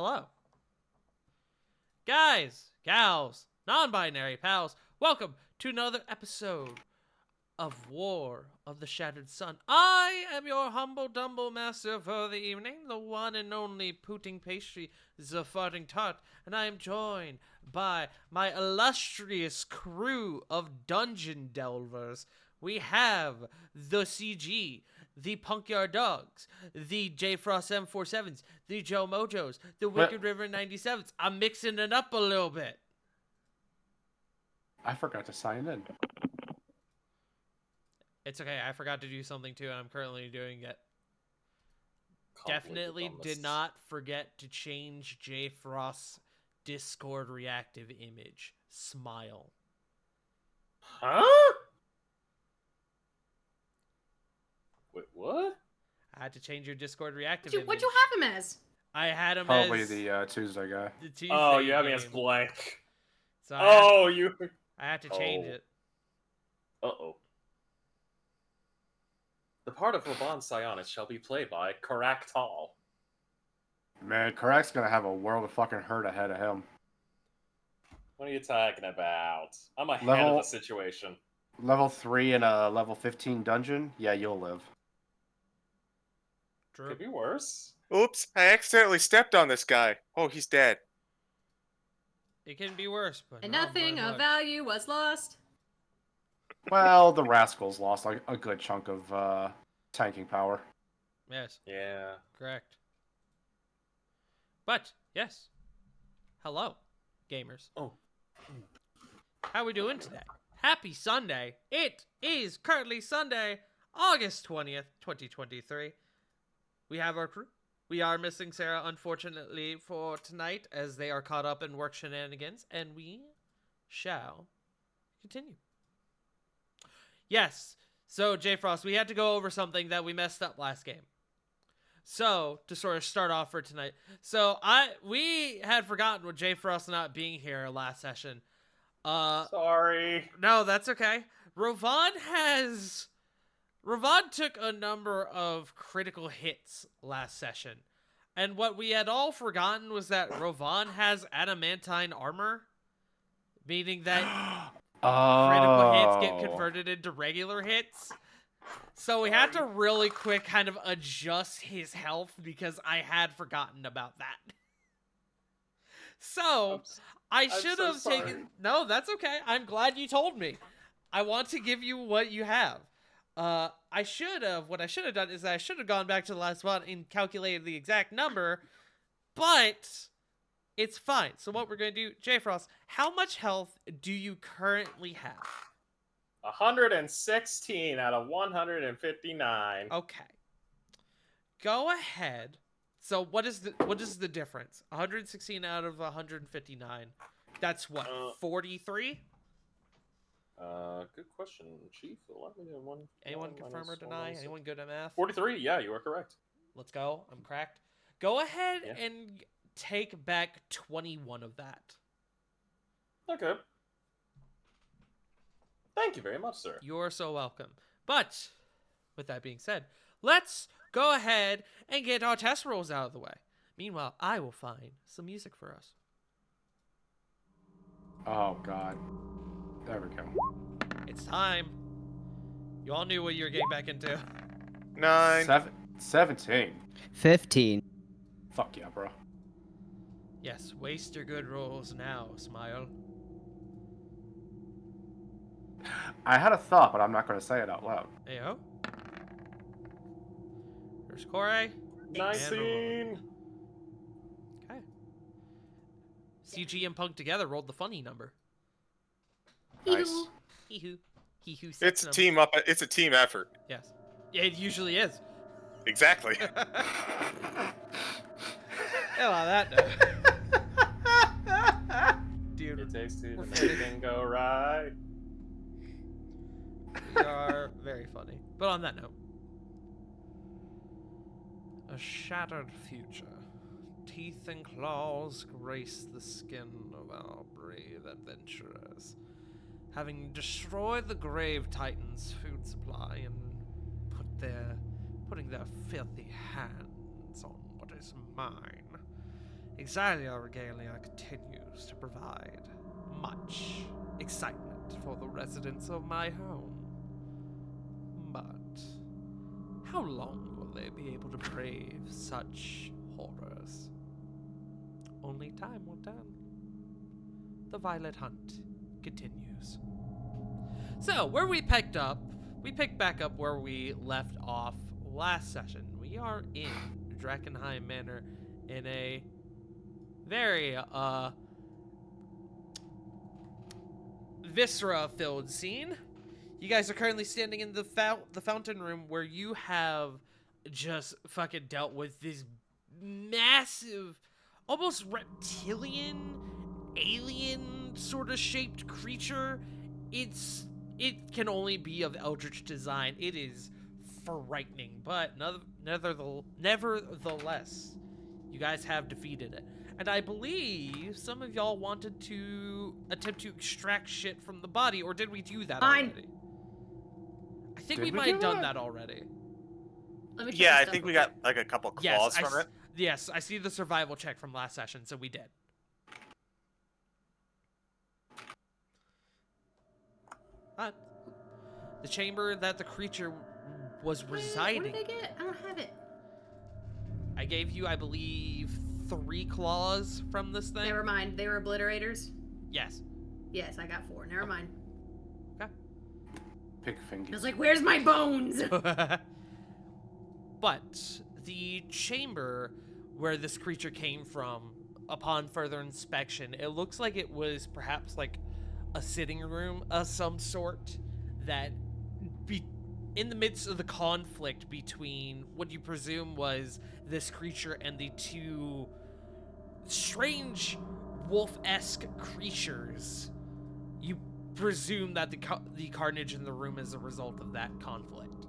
Hello. Guys, gals, non-binary pals, welcome to another episode of War of the Shattered Sun. I am your humble dumble master for the evening, the one and only Pudding Pastry, the Farting Tart, and I am joined by my illustrious crew of dungeon delvers. We have the CG, the Punkyard Dogs, the J Frost M47s, the Joe Mojos, the Wicked River 97s. I'm mixing it up a little bit. I forgot to sign in. It's okay. I forgot to do something too, and I'm currently doing it. Definitely did not forget to change J Frost's Discord reactive image. Smile. Huh? Wait, what? I had to change your Discord reactive What'd image. you have him as? I had him Probably as the Tuesday guy. the Tuesday Oh, you have me as game. blank. So You. I had to change Oh. it. Uh-oh. The part of Ravan Sionis shall be played by Karak Tal. Man, Karak's gonna have a world of fucking hurt ahead of him. What are you talking about? I'm ahead Level- of the situation. Level 3 in a level 15 dungeon? Yeah, you'll live. True. Could be worse. Oops, I accidentally stepped on this guy. Oh, he's dead. It can be worse, but And not nothing by of much. value was lost. Well, the Rascals lost like a good chunk of tanking power. Yes, Yeah. correct. But yes, hello, gamers. Oh. How we doing today? Happy Sunday! It is currently Sunday, August 20th, 2023. We have our crew. We are missing Sarah, unfortunately, for tonight, as they are caught up in work shenanigans, and we shall continue. Yes, so J Frost, we had to go over something that we messed up last game. So, to sort of start off for tonight, we had forgotten with J Frost not being here last session. Sorry. No, that's okay. Rovan took a number of critical hits last session. And what we had all forgotten was that Rovan has adamantine armor, meaning that critical hits get converted into regular hits. So we had to really quick kind of adjust his health because I had forgotten about that. So I should so have sorry. taken. No, that's okay. I'm glad you told me. I want to give you what you have. What I should have done is I should have gone back to the last spot and calculated the exact number, but it's fine. So what we're going to do, J Frost, how much health do you currently have? 116 out of 159. Okay. Go ahead. So what is the difference? 116 out of 159. That's what, 43? Good question, Chief. Anyone confirm or deny? Anyone good at math? 43, yeah, you are correct. Let's go. I'm cracked. Go ahead Yeah. and take back 21 of that. Okay. Thank you very much, sir. You're so welcome. But, with that being said, let's go ahead and get our test rolls out of the way. Meanwhile, I will find some music for us. Oh god. There we go. It's time. You all knew what you were getting back into. 9. 17. 15. Fuck yeah, bro. Yes, waste your good rolls now, Smile. I had a thought, but I'm not gonna say it out loud. Heyo. There's Corey. 19. Okay. CG and Punk together rolled the funny number. Nice. Hee-hoo. Hee-hoo. It's a team up. It's a team effort. Yes. Yeah, it usually is. Exactly. Hell on that note. Dude, It takes two to We're make funny. things go right. we are very funny. But on that note. A shattered future. Teeth and claws grace the skin of our brave adventurers. Having destroyed the Grave Titan's food supply and putting their filthy hands on what is mine. Excilia Regalia continues to provide much excitement for the residents of my home. But how long will they be able to brave such horrors? Only time will tell. The Violet Hunt continues. So, where we picked back up where we left off last session. We are in Dreckenheim Manor in a very, viscera-filled scene. You guys are currently standing in the fountain room where you have just fucking dealt with this massive, almost reptilian, alien sort of shaped creature. It can only be of eldritch design. It is frightening, but nevertheless, you guys have defeated it. And I believe some of y'all wanted to attempt to extract shit from the body, or did we do that already? I think we might have done that already. Let me check Yeah, the I stuff think we real got like a couple claws from it. Yes, I see the survival check from last session, so we did. But the chamber that the creature was quick. residing. What did I get? I don't have it. I gave you, I believe, 3 claws from this thing. Never mind. They were obliterators. Yes. Yes, I got 4. Never mind. Pig I fingers. was like, "Where's my bones?" But the chamber where this creature came from, upon further inspection, it looks like it was perhaps like a sitting room of some sort that in the midst of the conflict between what you presume was this creature and the 2 strange wolf-esque creatures, you presume that the carnage in the room is a result of that conflict.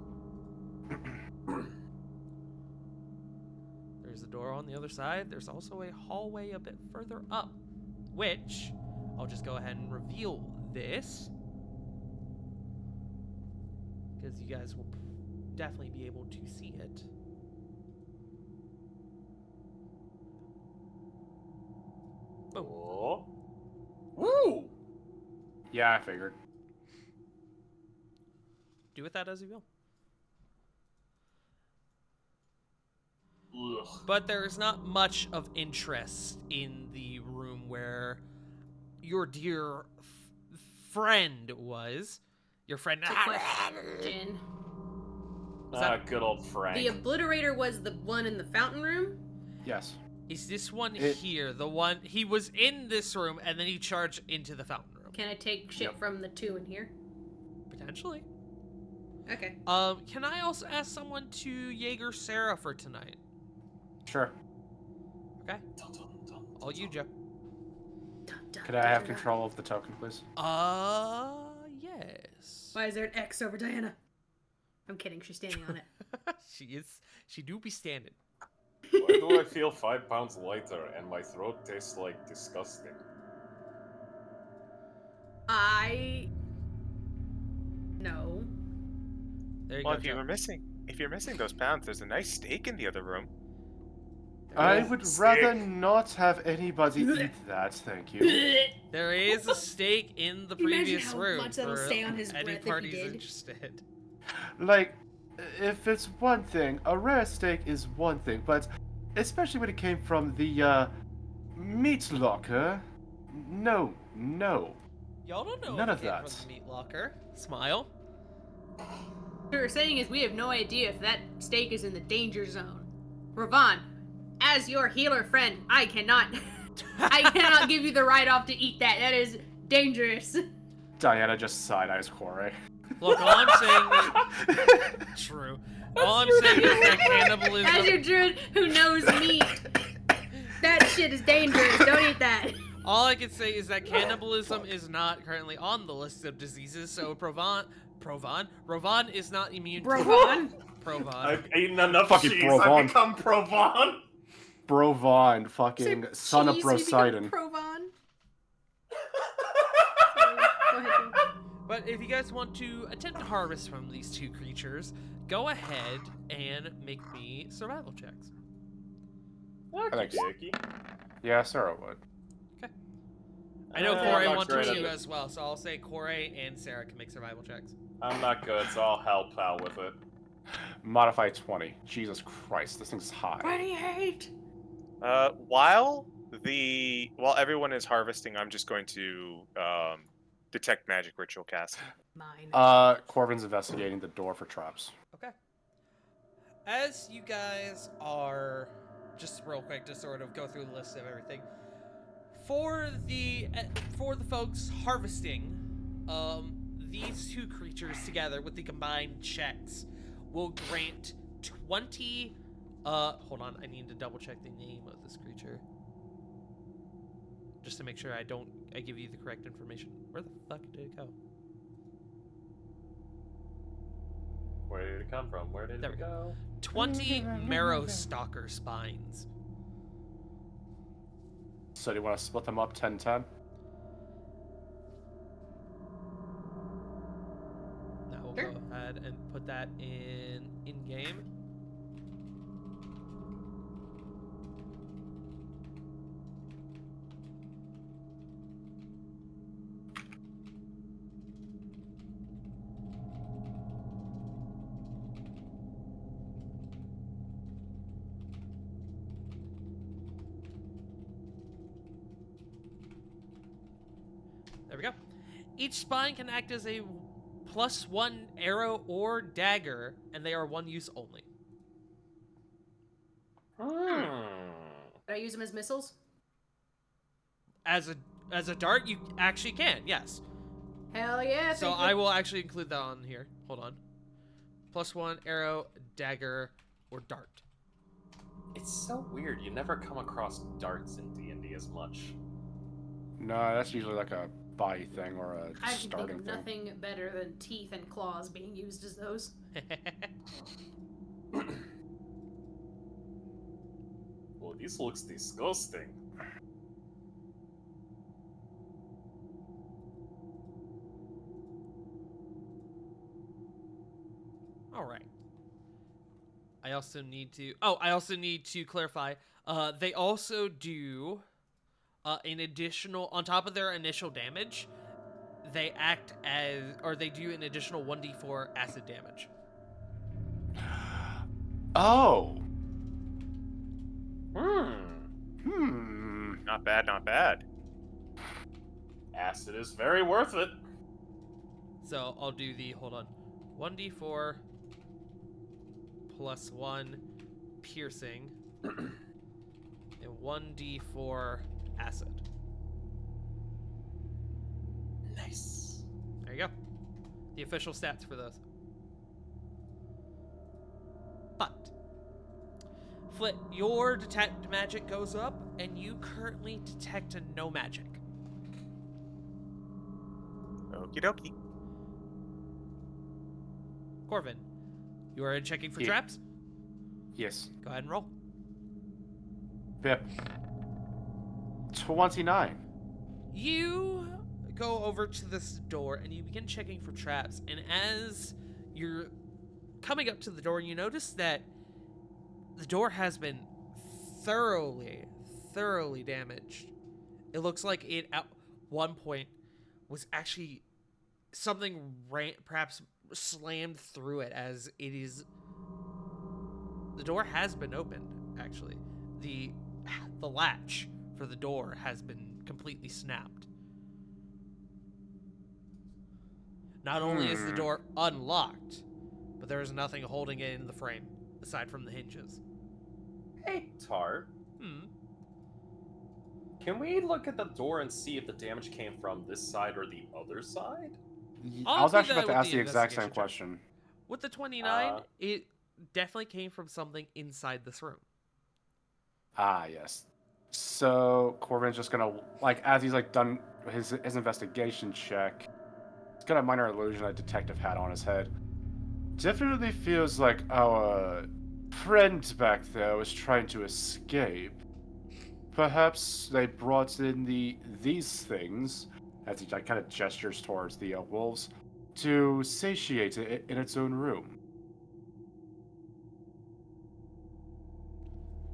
There's a door on the other side. There's also a hallway a bit further up, which I'll just go ahead and reveal this, because you guys will definitely be able to see it. Boom. Oh. Woo! Yeah, I figured. Do with that as you will. Ugh. But there's not much of interest in the room where your dear friend was. Your friend. It's a question. Good old Frank. The obliterator was the one in the fountain room? Yes. Is this one It- here? The one he was in this room and then he charged into the fountain room. Can I take shit Yep. from the 2 in here? Potentially. Okay. Can I also ask someone to Jaeger Sarah for tonight? Sure. Okay. Dun, dun, dun, All dun, you, dun. Joe. Dun, dun, Could I have dun, dun. control of the token, please? Yes. Why is there an X over Diana? I'm kidding. She's standing on it. She do be standing. Why do I feel 5 pounds lighter and my throat tastes like disgusting? No. There you Well, go, if you Joe. were if you're missing those pounds, there's a nice steak in the other room. I Oh, would sick. rather not have anybody eat that, thank you. There is a steak in the Can you imagine previous how room much that'll for stay on his any breath if he parties did? interested. Like, if it's one thing, a rare steak is one thing, but especially when it came from the meat locker, no. Y'all don't know None if of it came that. from the meat locker. Smile. What we're saying is we have no idea if that steak is in the danger zone. Ravon, as your healer friend, I cannot give you the right off to eat that. That is dangerous. Diana just side-eyes Corey. Look, all I'm saying is true. All I'm saying is that cannibalism. As your druid who knows meat, that shit is dangerous. Don't eat that. All I can say is that cannibalism is not currently on the list of diseases, so Rovan is not immune to Brovon. Provan. I've eaten enough Fucking cheese, Brovon. I've become Provon! Brovon, fucking son of Cheese, you become Brosidon. Provon. Sorry. Go ahead, Joe. But if you guys want to attempt to harvest from these 2 creatures, go ahead and make me survival checks. think so. Okey-dokey. Yeah, Sarah would. I know I'm Corey not wants great to at it. as well, so I'll say Corey and Sarah can make survival checks. I'm not good, so I'll help out with it. Modify 20. Jesus Christ, this thing's high. 28! While everyone is harvesting, I'm just going to detect magic ritual cast. Mine. Corvin's investigating the door for traps. Okay. As you guys are, just real quick to sort of go through the list of everything, for the folks harvesting, these two creatures together with the combined checks will grant 20. Hold on, I need to double check the name of this creature, just to make sure I give you the correct information. Where the fuck did it go? Where did it come from? Where did There it we go? 20 marrow stalker spines. So do you want to split them up 10-10? Now we'll Sure. go ahead and put that in game. There we go. Each spine can act as a +1 arrow or dagger, and they are one use only. Did I use them as missiles? As a dart, you actually can, yes. Hell yeah. So thank you. I will actually include that on here. Hold on. +1 arrow, dagger, or dart. It's so weird. You never come across darts in D&D as much. No, that's usually like a body thing or a I can think starting of thing. nothing better than teeth and claws being used as those. Well, this looks disgusting. All right. I also need to clarify. They also do an additional, on top of their initial damage, they do an additional 1d4 acid damage. Oh. Not bad, not bad. Acid is very worth it. So I'll do the, hold on, 1d4 +1 piercing and 1d4 acid. Nice. There you go. The official stats for those. But Flit, your detect magic goes up, and you currently detect no magic. Okie dokie. Corvin, you are checking for Yeah. traps? Yes. Go ahead and roll. Pip. 29. You go over to this door and you begin checking for traps, and as you're coming up to the door, you notice that the door has been thoroughly damaged. It looks like it at one point was actually something perhaps slammed through it, as it is. The door has been opened, actually. The latch for the door has been completely snapped. Not only is the door unlocked, but there is nothing holding it in the frame aside from the hinges. Hey, Tar. Can we look at the door and see if the damage came from this side or the other side? I was do actually that about to with ask the the exact investigation same check. question. With the 29, it definitely came from something inside this room. Ah, yes. So Corvin's just gonna, like, as he's like done his investigation check, he's got a minor illusion a detective hat on his head. Definitely feels like our friend back there was trying to escape. Perhaps they brought in these things, as he like, kind of gestures towards the wolves, to satiate it in its own room.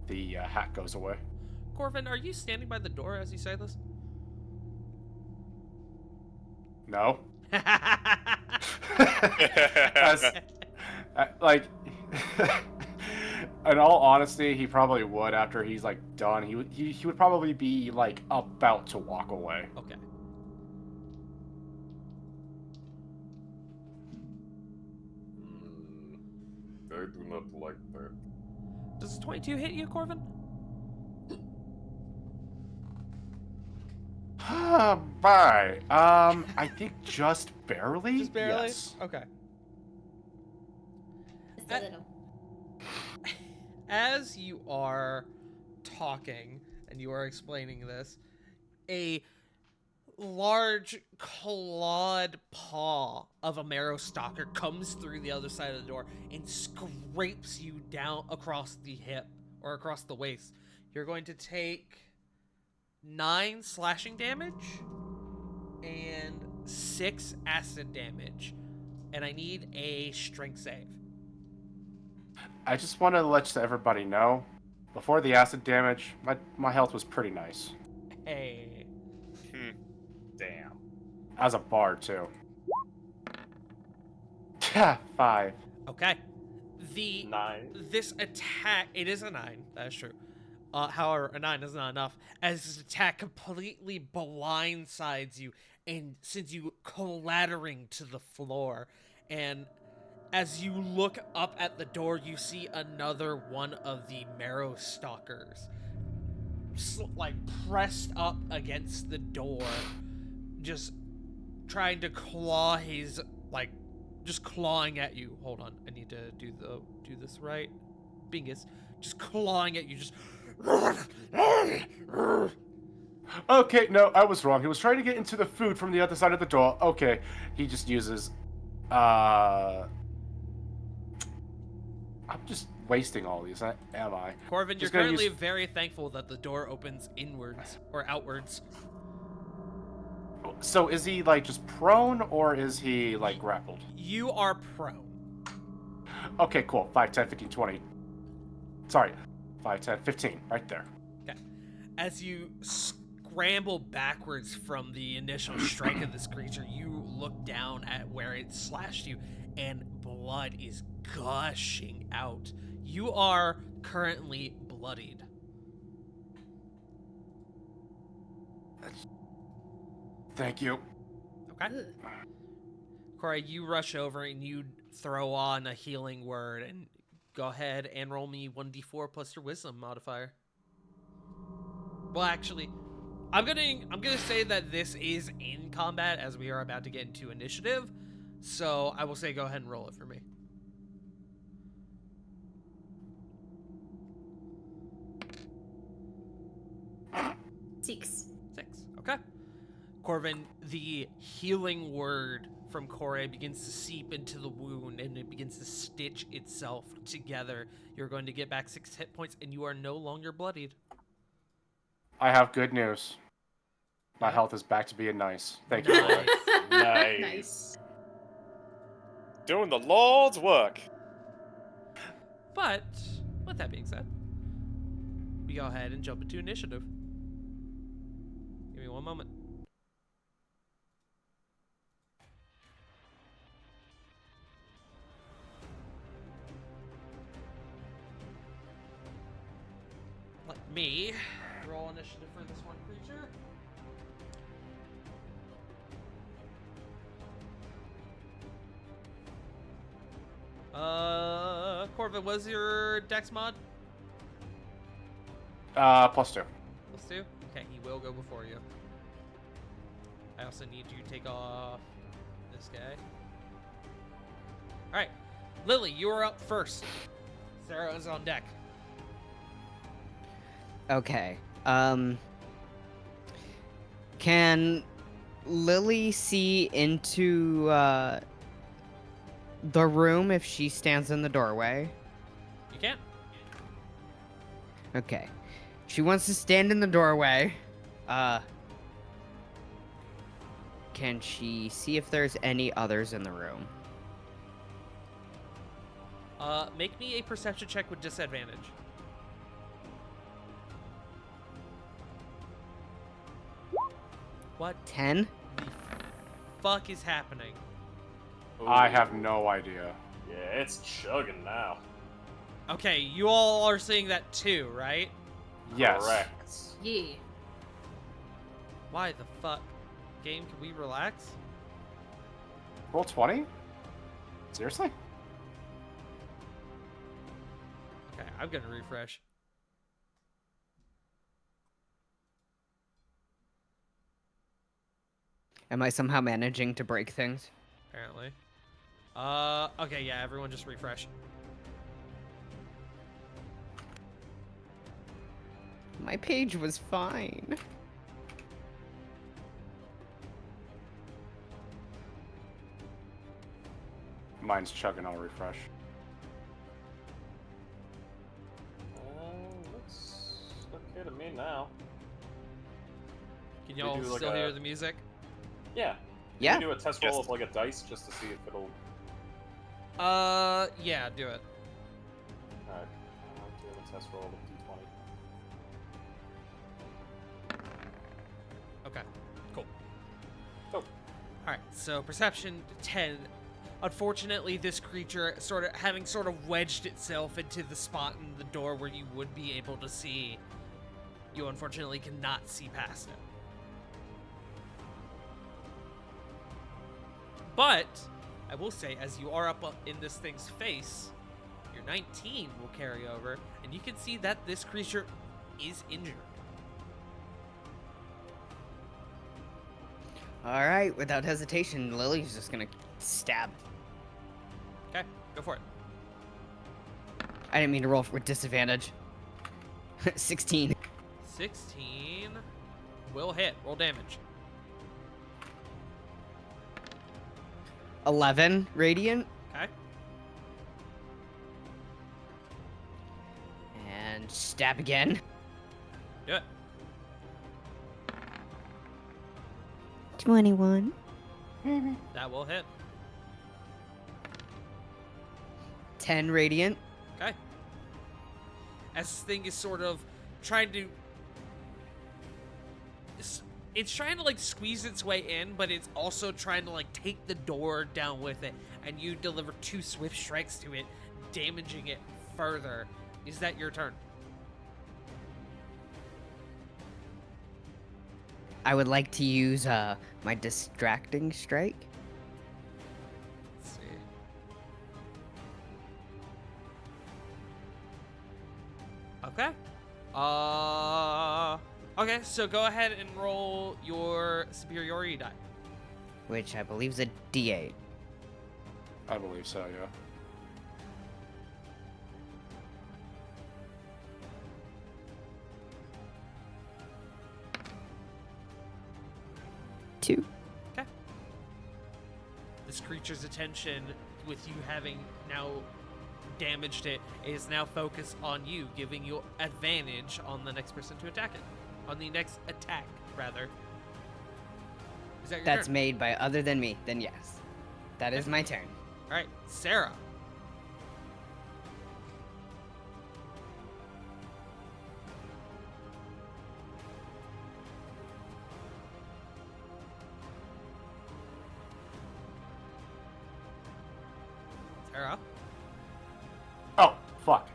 the hat goes away. Corvin, are you standing by the door as you say this? No. As, like, in all honesty, he probably would after he's like done. He would probably be like about to walk away. Okay. I do not like that. Does 22 hit you, Corvin? Bye. I think just barely. Just barely? Yes. Okay. Just a little. As you are talking and you are explaining this, a large clawed paw of a marrow stalker comes through the other side of the door and scrapes you down across the hip or across the waist. You're going to take 9 slashing damage and 6 acid damage, and I need a strength save. I just want to let everybody know, before the acid damage, my health was pretty nice. Hey. Damn. As a bard too. Yeah, 5. Okay. 9. This attack, it is a 9, that is true. However, a 9 is not enough, as this attack completely blindsides you and sends you clattering to the floor. And as you look up at the door, you see another one of the marrow stalkers, like pressed up against the door, just trying to claw his, like, just clawing at you. Hold on, I need to do this right. Bingus, just clawing at you, just. Okay, no, I was wrong. He was trying to get into the food from the other side of the door. Okay, he just uses, I'm just wasting all these, am I? Corvin, you're Just gonna currently use- very thankful that the door opens inwards or outwards. So is he, like, just prone, or is he, like, grappled? You are prone. Okay, cool. 5, 10, 15, 20. Sorry. 5, 10, 15. Right there. Okay. As you scramble backwards from the initial strike of this creature, you look down at where it slashed you, and blood is gushing out. You are currently bloodied. Thank you. Okay. Corey, you rush over and you throw on a healing word, and go ahead and roll me 1d4 plus your wisdom modifier. Well, actually, I'm gonna say that this is in combat as we are about to get into initiative, so I will say go ahead and roll it for me. Six. 6. Okay. Corvin, the healing word from Corey begins to seep into the wound and it begins to stitch itself together. You're going to get back 6 hit points and you are no longer bloodied. I have good news. My health is back to being nice. Thank you. Nice. Lord. Nice. Nice. Doing the Lord's work. But, with that being said, we go ahead and jump into initiative. Give me one moment. Let me roll initiative for this one creature. Corvin, was your dex mod? +2. Let's do. Okay, he will go before you. I also need you to take off this guy. Alright. Lily, you are up first. Sarah is on deck. Okay. Can Lily see into the room if she stands in the doorway? You can. Okay. She wants to stand in the doorway. Can she see if there's any others in the room? Make me a perception check with disadvantage. What 10. the fuck is happening? I have Ooh. no idea. Yeah, it's chugging now. Okay, you all are seeing that too, right? Yes. Correct. Yeah. Why the fuck? Game, can we relax? Roll 20? Seriously? Okay, I'm gonna refresh. Am I somehow managing to break things? Apparently. Okay, yeah, everyone just refresh. My page was fine. Mine's chugging, I'll refresh. Looks okay to me now. Can We y'all do, like, still a- hear the music? Yeah. Yeah. Can we do a test roll Yes. of like a dice just to see if it'll. Yeah, do it. Alright. I'm doing a test roll of d20. Okay, cool. Oh. Alright, so perception 10. Unfortunately, this creature sort of wedged itself into the spot in the door where you would be able to see. You unfortunately cannot see past it. But I will say, as you are up in this thing's face, your 19 will carry over, and you can see that this creature is injured. All right, without hesitation, Lily's just gonna stab. Okay, go for it. I didn't mean to roll with disadvantage. 16. 16 will hit. Roll damage. 11 radiant. Okay. And stab again. Do it. 21. That will hit. 10 radiant. Okay. As this thing is sort of trying to... It's trying to, like, squeeze its way in, but it's also trying to, like, take the door down with it. And you deliver 2 swift strikes to it, damaging it further. Is that your turn? I would like to use my distracting strike. Let's see. Okay. Okay, so go ahead and roll your superiority die. Which I believe is a D8. I believe so, yeah. Two. This creature's attention, with you having now damaged it, is now focused on you, giving you advantage on the next person to attack it. On the next attack, rather. Is that your That's turn? made by other than me. Then yes. That is my turn. Alright, Sarah. Sarah? Oh, fuck.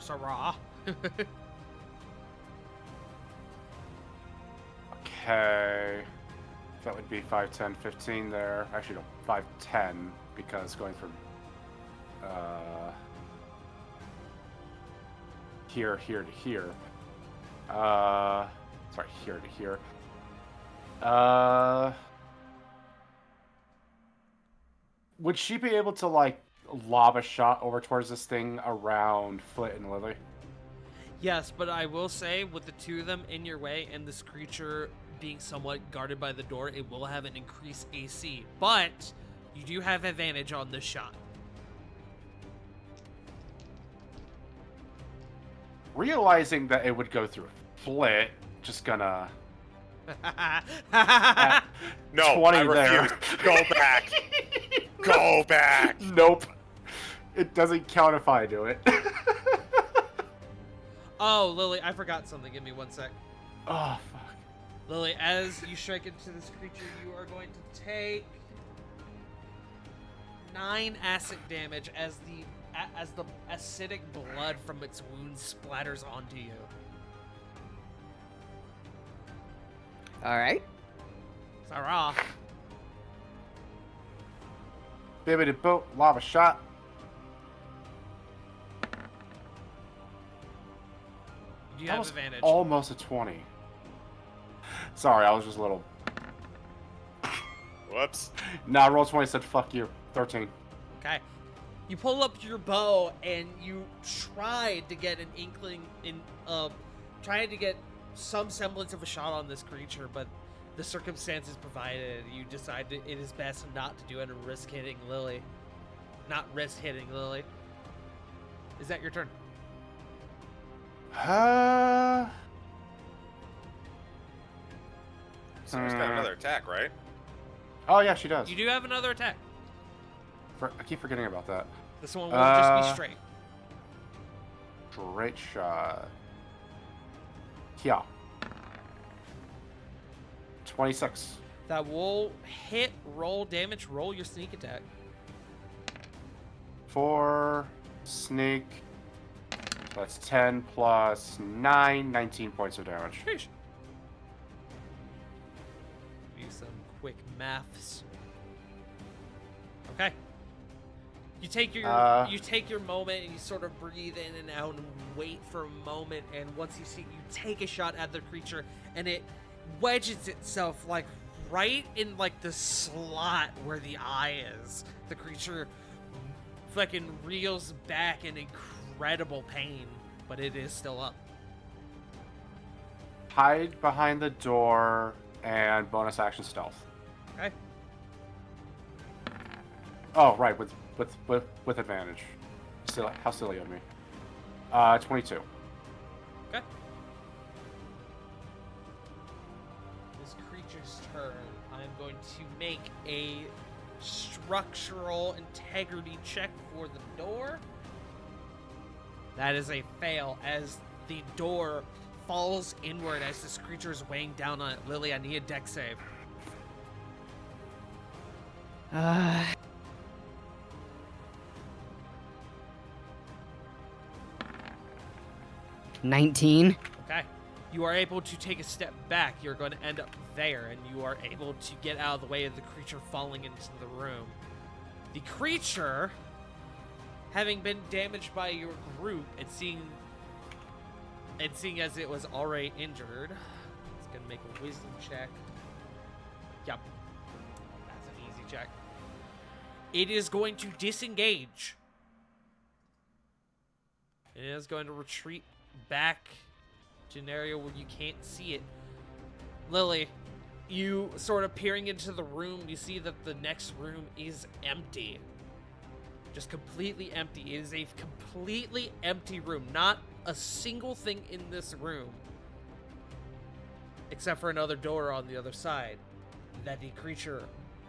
Sarah. Okay. That would be 5, 10, 15 there. Actually, no, 5, 10, because going from here to here. Sorry, here to here. Would she be able to, like, lob a shot over towards this thing around Flit and Lily? Yes, but I will say, with the 2 of them in your way and this creature being somewhat guarded by the door, it will have an increased AC. But you do have advantage on this shot. Realizing that it would go through Flit, just gonna... No, 20 I there. refuse. Go back. Go back. Nope. It doesn't count if I do it. Oh, Lily, I forgot something. Give me 1 sec. Oh, fuck. Lily, as you strike into this creature, you are going to take 9 acid damage as the acidic blood from its wounds splatters onto you. All right. Sarah. Bibbidi boat, lava shot. You That have was advantage. almost a 20. Sorry, I was just a little. Whoops. Nah, roll 20 said fuck you. 13. Okay. You pull up your bow and you tried to get an inkling trying to get some semblance of a shot on this creature, but the circumstances provided, you decided it is best not to do it and risk hitting Lily. Not risk hitting Lily. Is that your turn? Sarah's got another attack, right? Oh yeah, she does. You do have another attack. I keep forgetting about that. This one will just be straight. Great shot. Yeah. 26. That will hit, roll damage, roll your sneak attack. 4 sneak. So that's 10 plus 9, 19 points of damage. Sheesh. Do some quick maths. Okay. You take your moment and you sort of breathe in and out and wait for a moment, and once you take a shot at the creature and it wedges itself like right in like the slot where the eye is. The creature fucking reels back in incredible pain, but it is still up. Hide behind the door and bonus action stealth. Okay. Oh, right, with advantage. How silly of me. 22. Okay. This creature's turn. I'm going to make a structural integrity check for the door. That is a fail as the door falls inward as this creature is weighing down on it. Lily, I need a dex save. 19. Okay. You are able to take a step back. You're going to end up there, and you are able to get out of the way of the creature falling into the room. The creature, having been damaged by your group and seeing as it was already injured, it's going to make a wisdom check. Yep. That's an easy check. It is going to disengage. It is going to retreat back to an area where you can't see it. Lily, you sort of peering into the room, you see that the next room is empty. Just completely empty. It is a completely empty room. Not a single thing in this room, except for another door on the other side, that the creature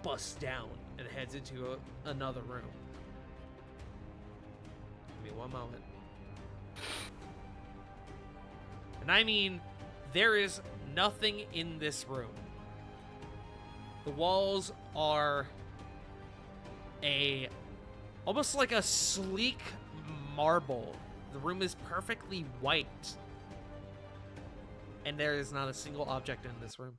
busts down and heads into another room. Give me one moment. And I mean, there is nothing in this room. The walls are almost like a sleek marble. The room is perfectly white. And there is not a single object in this room.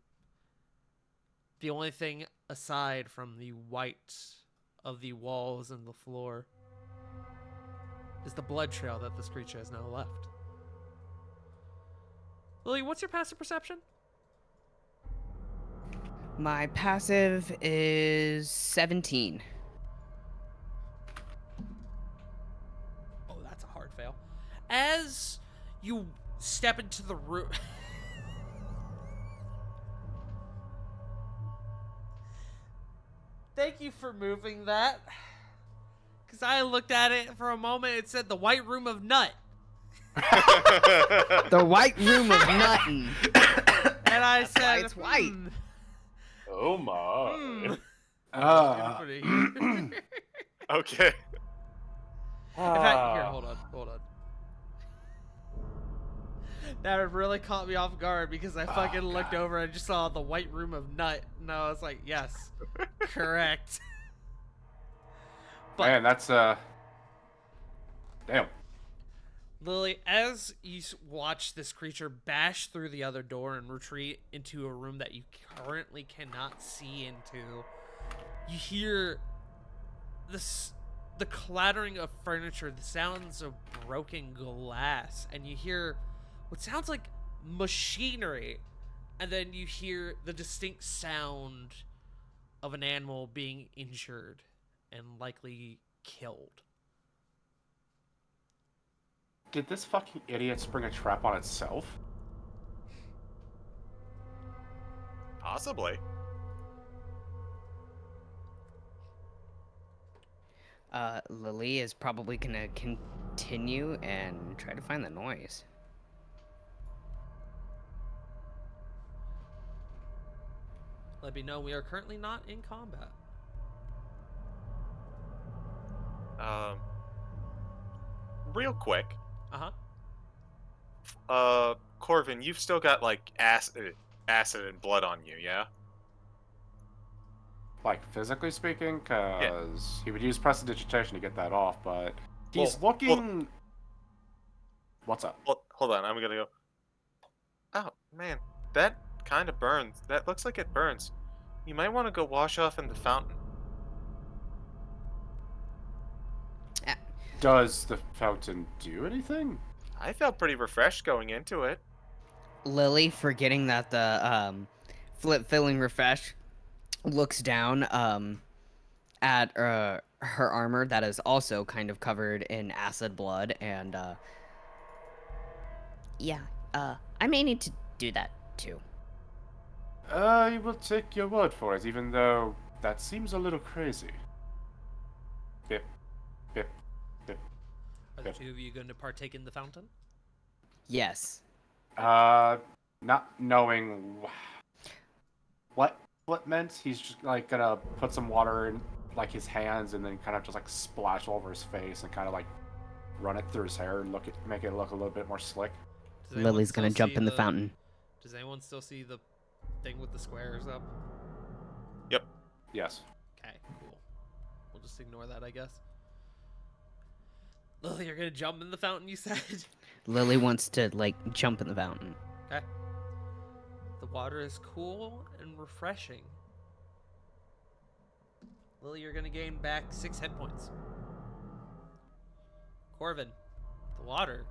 The only thing aside from the white of the walls and the floor is the blood trail that this creature has now left. Lily, what's your passive perception? My passive is 17. Oh, that's a hard fail. As you step into the room... Thank you for moving that. Because I looked at it for a moment, it said the White Room of Nut. The White Room of Nuttin. And I said, it's white. Oh my. Okay. In fact, here, hold on. That really caught me off guard because I fucking looked over and just saw the white room of Nut, and I was like, yes, correct. But Man, that's damn. Lily, as you watch this creature bash through the other door and retreat into a room that you currently cannot see into, you hear the clattering of furniture, the sounds of broken glass, and you hear what sounds like machinery, and then you hear the distinct sound of an animal being injured and likely killed. Did this fucking idiot spring a trap on itself? Possibly. Lily is probably gonna continue and try to find the noise. Let me know we are currently not in combat. Real quick. Uh-huh. Corvin, you've still got like acid and blood on you, yeah? Like, physically speaking, because he would use prestidigitation to get that off, but he's Well, looking... What's up? Hold on, I'm gonna go. Oh, man, that kind of burns. That looks like it burns. You might want to go wash off in the fountain. Does the fountain do anything? I felt pretty refreshed going into it. Lily, forgetting that the feeling refreshed, looks down at her armor that is also kind of covered in acid blood, and yeah, I may need to do that too. I will take your word for it, even though that seems a little crazy. Bip, bip, bip. Are the two of you going to partake in the fountain? Yes. Not knowing what meant, he's just like gonna put some water in like his hands and then kind of just like splash all over his face and kind of like run it through his hair and make it look a little bit more slick. Does anyone Lily's gonna still jump see in the fountain. Does anyone still see the thing with the squares up? Yep. Yes. Okay, cool. We'll just ignore that, I guess. Lily, you're gonna jump in the fountain, you said? Lily wants to like jump in the fountain. Okay. The water is cool and refreshing. Lily, you're gonna gain back 6 hit points. Corvin, the water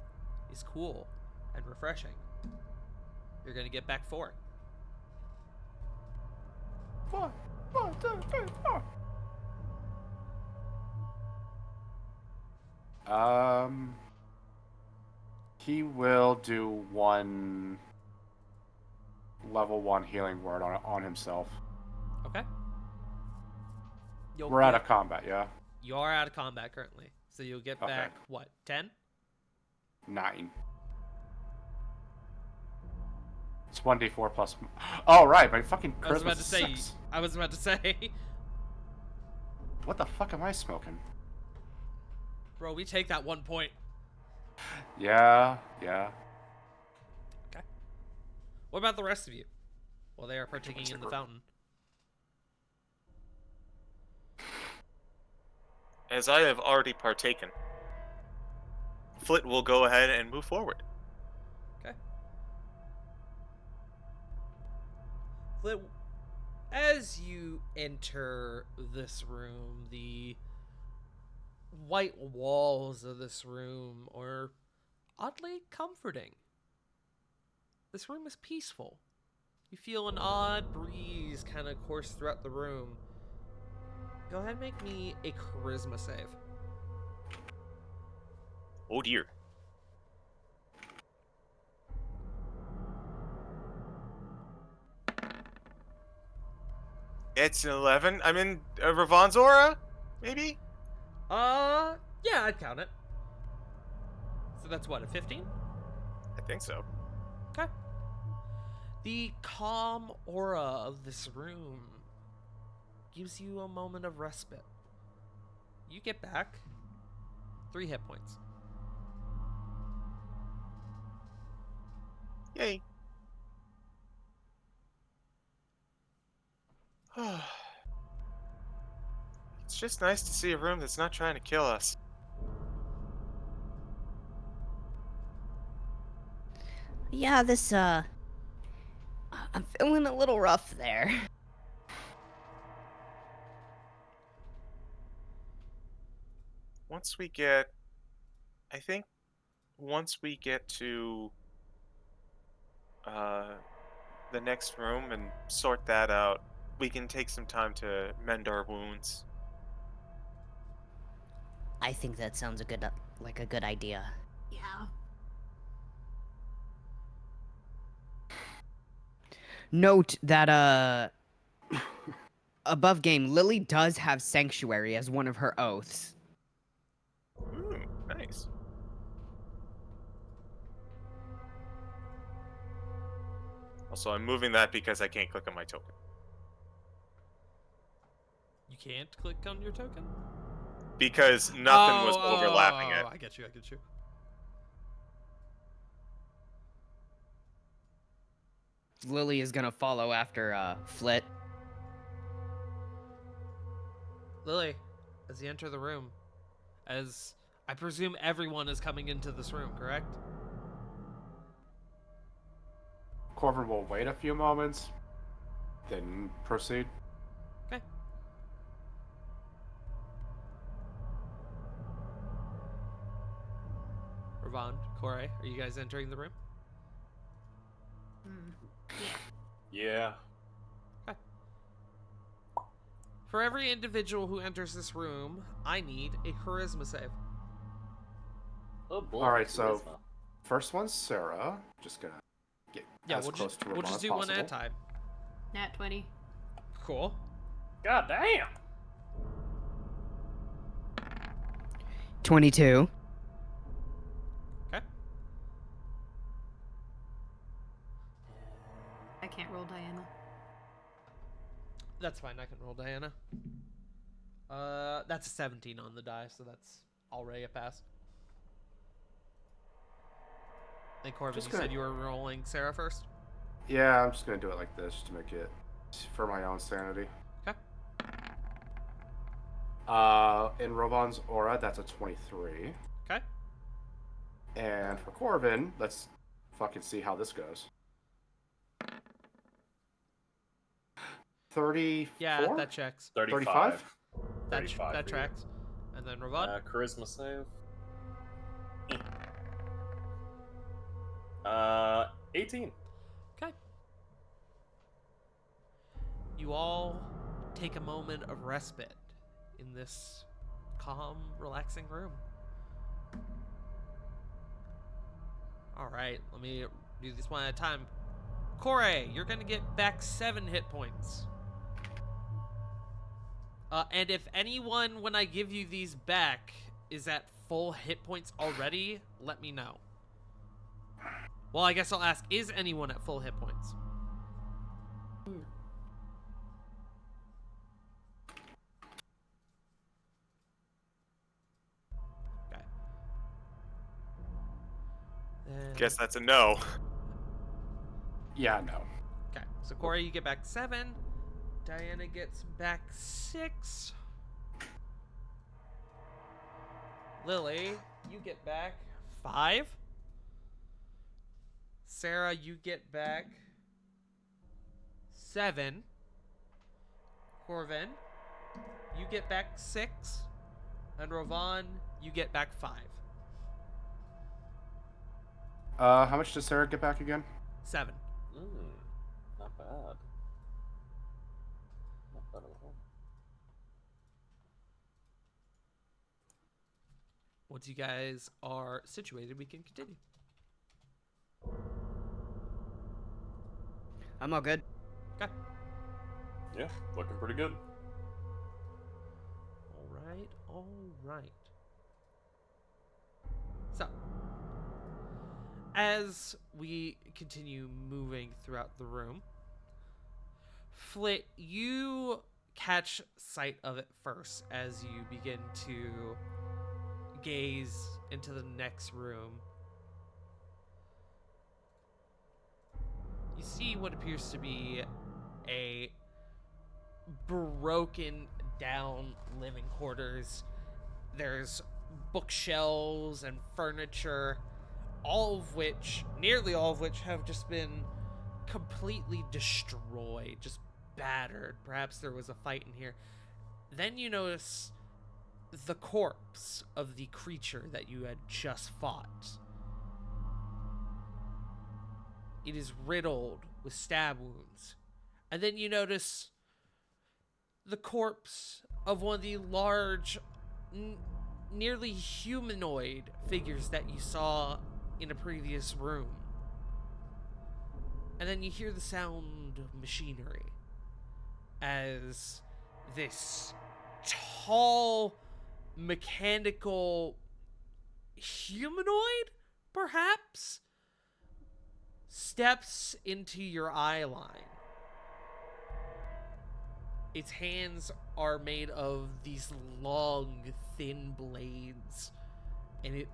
is cool and refreshing. You're gonna get back 4. 1, 2, 3, 4. He will do one level 1 healing word on himself. Okay. We're out of combat, yeah? You are out of combat currently, so you'll get Okay. back what? 10? 9. It's 1d4 plus. Oh, right, my fucking I was charisma's about to say. 6. I was about to say. What the fuck am I smoking? Bro, we take that 1 point. Yeah. Okay. What about the rest of you? Well, they are partaking in the fountain. As I have already partaken, Flit will go ahead and move forward. Okay. Flit, as you enter this room, the white walls of this room are oddly comforting. This room is peaceful. You feel an odd breeze kind of course throughout the room. Go ahead and make me a charisma save. Oh dear. It's an 11. I'm in Ravon's aura, maybe? Yeah, I'd count it. So that's what, a 15? I think so. Okay. The calm aura of this room gives you a moment of respite. You get back 3 hit points. Yay. It's just nice to see a room that's not trying to kill us. Yeah, this I'm feeling a little rough there. Once we get, I think, once we get to uh, the next room and sort that out, we can take some time to mend our wounds. I think that sounds like a good idea. Yeah. Note that above game, Lily does have sanctuary as one of her oaths. Ooh, nice. Also, I'm moving that because I can't click on my token. You can't click on your token? Because nothing was overlapping it. I get you, I get you. Lily is gonna follow after Flit. Lily, as you enter the room, as I presume everyone is coming into this room, correct? Corvin will wait a few moments, then proceed. Okay. Ravon, Corey, are you guys entering the room? Yeah. For every individual who enters this room, I need a charisma save. Oh boy. All right, so charisma. first one's Sarah. Just gonna get Yeah, as we'll close just, to we'll Ravon just as do possible. one at a time. Nat 20. Cool. God damn. 22. Okay. I can't roll Diana. That's fine. I can roll Diana. That's a 17 on the die, so that's already a pass. And Corvin, Just you gonna- said you were rolling Sarah first? Yeah, I'm just gonna do it like this to make it for my own sanity. Okay. In Ravon's aura, that's a 23. Okay. And for Corvin, let's fucking see how this goes. 34? Yeah, that checks. 35. That, 35 that for you. tracks. And then Ravon? Charisma save. 18. Okay. You all take a moment of respite in this calm, relaxing room. Alright, let me do this one at a time. Corey, you're gonna get back 7 hit points. And if anyone, when I give you these back, is at full hit points already, let me know. Well, I guess I'll ask, is anyone at full hit points? Okay. Guess that's a no. Yeah, no. Okay, so Corey, you get back 7. Diana gets back 6. Lily, you get back 5. Sarah, you get back 7. Corvin, you get back 6. And Ravon, you get back 5. How much does Sarah get back again? 7. Not bad. Not bad at all. Once you guys are situated, we can continue. I'm all good. Okay. Yeah, looking pretty good. Alright, alright. So, as we continue moving throughout the room, Flit, you catch sight of it first as you begin to gaze into the next room. you see what appears to be a broken down living quarters. There's bookshelves and furniture, nearly all of which have just been completely destroyed, just battered. Perhaps there was a fight in here. Then you notice the corpse of the creature that you had just fought. It is riddled with stab wounds. And then you notice the corpse of one of the large, nearly humanoid figures that you saw in a previous room. And then you hear the sound of machinery as this tall, mechanical humanoid, perhaps, steps into your eye line. Its hands are made of these long, thin blades, and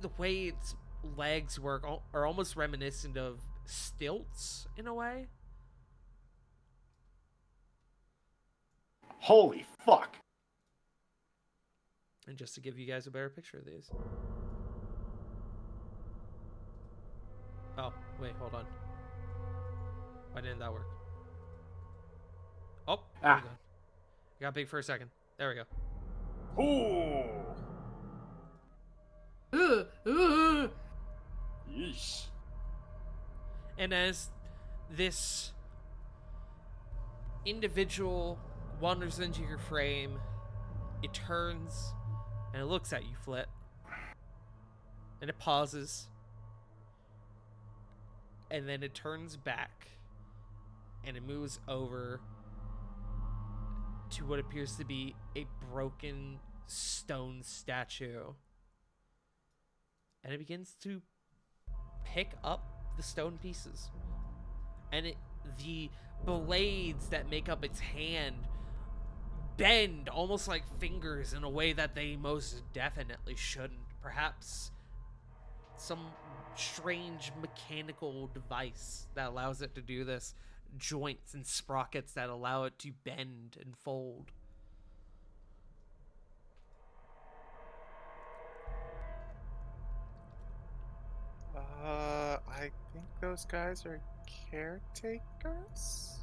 the way its legs work are almost reminiscent of stilts in a way. Holy fuck! And just to give you guys a better picture of these. Oh, wait, hold on. Why didn't that work? Oh, there we go. Got big for a second. There we go. Ooh. Yeesh. And as this individual wanders into your frame, it turns and it looks at you, Flit. And it pauses. And then it turns back. And it moves over to what appears to be a broken stone statue. And it begins to pick up the stone pieces. And the blades that make up its hand bend almost like fingers in a way that they most definitely shouldn't. Perhaps some strange mechanical device that allows it to do this. Joints and sprockets that allow it to bend and fold. I think those guys are caretakers?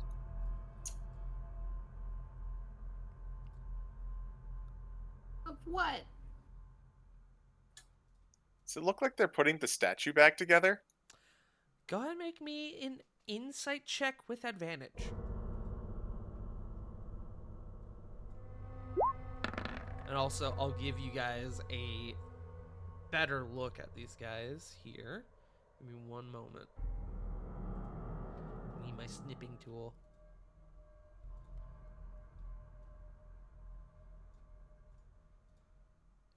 Of what? Does it look like they're putting the statue back together? Go ahead and make me an insight check with advantage. And also, I'll give you guys a better look at these guys here. Give me one moment. Need my snipping tool.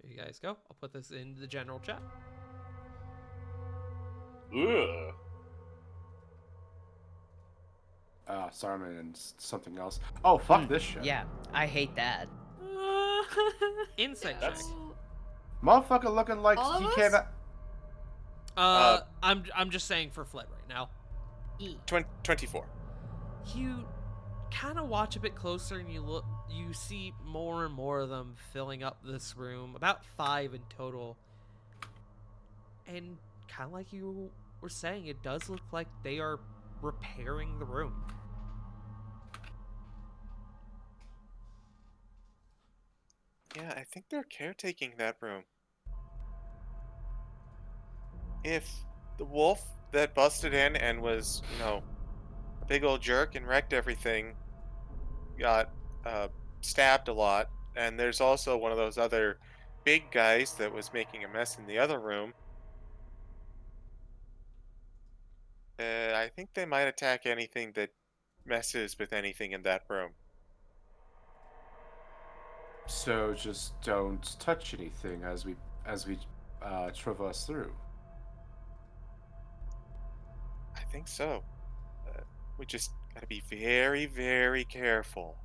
There you guys go. I'll put this in the general chat. Ugh. Sorry, I'm in something else. Oh, fuck this shit. Yeah, I hate that. Insight check. That's- Motherfucker looking like All of he us? came out. I'm just saying for Flit right now. 24. You kind of watch a bit closer and you see more and more of them filling up this room, about 5 in total. And kind of like you were saying, it does look like they are repairing the room. Yeah, I think they're caretaking that room. If the wolf that busted in and was, a big old jerk and wrecked everything, got stabbed a lot, and there's also one of those other big guys that was making a mess in the other room, I think they might attack anything that messes with anything in that room. So just don't touch anything as we traverse through. I think so. We just gotta be very, very careful.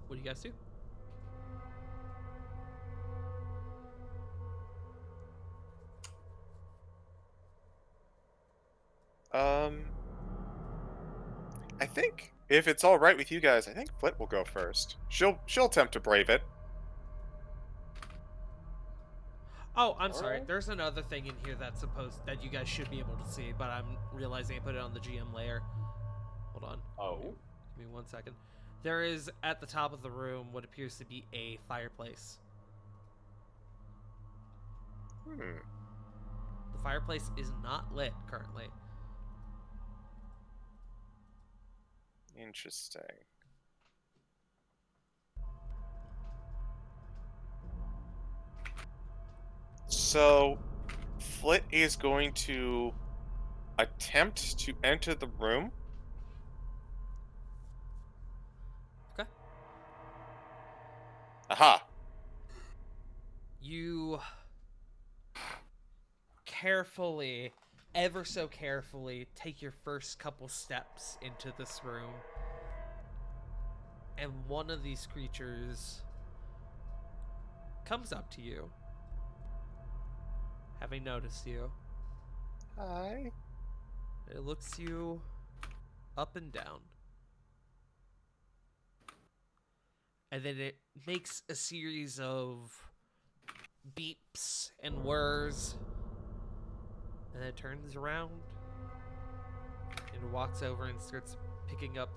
What do you guys do? I think if it's all right with you guys, I think Flit will go first. She'll attempt to brave it. Oh, I'm sorry. Alright. There's another thing in here that you guys should be able to see, but I'm realizing I put it on the GM layer. Hold on. Oh. Give me 1 second. There is at the top of the room what appears to be a fireplace. The fireplace is not lit currently. Interesting. So, Flit is going to attempt to enter the room. Okay. Aha! You carefully, ever so carefully, take your first couple steps into this room. And one of these creatures comes up to you, having noticed you. Hi. It looks you up and down. And then it makes a series of beeps and whirs. And then it turns around and walks over and starts picking up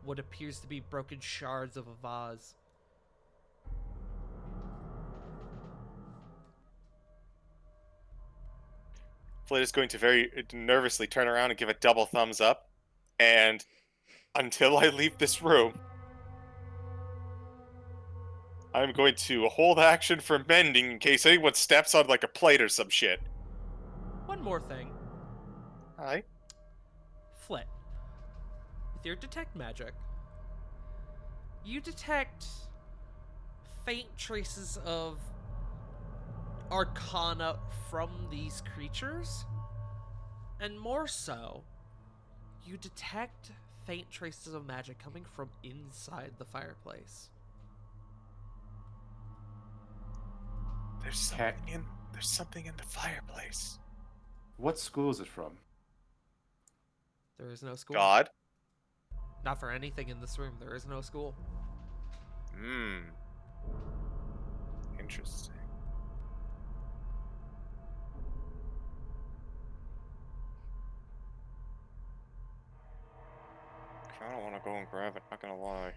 what appears to be broken shards of a vase. Flit is going to very nervously turn around and give a double thumbs up. And until I leave this room, I'm going to hold action for mending in case anyone steps on like a plate or some shit. One more thing. Hi. Flit. With your detect magic, you detect faint traces of arcana from these creatures, and more so, you detect faint traces of magic coming from inside the fireplace. There's something in the fireplace. What school is it from? There is no school. God. Not for anything in this room. There is no school. Interesting. I don't want to go and grab it, not gonna lie.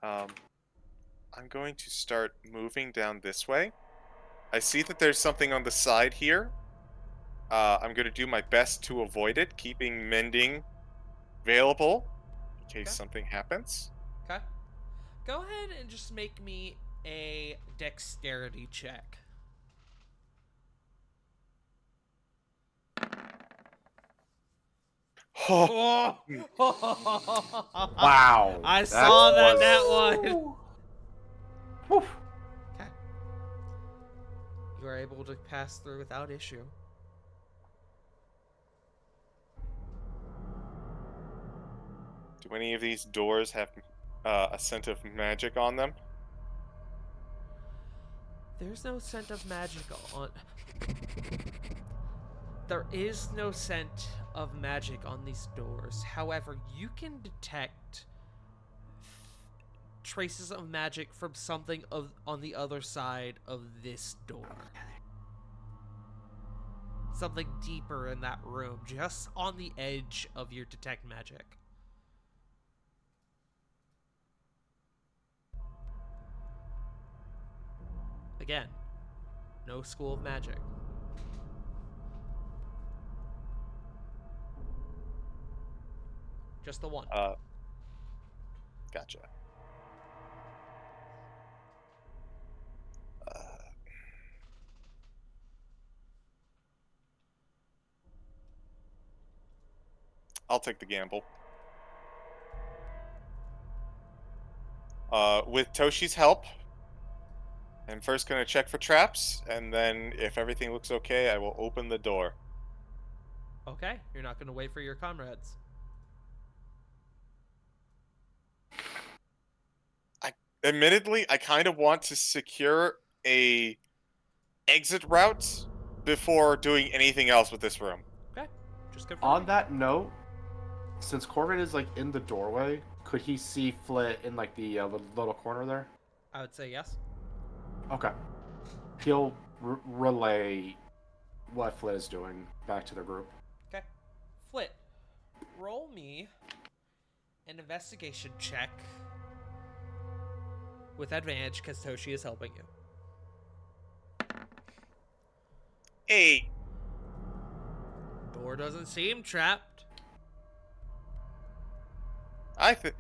I'm going to start moving down this way. I see that there's something on the side here. I'm going to do my best to avoid it, keeping mending available in case Okay. something happens. Okay. Go ahead and just make me a dexterity check. Oh, Wow. I saw was- that one. Whew. Okay. You are able to pass through without issue. do any of these doors have a scent of magic on them? There's no scent of magic on. There is no scent of magic on these doors. However, you can detect traces of magic from something on the other side of this door. Something deeper in that room, just on the edge of your detect magic. Again, no school of magic. Just the one. Gotcha. I'll take the gamble. With Toshi's help, I'm first going to check for traps, and then if everything looks okay, I will open the door. Okay, you're not going to wait for your comrades. admittedly, I kind of want to secure a exit route before doing anything else with this room. Okay. Just confirm. On that note, since Corbin is like in the doorway, could he see Flit in like the little corner there? I would say yes. Okay. He'll relay what Flit is doing back to the group. Okay. Flit, roll me an investigation check with advantage because Toshi is helping you. 8. Door doesn't seem trapped. I think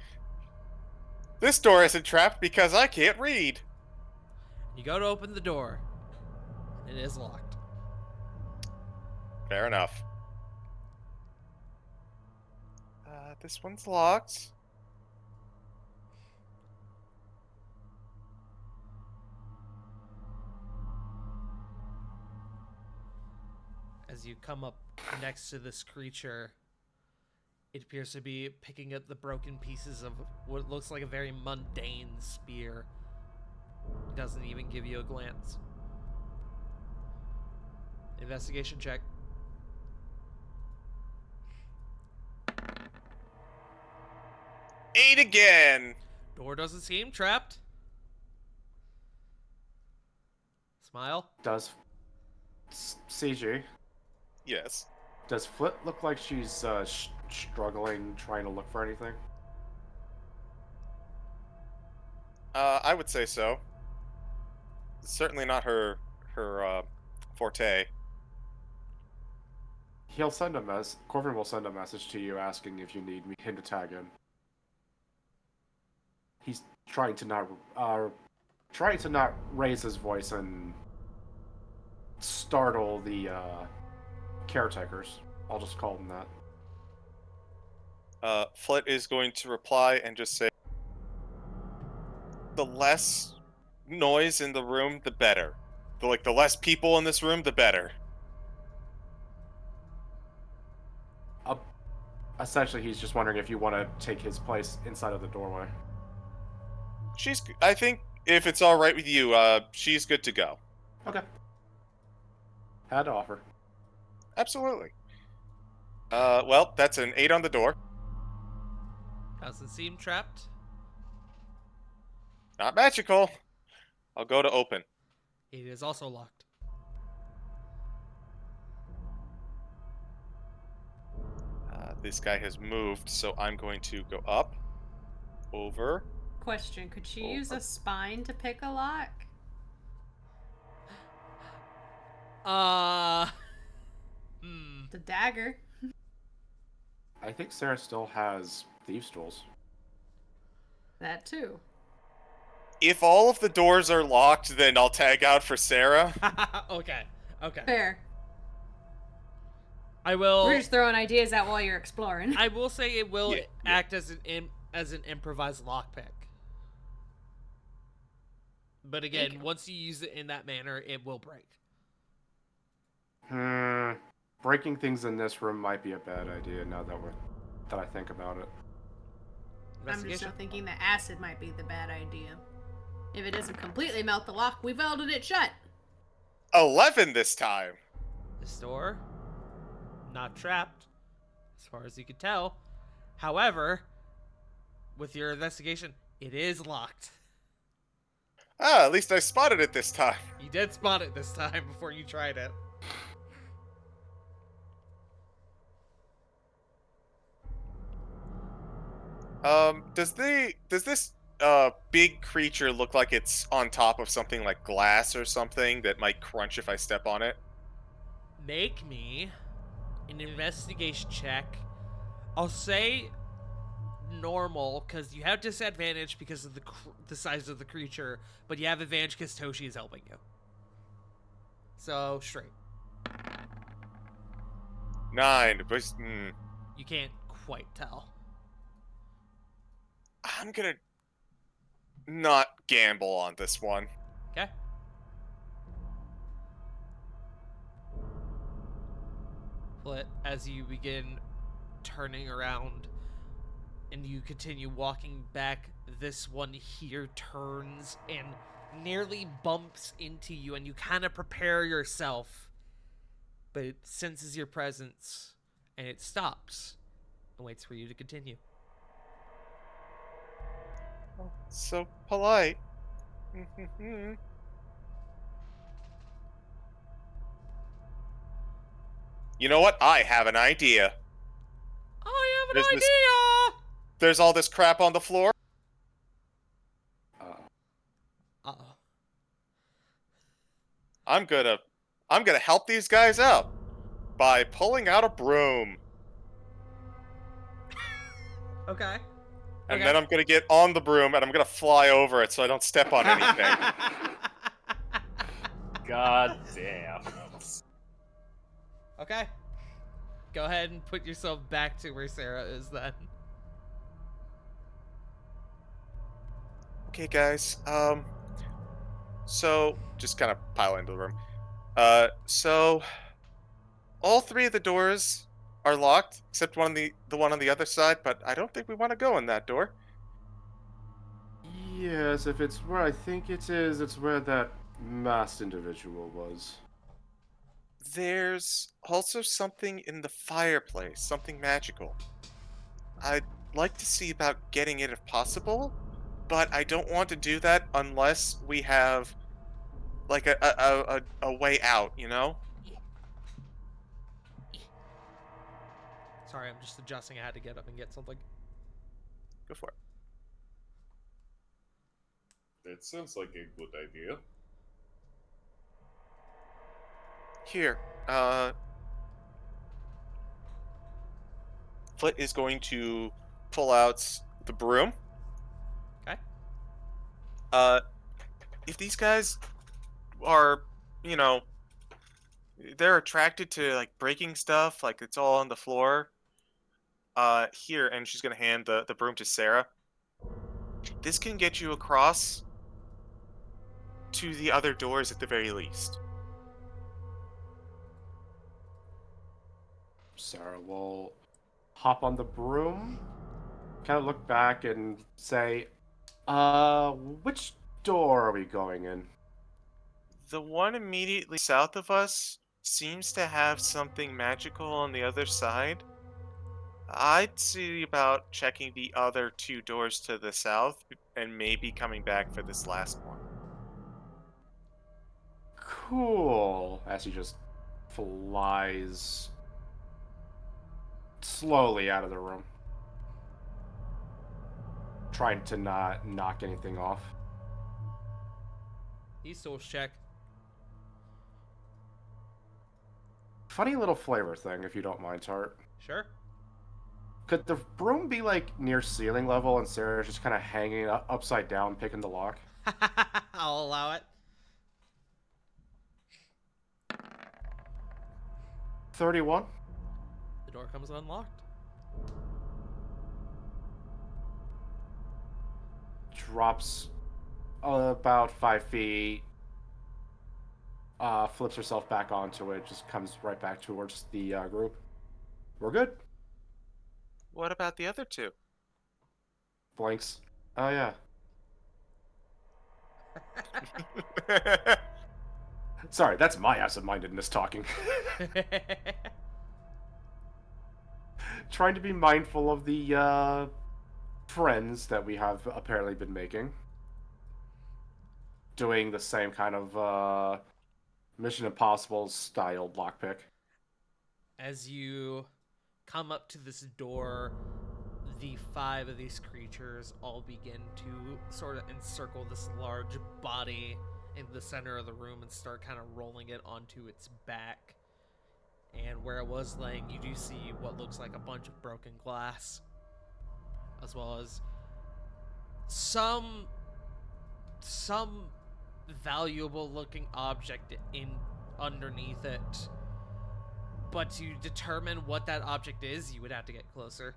this door isn't trapped because I can't read. You go to open the door. It is locked. Fair enough. This one's locked. As you come up next to this creature, it appears to be picking up the broken pieces of what looks like a very mundane spear. It doesn't even give you a glance. Investigation check. Eight again. Door doesn't seem trapped. Smile. Does CG? Yes. Does Flit look like she's struggling, trying to look for anything? I would say so. Certainly not her forte. He'll send a Corbin will send a message to you asking if you need him to tag in. He's trying to not raise his voice and startle the caretakers. I'll just call them that. Flit is going to reply and just say, the less noise in the room, the better. The less people in this room, the better. Essentially, he's just wondering if you want to take his place inside of the doorway. I think if it's all right with you, she's good to go. Okay. Had to offer. Absolutely. Well, that's an 8 on the door. Doesn't seem trapped. Not magical. I'll go to open. It is also locked. This guy has moved, so I'm going to go up, over. Question: could she use a spine to pick a lock? The dagger. I think Sarah still has thieves' tools. That too. If all of the doors are locked, then I'll tag out for Sarah. Okay. Fair. I will. We're just throwing ideas out while you're exploring. I will say it will Yeah. act as an improvised lockpick. But again, once you use it in that manner, it will break. Breaking things in this room might be a bad idea now that I think about it. I'm just Investigation. now thinking that acid might be the bad idea. If it doesn't completely melt the lock, we welded it shut. 11 this time. This door, not trapped, as far as you can tell. However, with your investigation, it is locked. At least I spotted it this time. You did spot it this time before you tried it. Does this big creature look like it's on top of something like glass or something that might crunch if I step on it? Make me an investigation check. I'll say normal because you have disadvantage because of the size of the creature, but you have advantage because Toshi is helping you. So straight. 9, but You can't quite tell. I'm gonna not gamble on this one. Okay. Flit, as you begin turning around, and you continue walking back. This one here turns and nearly bumps into you, and you kind of prepare yourself, but it senses your presence and it stops and waits for you to continue. So polite. You know what? I have an idea. I have an There's this- idea! There's all this crap on the floor. Uh-oh. I'm gonna help these guys out by pulling out a broom. Okay. And Okay. then I'm gonna get on the broom and I'm gonna fly over it so I don't step on anything. God damn. Okay. Go ahead and put yourself back to where Sarah is then. Okay, guys. So just kind of pile into the room. So all three of the doors are locked, except the one on the other side. But I don't think we want to go in that door. Yes, if it's where I think it is, it's where that masked individual was. There's also something in the fireplace, something magical. I'd like to see about getting it if possible, but I don't want to do that unless we have like a way out, you know? Sorry, I'm just adjusting. I had to get up and get something. Go for it. It sounds like a good idea. Here, Flit is going to pull out the broom. Okay. If these guys are, you know, they're attracted to like breaking stuff, like it's all on the floor. Here, and she's gonna hand the broom to Sarah. This can get you across to the other doors at the very least. Sarah will hop on the broom, kind of look back and say, which door are we going in? The one immediately south of us seems to have something magical on the other side. I'd see about checking the other two doors to the south and maybe coming back for this last one. Cool. As he just flies slowly out of the room, trying to not knock anything off. E-Souls check. Funny little flavor thing, if you don't mind, Tart. Sure. Could the broom be like near ceiling level and Sarah's just kind of hanging upside down, picking the lock? I'll allow it. 31. The door comes unlocked. Drops about 5 feet. Flips herself back onto it, just comes right back towards the group. We're good. What about the other two? Blinks. Oh, yeah. Sorry, that's my absent-mindedness talking. Trying to be mindful of the friends that we have apparently been making. Doing the same kind of Mission Impossible style lockpick. As you come up to this door, the 5 of these creatures all begin to sort of encircle this large body in the center of the room and start kind of rolling it onto its back. And where it was laying, you do see what looks like a bunch of broken glass, as well as some valuable looking object in underneath it. But to determine what that object is, you would have to get closer.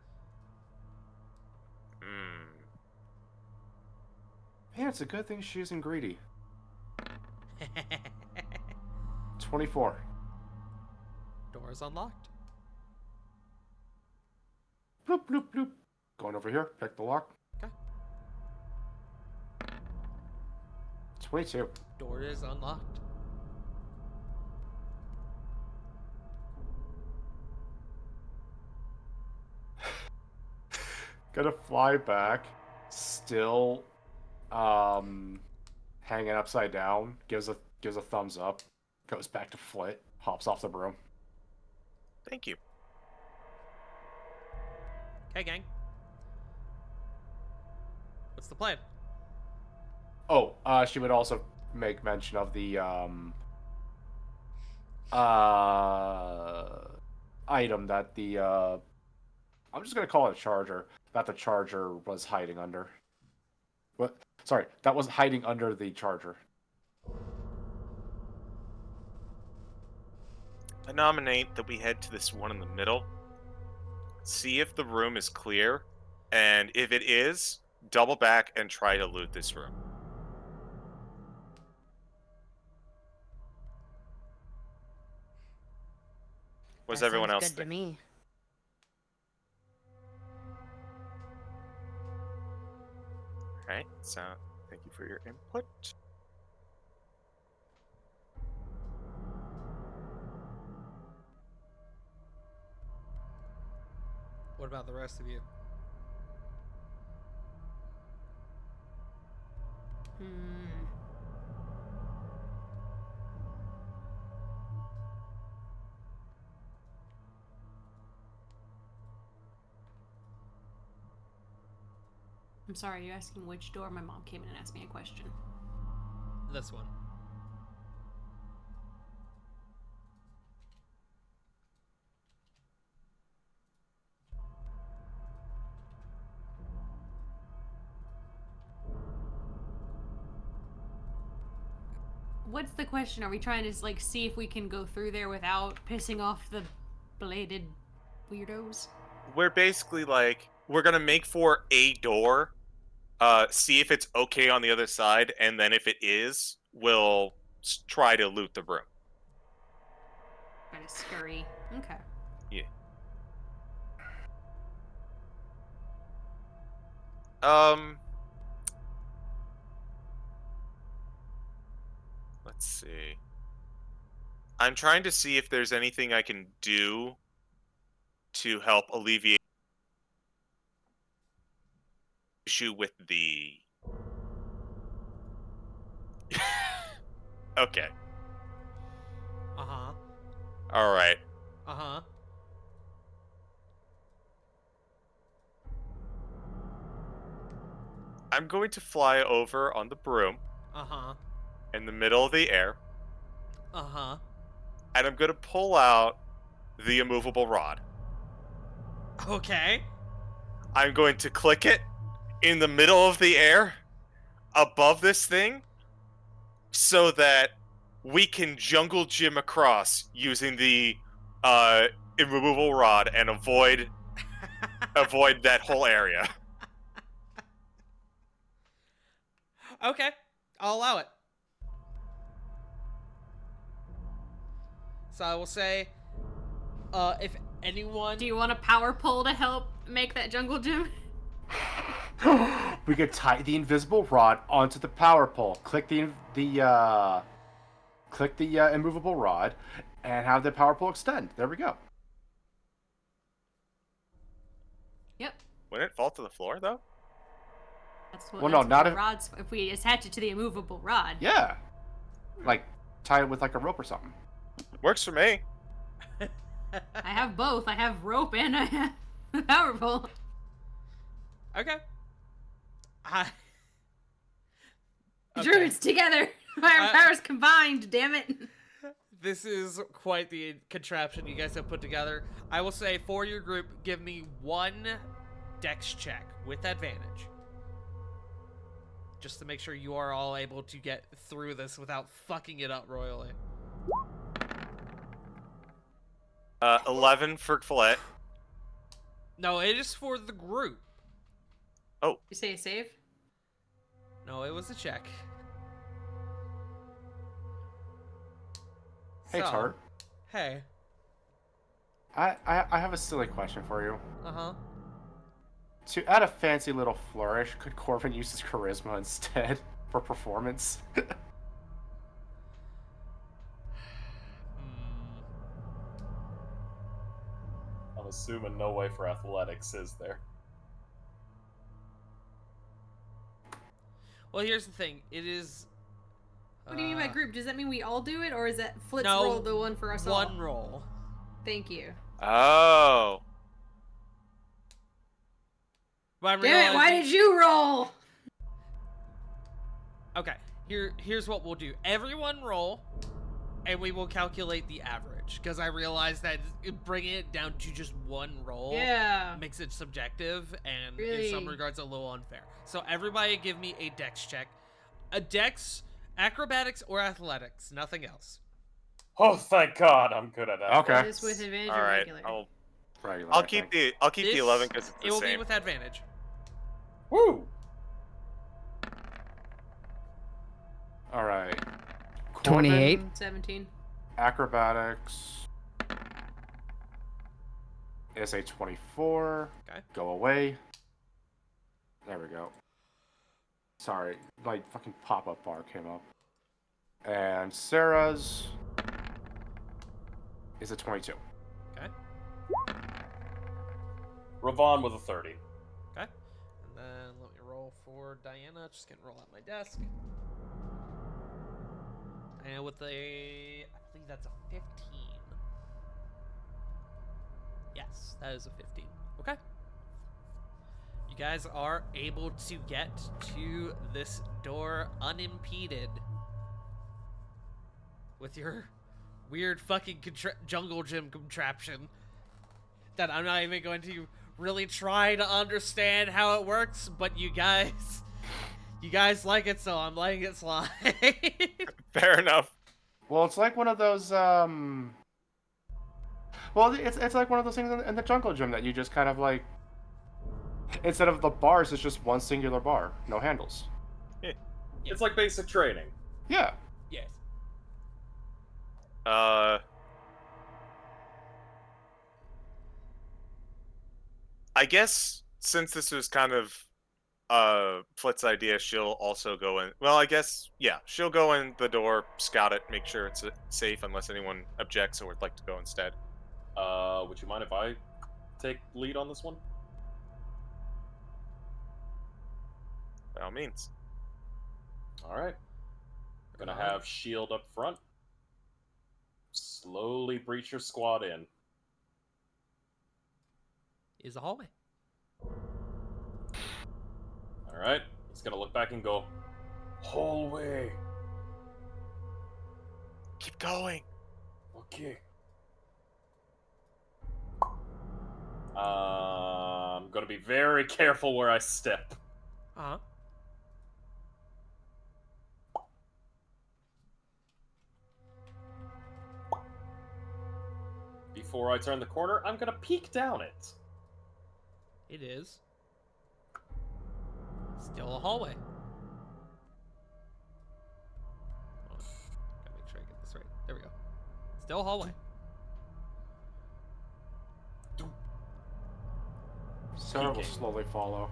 Man, it's a good thing she isn't greedy. 24. Door is unlocked. Bloop, bloop, bloop. Going over here, pick the lock. Okay. 22. Door is unlocked. Gonna fly back, still hanging upside down, gives a thumbs up, goes back to Flit, hops off the broom. Thank you. Okay, gang. What's the plan? Oh, she would also make mention of the item that the I'm just gonna call it a charger, that the charger was hiding under. What? Sorry, that was hiding under the charger. I nominate that we head to this one in the middle. See if the room is clear, and if it is, double back and try to loot this room. What does That everyone sounds else good to think? me. Alright, so thank you for your input. What about the rest of you? Hmm. I'm sorry, you're asking which door? My mom came in and asked me a question. This one. What's the question? Are we trying to like see if we can go through there without pissing off the bladed weirdos? We're basically like, we're gonna make for a door, see if it's okay on the other side, and then if it is, we'll try to loot the room. Trying to scurry. Okay. Yeah. Let's see. I'm trying to see if there's anything I can do to help alleviate issue with the Okay. Uh-huh. All right. Uh-huh. I'm going to fly over on the broom Uh-huh. in the middle of the air, Uh-huh. and I'm going to pull out the immovable rod. Okay. I'm going to click it in the middle of the air above this thing so that we can jungle gym across using the immovable rod and avoid that whole area. Okay. I'll allow it. So I will say, if anyone... Do you want a power pole to help make that jungle gym? We could tie the invisible rod onto the power pole. Click the immovable rod, and have the power pole extend. There we go. Yep. Wouldn't it fall to the floor though? That's what, Well, that's no, not what if- rods. If we attach it to the immovable rod. Yeah, like tie it with like a rope or something. Works for me. I have both. I have rope and I have the power pole. Okay. I... Druids together. Our powers combined. Damn it. This is quite the contraption you guys have put together. I will say, for your group, give me one dex check with advantage. Just to make sure you are all able to get through this without fucking it up royally. 11 for Follette. No, it is for the group. You say a save? No, it was a check. Hey, So, Tart. Hey. I have a silly question for you. Uh-huh. To add a fancy little flourish, could Corbin use his charisma instead for performance? I'm assuming no way for athletics, is there? Well, here's the thing. It is. What do you mean by group? Does that mean we all do it, or is that Flit's No, roll the one for us all? One roll. Thank you. Oh. But I'm Damn it! Why realizing- did you roll? Okay, here's what we'll do. Everyone roll, and we will calculate the average. Because I realized that bringing it down to just one roll Yeah. makes it subjective, and Really? in some regards a little unfair. So everybody give me a dex check. A dex, acrobatics, or athletics. Nothing else. Oh, thank God, I'm good at that. Okay. This with advantage All or right. regular? Regular, I'll I keep think. the 11 because it's the It will same. be with advantage. Woo! All right. 28. Corbin, 17. Acrobatics is a 24. Okay. Go away. There we go. Sorry, my fucking pop-up bar came up. And Sarah's is a 22. Okay. Ravon with a 30. Okay. And then let me roll for Diana. Just gonna roll out my desk. And with a, I believe that's a 15. Yes, that is a 15. Okay. You guys are able to get to this door unimpeded with your weird fucking jungle gym contraption that I'm not even going to really try to understand how it works, but you guys like it, so I'm letting it slide. Fair enough. Well, it's like one of those well, it's like one of those things in the jungle gym that you just kind of like, instead of the bars, it's just one singular bar, no handles. It's like basic training. Yeah. Yes. I guess since this was kind of Flit's idea, she'll also go in. Well, I guess she'll go in the door, scout it, make sure it's safe, unless anyone objects or would like to go instead. Would you mind if I take lead on this one? By all means. Alright. Gonna have shield up front. Slowly breach your squad in. Is a hallway. Alright. He's gonna look back and go, hallway. Keep going. Okay. I'm gonna be very careful where I step. Uh-huh. Before I turn the corner, I'm gonna peek down it. It is still a hallway. Hold on. Gotta make sure I get this right. There we go. Still a hallway. Sarah will Peeking. slowly follow.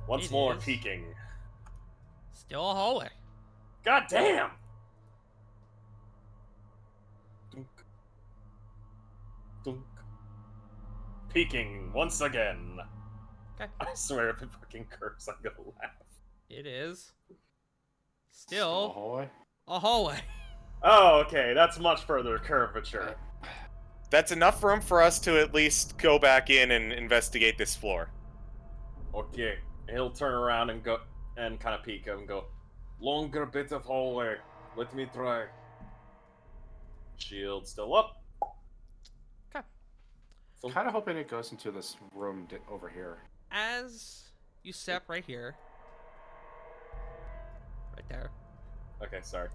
Once It more is. peeking. Still a hallway. God damn! Dunk. Dunk. Peeking once again. Okay. I swear if it fucking curves, I'm gonna laugh. It is Still a still hallway. a hallway. Oh, okay, that's much further curvature. That's enough room for us to at least go back in and investigate this floor. Okay, he'll turn around and go and kind of peek and go, longer bit of hallway. Let me try. Shield still up. Okay. So, Kind of hoping it goes into this room over here. As you step right here, right there, okay, sorry.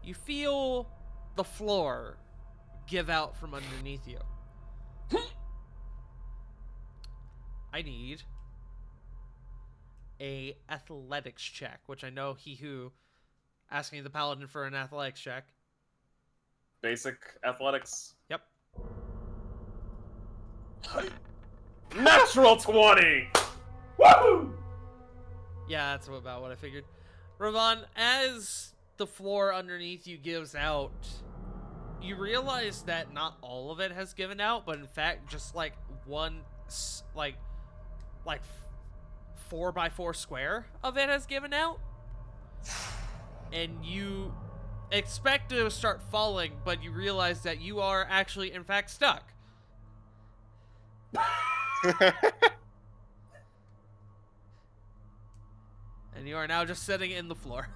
you feel the floor give out from underneath you. I need a athletics check, which I know he who asking the paladin for an athletics check. Basic athletics. Yep. Natural 20! Woohoo! Yeah, that's about what I figured. Ravon, as the floor underneath you gives out, you realize that not all of it has given out, but in fact, just like one, like 4x4 square of it has given out. And you expect to start falling, but you realize that you are actually, in fact, stuck. And you are now just sitting in the floor.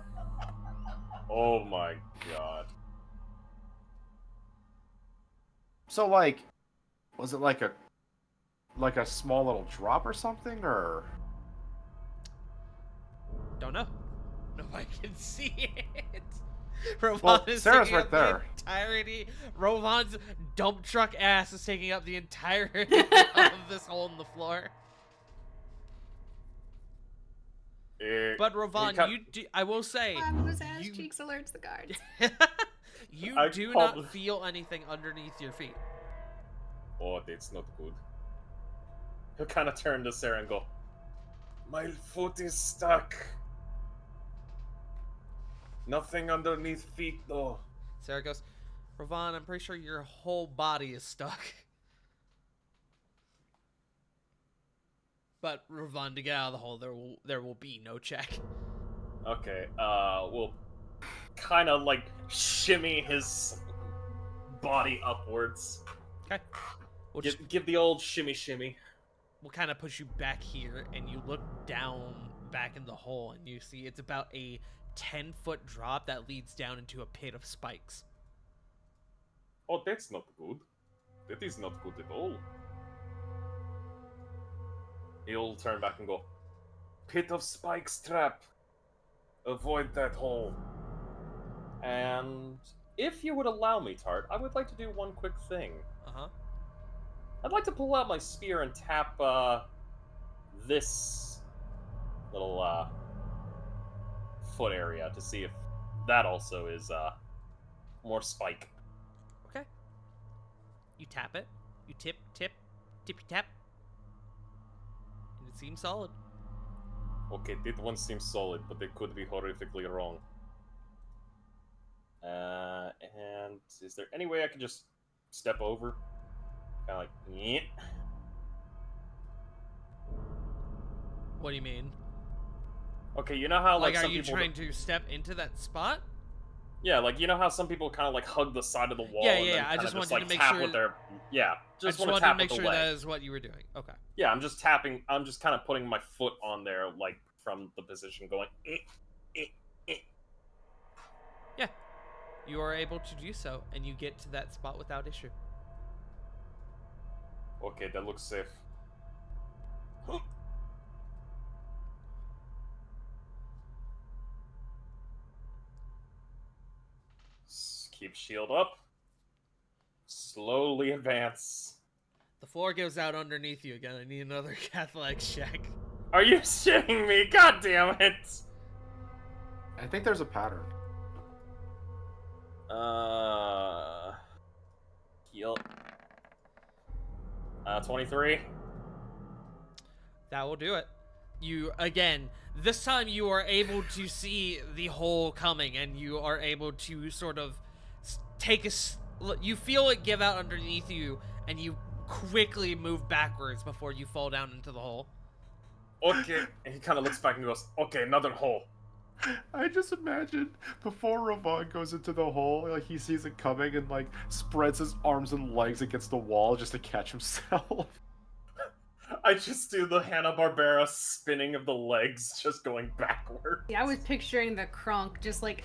Oh my god. So like, was it like a small little drop or something, or? Don't know. No, I can see it. Rovon Well, is Sarah's taking right up there. the entirety. Rovon's dump truck ass is taking up the entirety of this hole in the floor. But Rovon, I will say, Those ass you- cheeks alerts the guards. you I do called- not feel anything underneath your feet. Oh, that's not good. He'll kind of turn to Sarah and go, "My foot is stuck. Nothing underneath feet, though." Sarah goes, Ravon, I'm pretty sure your whole body is stuck. But Ravon, to get out of the hole, there will be no check. Okay, we'll kind of like shimmy his body upwards. Okay. We'll just Give the old shimmy shimmy. we'll kind of push you back here, and you look down back in the hole, and you see it's about a 10-foot drop that leads down into a pit of spikes. Oh, that's not good. That is not good at all. He'll turn back and go, "Pit of spikes trap. Avoid that hole." And if you would allow me, Tart, I would like to do one quick thing. Uh-huh. I'd like to pull out my spear and tap this little foot area to see if that also is more spike. Okay. You tap it. You tippy tap. And it seems solid. Okay, that one seems solid, but they could be horrifically wrong. And is there any way I could just step over? Kind of like, yeah. What do you mean? Okay, you know how Like, like are some you people trying to step into that spot? Yeah, like you know how some people kind of like hug the side of the wall. Yeah, and yeah, then yeah, I kinda just wanted like to make tap sure- with their yeah. I just wanna wanted tap to make with the sure leg. that is what you were doing. Okay. Yeah, I'm just tapping. I'm just kind of putting my foot on there, like from the position, going. Yeah. You are able to do so, and you get to that spot without issue. Okay, that looks safe. Keep shield up. Slowly advance. The floor goes out underneath you again. I need another athletics check. Are you shitting me? God damn it! I think there's a pattern. Heal. 23. That will do it. You, again, this time you are able to see the hole coming, and you are able to sort of take you feel it give out underneath you, and you quickly move backwards before you fall down into the hole. Okay. And he kind of looks back and goes, "Okay, another hole." I just imagine before Ravon goes into the hole, like he sees it coming and like spreads his arms and legs against the wall just to catch himself. I just do the Hanna-Barbera spinning of the legs, just going backward. Yeah, I was picturing the Kronk just like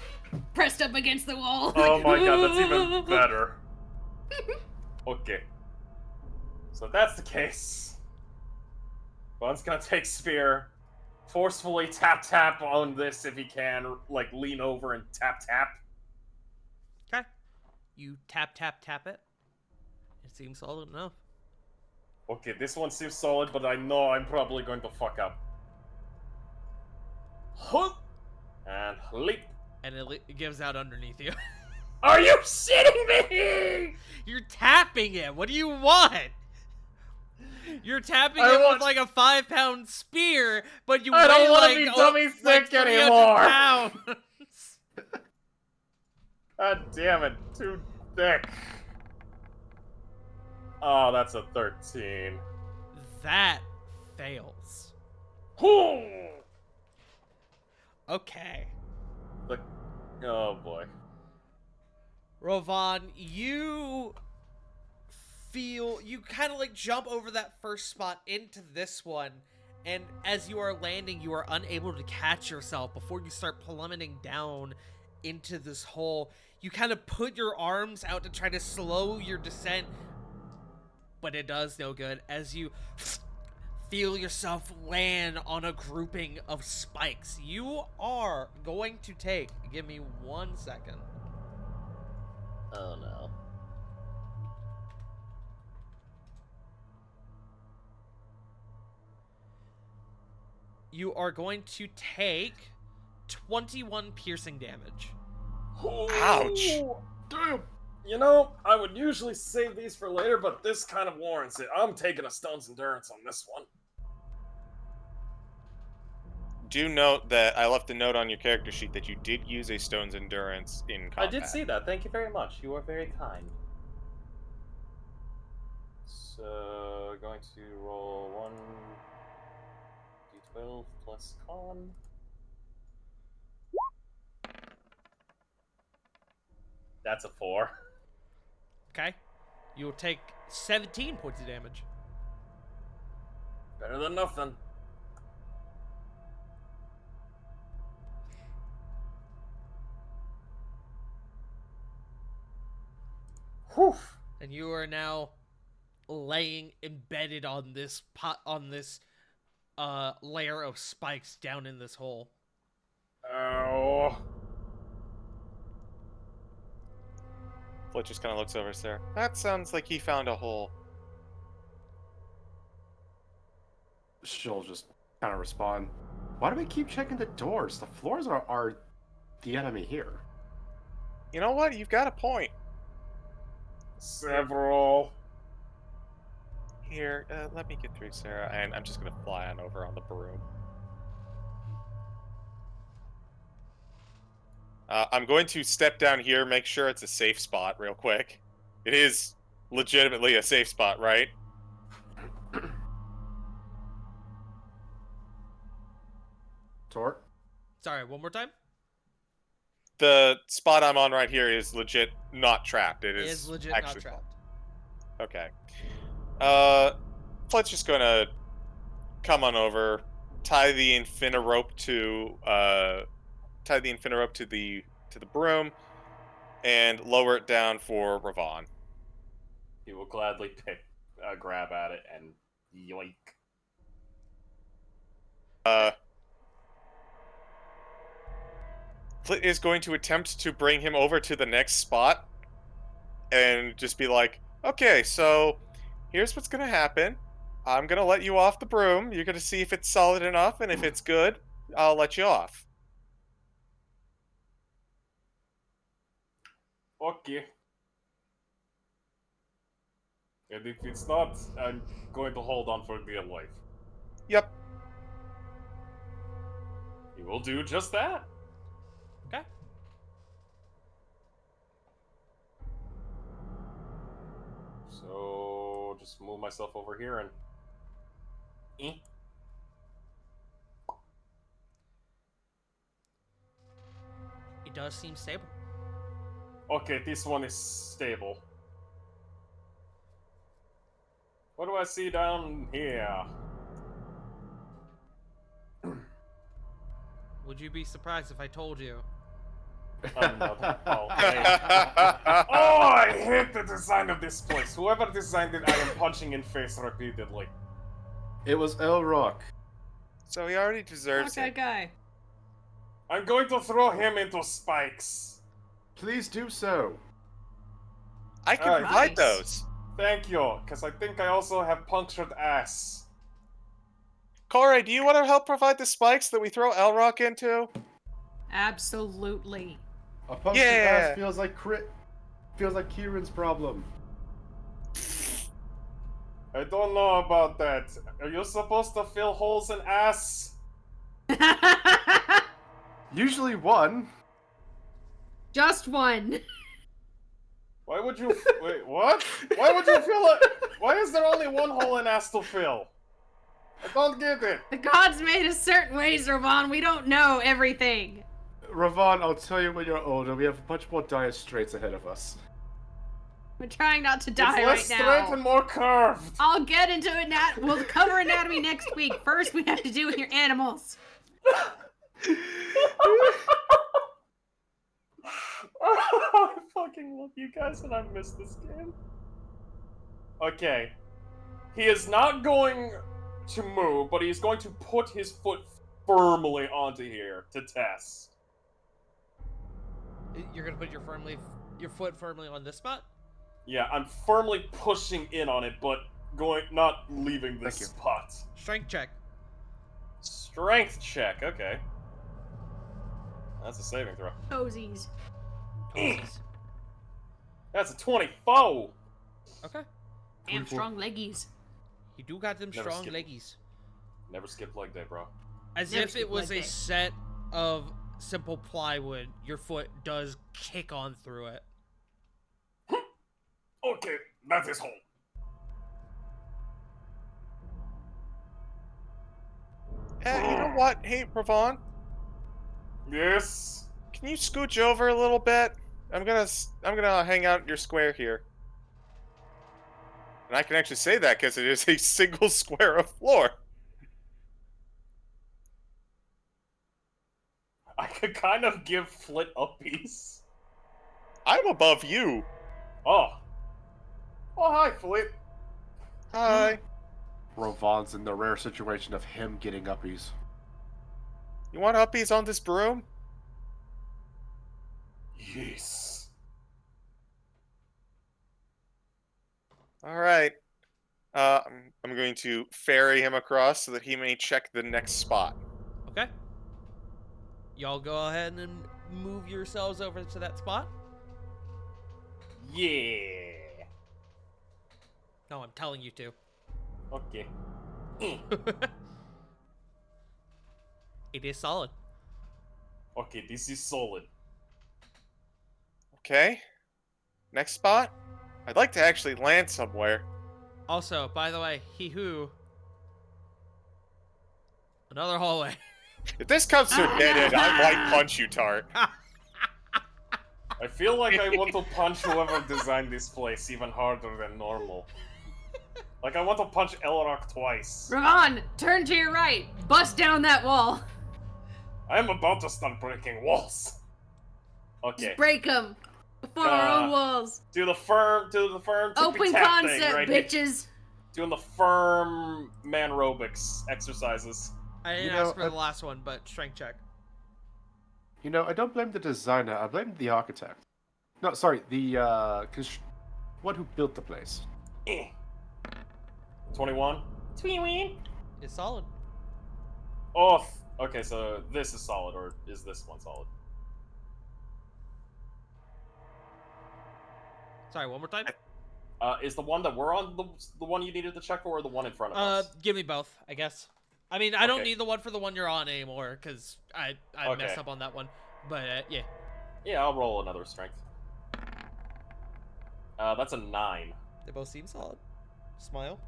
pressed up against the wall. Oh my god, that's even better. Okay. So if that's the case, Bon's gonna take Spear, forcefully tap on this if he can, like lean over and tap. Okay. You tap it. It seems solid enough. Okay, this one seems solid, but I know I'm probably going to fuck up. Huh! And leap. And it gives out underneath you. Are you shitting me? You're tapping it. What do you want? You're tapping I him want- with like a 5-pound spear, but you I don't weigh wanna like, be dummy like thick 300 anymore. pounds. God damn it, too thick. Oh, that's a 13. That fails. Okay. Oh boy. Rovan, you kind of like jump over that first spot into this one, and as you are landing, you are unable to catch yourself before you start plummeting down into this hole. You kind of put your arms out to try to slow your descent, but it does no good as you feel yourself land on a grouping of spikes. You are going to take, give me 1 second. Oh no. You are going to take 21 piercing damage. Ouch. Damn. You know, I would usually save these for later, but this kind of warrants it. I'm taking a Stone's Endurance on this one. Do note that I left a note on your character sheet that you did use a Stone's Endurance in combat. I did see that. Thank you very much. You are very kind. So, going to roll 1d12 plus con. That's a 4. Okay? You will take 17 points of damage. Better than nothing. Whew. And you are now laying embedded on this layer of spikes down in this hole. Ow. Flit just kind of looks over, Sarah. That sounds like he found a hole. She'll just kind of respond. Why do we keep checking the doors? The floors are the enemy here. You know what? You've got a point. Several. Here, let me get through, Sarah, and I'm just gonna fly on over on the broom. I'm going to step down here, make sure it's a safe spot real quick. It is legitimately a safe spot, right? Tort? Sorry, one more time? The spot I'm on right here is legit not trapped. It It is is legit actually not trapped. Okay. Flet's just gonna come on over, tie the infinirope to the broom, and lower it down for Ravon. He will gladly grab at it and yoink. Flit is going to attempt to bring him over to the next spot, and just be like, "Okay, so here's what's gonna happen. I'm gonna let you off the broom. You're gonna see if it's solid enough, and if it's good, I'll let you off." Okay. And if it's not, I'm going to hold on for dear life. Yep. He will do just that. Okay. So, just move myself over here and... It does seem stable. Okay, this one is stable. What do I see down here? Would you be surprised if I told you? Another... Oh, I hate the design of this place. Whoever designed it, I am punching in face repeatedly. It was Elrock. So he already deserves Fuck that it. guy. I'm going to throw him into spikes. Please do so. I can Alright. provide Nice. those. Thank you, because I think I also have punctured ass. Corey, do you want to help provide the spikes that we throw Elrock into? Absolutely. A punctured Yeah. ass feels like Kieran's problem. I don't know about that. Are you supposed to fill holes in ass? Usually one. Just one. Why would you... Wait, what? Why would you fill it? Why is there only one hole in ass to fill? I don't get it. The gods made us certain ways, Ravon. We don't know everything. Ravon, I'll tell you when you're older. We have much more dire straits ahead of us. We're trying not to It's die less right straight now. and more curved. I'll get into it. We'll cover anatomy next week. First, we have to deal with your animals. I fucking love you guys and I miss this game. Okay. He is not going to move, but he's going to put his foot firmly onto here to test. You're gonna put your foot firmly on this spot. Yeah, I'm firmly pushing in on it, but not leaving this Thank you. spot. Strength check. Strength check, okay. That's a saving throw. Toesies. Toesies. That's a 24! Okay. Damn 24. strong leggies. You do got them Never strong skip. leggies. Never skip leg day, bro. As Never if skip it was leg a day. set of simple plywood, your foot does kick on through it. Okay, that is home. You know what? Hey, Ravon, Yes? can you scooch over a little bit? I'm gonna hang out in your square here. And I can actually say that because it is a single square of floor. I could kind of give Flit a piece. I'm above you. Oh. Oh, hi, Flit. Hi. Ravon's in the rare situation of him getting uppies. You want uppies on this broom? Yes. All right. I'm going to ferry him across so that he may check the next spot. Okay. Y'all go ahead and move yourselves over to that spot. Yeah. No, I'm telling you to. Okay. It is solid. Okay, this is solid. Okay. Next spot? I'd like to actually land somewhere. Also, by the way, he who. Another hallway. If this comes to a dead end, I might punch you, Tart. I feel like I want to punch whoever designed this place even harder than normal. Like, I want to punch Elrock twice. Ravon, turn to your right. Bust down that wall. I am about to start breaking walls. Okay. Just break them. Before our own walls. Do the firm Open tippy-tap thing concept, right here. bitches. Doing the firm man aerobics exercises. I didn't You know, ask for the last one, but strength check. You know, I don't blame the designer. I blame the architect. No, sorry, the one who built the place. 21. 21. It's solid. Oh, okay. So this is solid, or is this one solid? Sorry, one more time. Is the one that we're on the one you needed to check for, or the one in front of us? Give me both, I guess. I mean, I don't Okay. need the one for the one you're on anymore, because I messed Okay. up on that one. But, yeah. Yeah, I'll roll another strength. That's a 9. They both seem solid. Smile.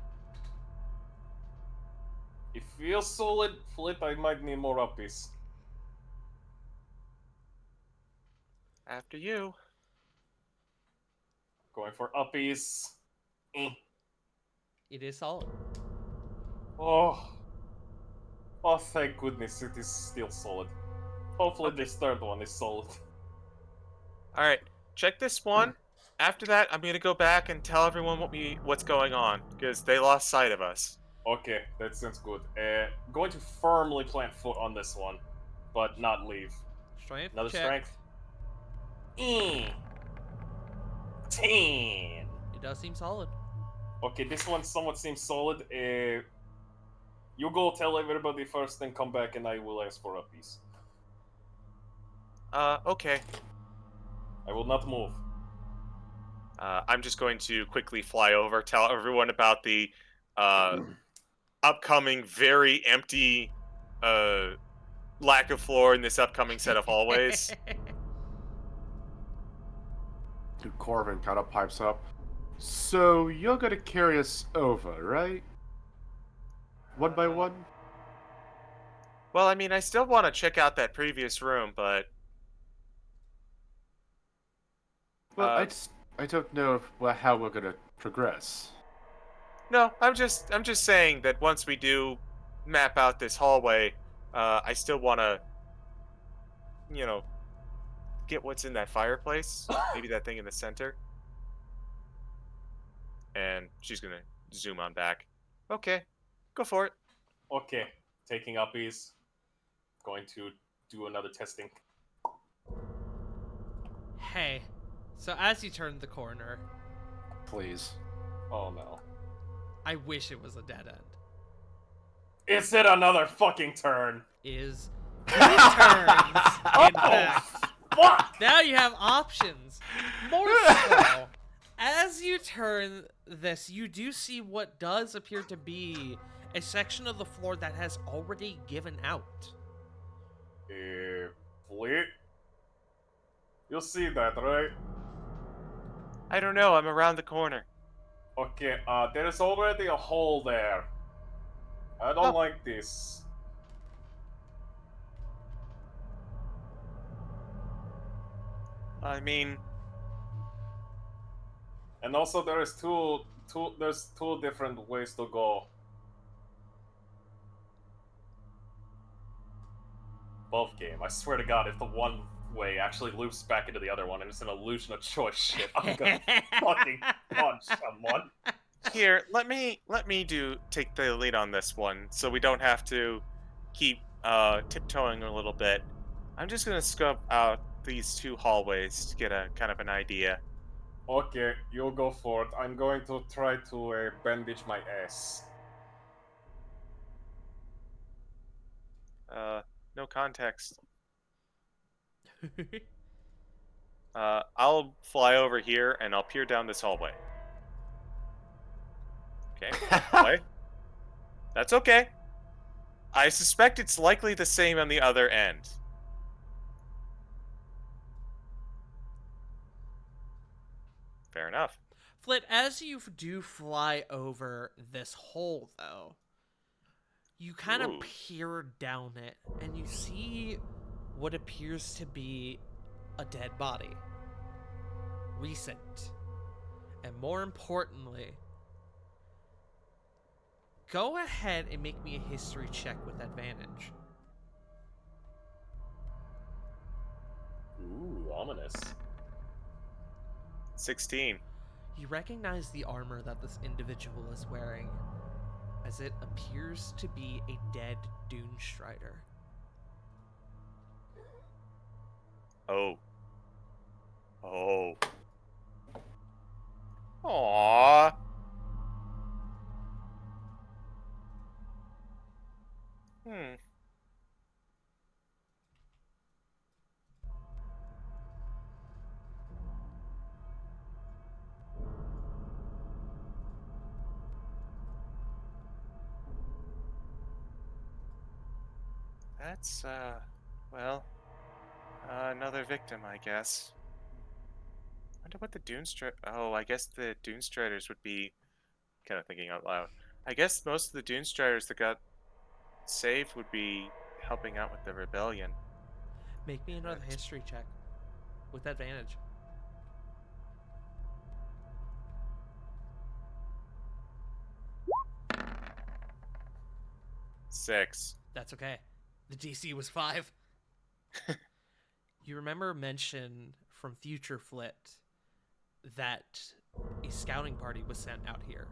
It feels solid. Flip, I might need more uppies. After you. Going for uppies. It is solid. Oh. Oh, thank goodness it is still solid. Hopefully this third one is solid. Alright, check this one. After that, I'm gonna go back and tell everyone what's going on, because they lost sight of us. Okay, that sounds good. Going to firmly plant foot on this one, but not leave. Strength Another check. strength. 10. It does seem solid. Okay, this one somewhat seems solid. You go tell everybody first, then come back and I will ask for a piece. Okay. I will not move. I'm just going to quickly fly over, tell everyone about the upcoming very empty lack of floor in this upcoming set of hallways. Dude, Corvin kind of pipes up. So you're gonna carry us over, right? One by one? Well, I mean, I still want to check out that previous room, but Well, Uh, I don't know how we're gonna progress. no, I'm just saying that once we do map out this hallway, I still want to, you know, get what's in that fireplace. Maybe that thing in the center. And she's gonna zoom on back. Okay, go for it. Okay, taking uppies. Going to do another testing. Hey, so as you turn the corner, Please. Oh no. I wish it was a dead end. Is it another fucking turn? Is 2 turns, in fact. Fuck! Now you have options. More so, as you turn this, you do see what does appear to be a section of the floor that has already given out. Fleet? You'll see that, right? I don't know. I'm around the corner. Okay, there's already a hole there. I don't Oh. like this. I mean, And also there's two different ways to go. Both game. I swear to God, if the one way actually loops back into the other one and it's an illusion of choice shit, I'm gonna fucking punch someone. here, let me take the lead on this one, so we don't have to keep tiptoeing a little bit. I'm just gonna scope out these 2 hallways to get a kind of an idea. Okay, you go for it. I'm going to try to bandage my ass. No context. I'll fly over here and I'll peer down this hallway. Okay, hallway. That's okay. I suspect it's likely the same on the other end. Fair enough. Flit, as you do fly over this hole, though, you kind of Ooh. peer down it, and you see what appears to be a dead body. Recent. And more importantly, go ahead and make me a history check with advantage. Ooh, ominous. 16. You recognize the armor that this individual is wearing, as it appears to be a dead Dune Strider. Oh. Oh. Aww. Hmm. That's, well, another victim, I guess. Wonder what the Dune Striders... Oh, I guess the Dune Striders would be... Kind of thinking out loud. I guess most of the Dune Striders that got saved would be helping out with the rebellion. Make me another Correct. history check with advantage. 6. That's okay. The DC was 5. You remember mention from Future Flit that a scouting party was sent out here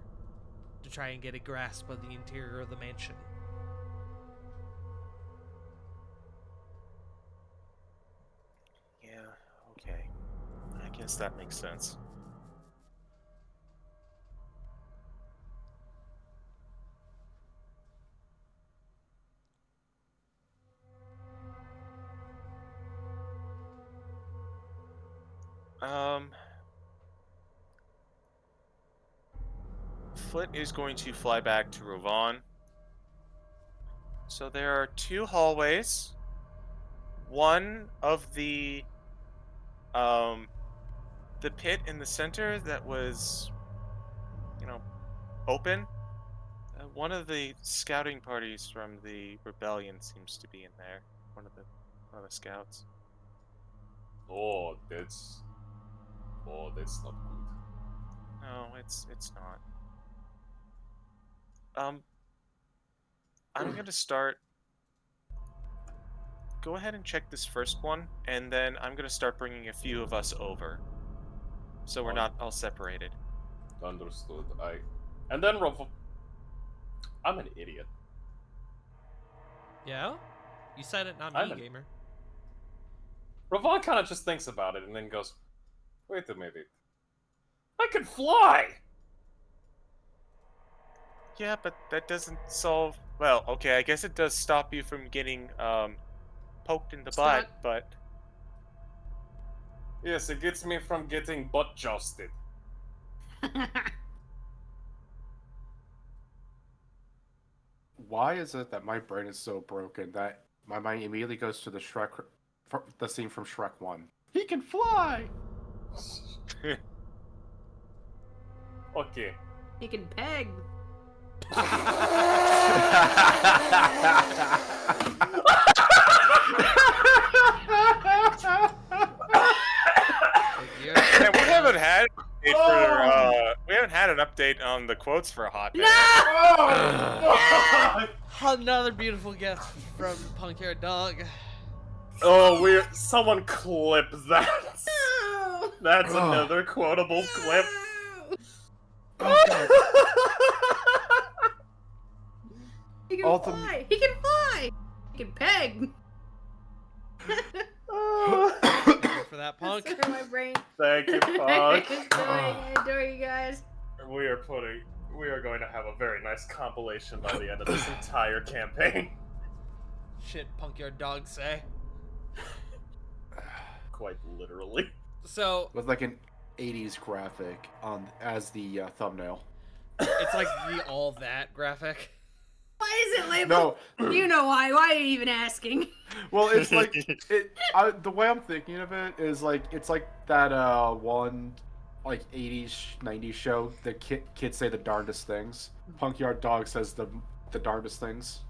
to try and get a grasp of the interior of the mansion. Yeah, okay. I guess that makes sense. Flit is going to fly back to Rovan. So there are 2 hallways. One of the pit in the center that was, open. One of the scouting parties from the rebellion seems to be in there. One of the scouts. Oh, that's not good. No, it's not. I'm gonna start. Go ahead and check this first one, and then I'm gonna start bringing a few of us over, so we're not all separated. Understood. And then I'm an idiot. Yeah? You said it, not I'm me, an- gamer. Ravon kind of just thinks about it and then goes, "Wait a minute. I can fly!" Yeah, but that doesn't solve. Well, okay, I guess it does stop you from getting poked in the butt, Stuck. but Yes, it gets me from getting butt jousted. Why is it that my brain is so broken that my mind immediately goes to the the scene from Shrek 1? He can fly! Okay. He can peg. Man, we haven't had an update on the quotes for a hot minute. Oh! Another beautiful gift from Punk Hair Dog. Oh, someone clip that. No! That's Oh. another quotable clip. He can All the- fly. He can fly. He can peg. For that, Punk. Sorry, my brain. Thank you, I Punk. adore you guys. We are going to have a very nice compilation by the end of this entire campaign. Shit, Punk Hair Dog say. Quite literally. So, With like an 80s graphic as the thumbnail. it's like the all that graphic. Why is it labeled? No, You know why. Why are you even asking? well, it's like the way I'm thinking of it is like it's like that one like 80s 90s show. The kids say the darndest things. Punk Yard Dog says the darndest things.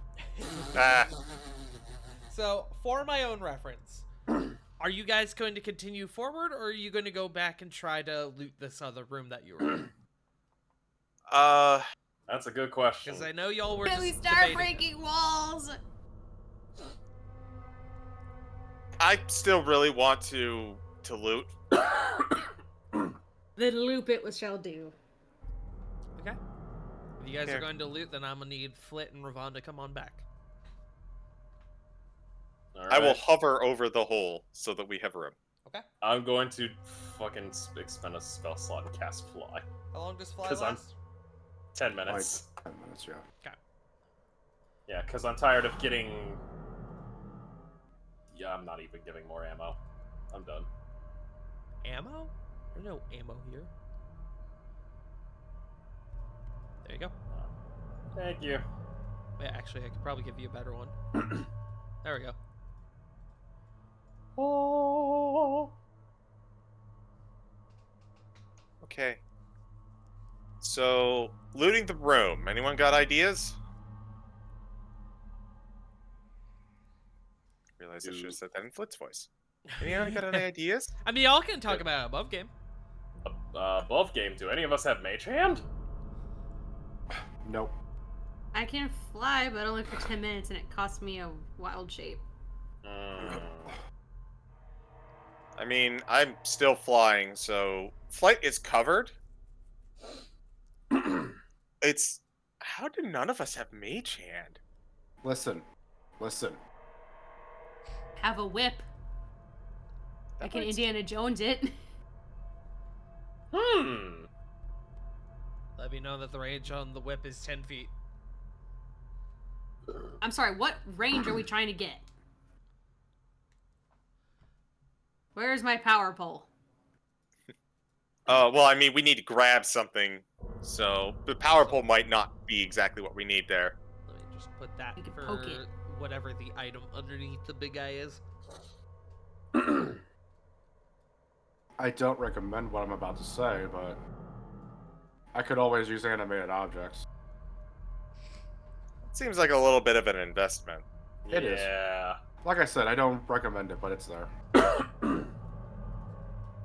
Ah, So, for my own reference, are you guys going to continue forward, or are you going to go back and try to loot this other room that you were in? That's a good question. Because I know y'all were Can just we start debating. breaking walls? I still really want to loot. Then loop it with shall do. Okay. If you guys Here. are going to loot, then I'm going to need Flit and Ravon to come on back. I will Alright. hover over the hole so that we have room. Okay. I'm going to fucking expend a spell slot and cast fly. How long does Fly 'Cause I'm- last? 10 minutes. 10 minutes, yeah. Yeah, because I'm tired of getting... Yeah, I'm not even giving more ammo. I'm done. Ammo? There's no ammo here. There you go. Thank you. Wait, actually, I could probably give you a better one. There we go. Oh. Okay. So, looting the room. Anyone got ideas? Realize I should have said that in Flit's voice. Anyone got any ideas? I mean, y'all can talk about it above game. Above game, do any of us have Mage Hand? Nope. I can fly, but only for 10 minutes, and it costs me a wild shape. I mean, I'm still flying, so flight is covered. It's how do none of us have Mage Hand? Listen. Have a whip. I That can might- Indiana Jones it. Let me know that the range on the whip is 10 feet. I'm sorry, what range are we trying to get? Where's my power pole? Well, I mean, we need to grab something So the power pole might not be exactly what we need there. Let me just put that You can for poke it. whatever the item underneath the big guy is. I don't recommend what I'm about to say, but I could always use animated objects. Seems like a little bit of an investment. It is. Yeah. Like I said, I don't recommend it, but it's there.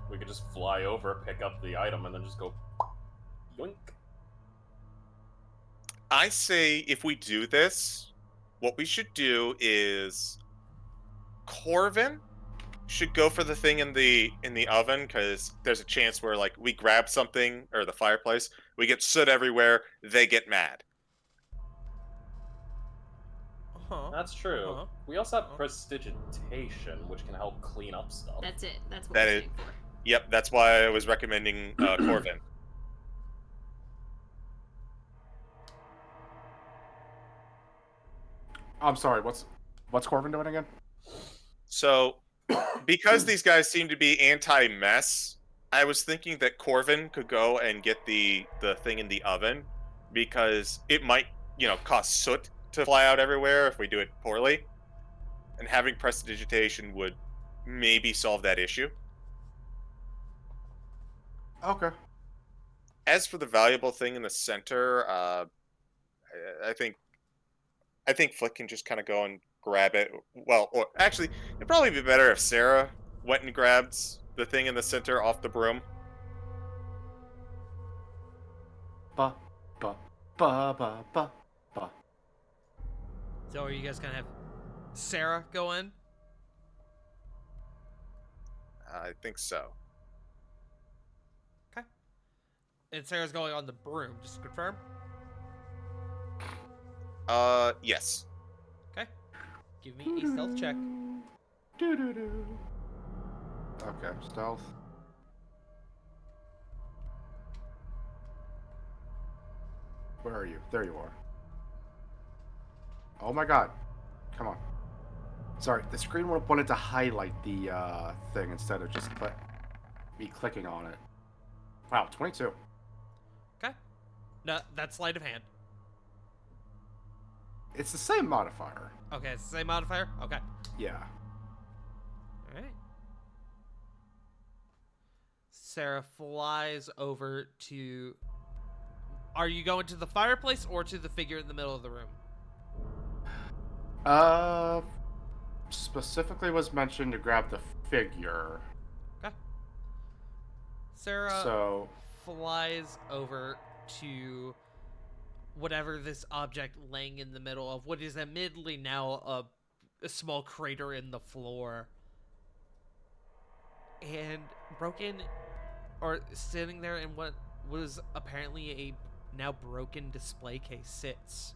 We could just fly over, pick up the item, and then just go yoink. I say if we do this, what we should do is Corvin should go for the thing in the oven, because there's a chance where like we grab something or the fireplace, we get soot everywhere, they get mad. That's true. Uh-huh. We also have prestidigitation, which can help clean up stuff. That's it. That's what That we're is- saying for. Yep, that's why I was recommending Corvin. I'm sorry, what's Corvin doing again? So, because these guys seem to be anti-mess, I was thinking that Corvin could go and get the thing in the oven, because it might, cause soot to fly out everywhere if we do it poorly. And having prestidigitation would maybe solve that issue. Okay. As for the valuable thing in the center, I think Flick can just kind of go and grab it. Well, or actually, it'd probably be better if Sarah went and grabbed the thing in the center off the broom. Ba, ba, ba, ba, ba, ba. So are you guys gonna have Sarah go in? I think so. And Sarah's going on the broom, just to confirm. Yes. Okay. Give me a stealth check. Doo-doo-doo. Okay, stealth. Where are you? There you are. Oh my god. Come on. Sorry, the screen wanted to highlight the thing instead of just me clicking on it. Wow, 22. Okay. No, that's sleight of hand. It's the same modifier. Okay, it's the same modifier? Okay. Yeah. Alright. Sarah flies over to... Are you going to the fireplace or to the figure in the middle of the room? Specifically was mentioned to grab the figure. Okay. Sarah So, flies over to whatever this object laying in the middle of what is admittedly now a small crater in the floor. And broken, or sitting there in what was apparently a now broken display case sits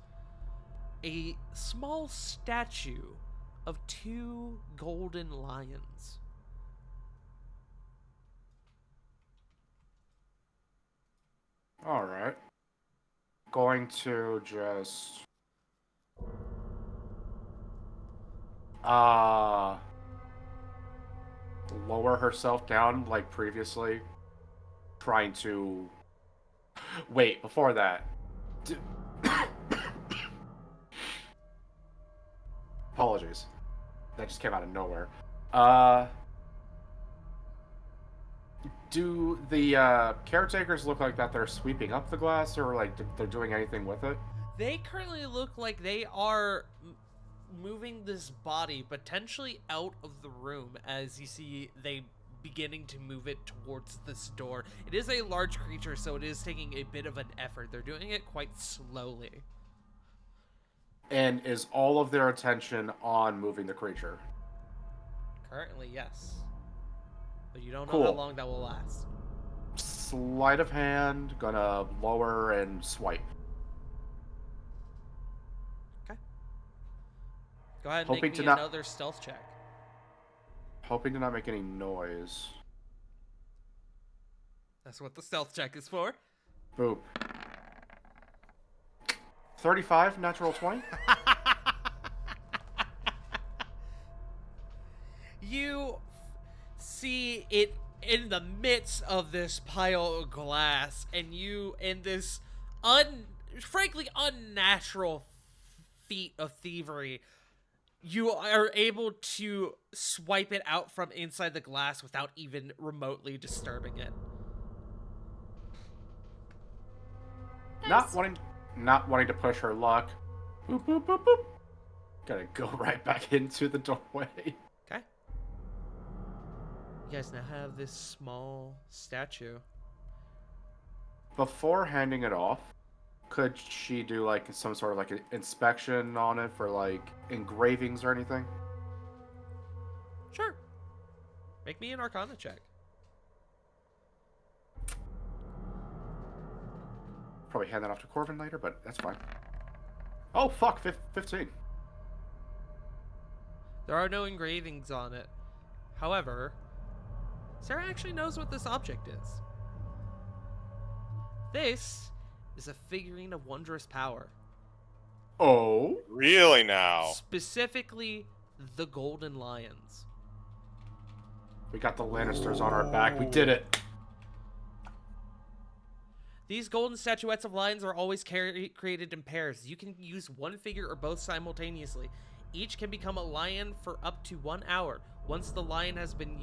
a small statue of two golden lions. alright. Going to just... lower herself down like previously. Trying to... Wait, before that. Apologies. That just came out of nowhere. Do the caretakers look like that they're sweeping up the glass, or like they're doing anything with it? They currently look like they are moving this body potentially out of the room, as you see they beginning to move it towards this door. It is a large creature, so it is taking a bit of an effort. They're doing it quite slowly. And is all of their attention on moving the creature? Currently, yes. But you don't know how Cool. long that will last. Sleight of hand, gonna lower and swipe. Go ahead and Hoping make to me not- another stealth check. Hoping to not make any noise. That's what the stealth check is for. Boop. 35, natural 20? You see it in the midst of this pile of glass, and you, in this frankly unnatural feat of thievery, you are able to swipe it out from inside the glass without even remotely disturbing it. Not wanting to push her luck. Boop, boop, boop, boop. Gotta go right back into the doorway. Okay. You guys now have this small statue. Before handing it off, could she do like some sort of like an inspection on it for like engravings or anything? Sure. Make me an Arcana check. Probably hand that off to Corbin later, but that's fine. Oh fuck, 15. There are no engravings on it. However, Sarah actually knows what this object is. This is a figurine of wondrous power. Oh? Really now? Specifically, the Golden Lions. We got the Lannisters on our back. We did it. These golden statuettes of lions are always created in pairs. You can use one figure or both simultaneously. Each can become a lion for up to 1 hour. Once a lion has been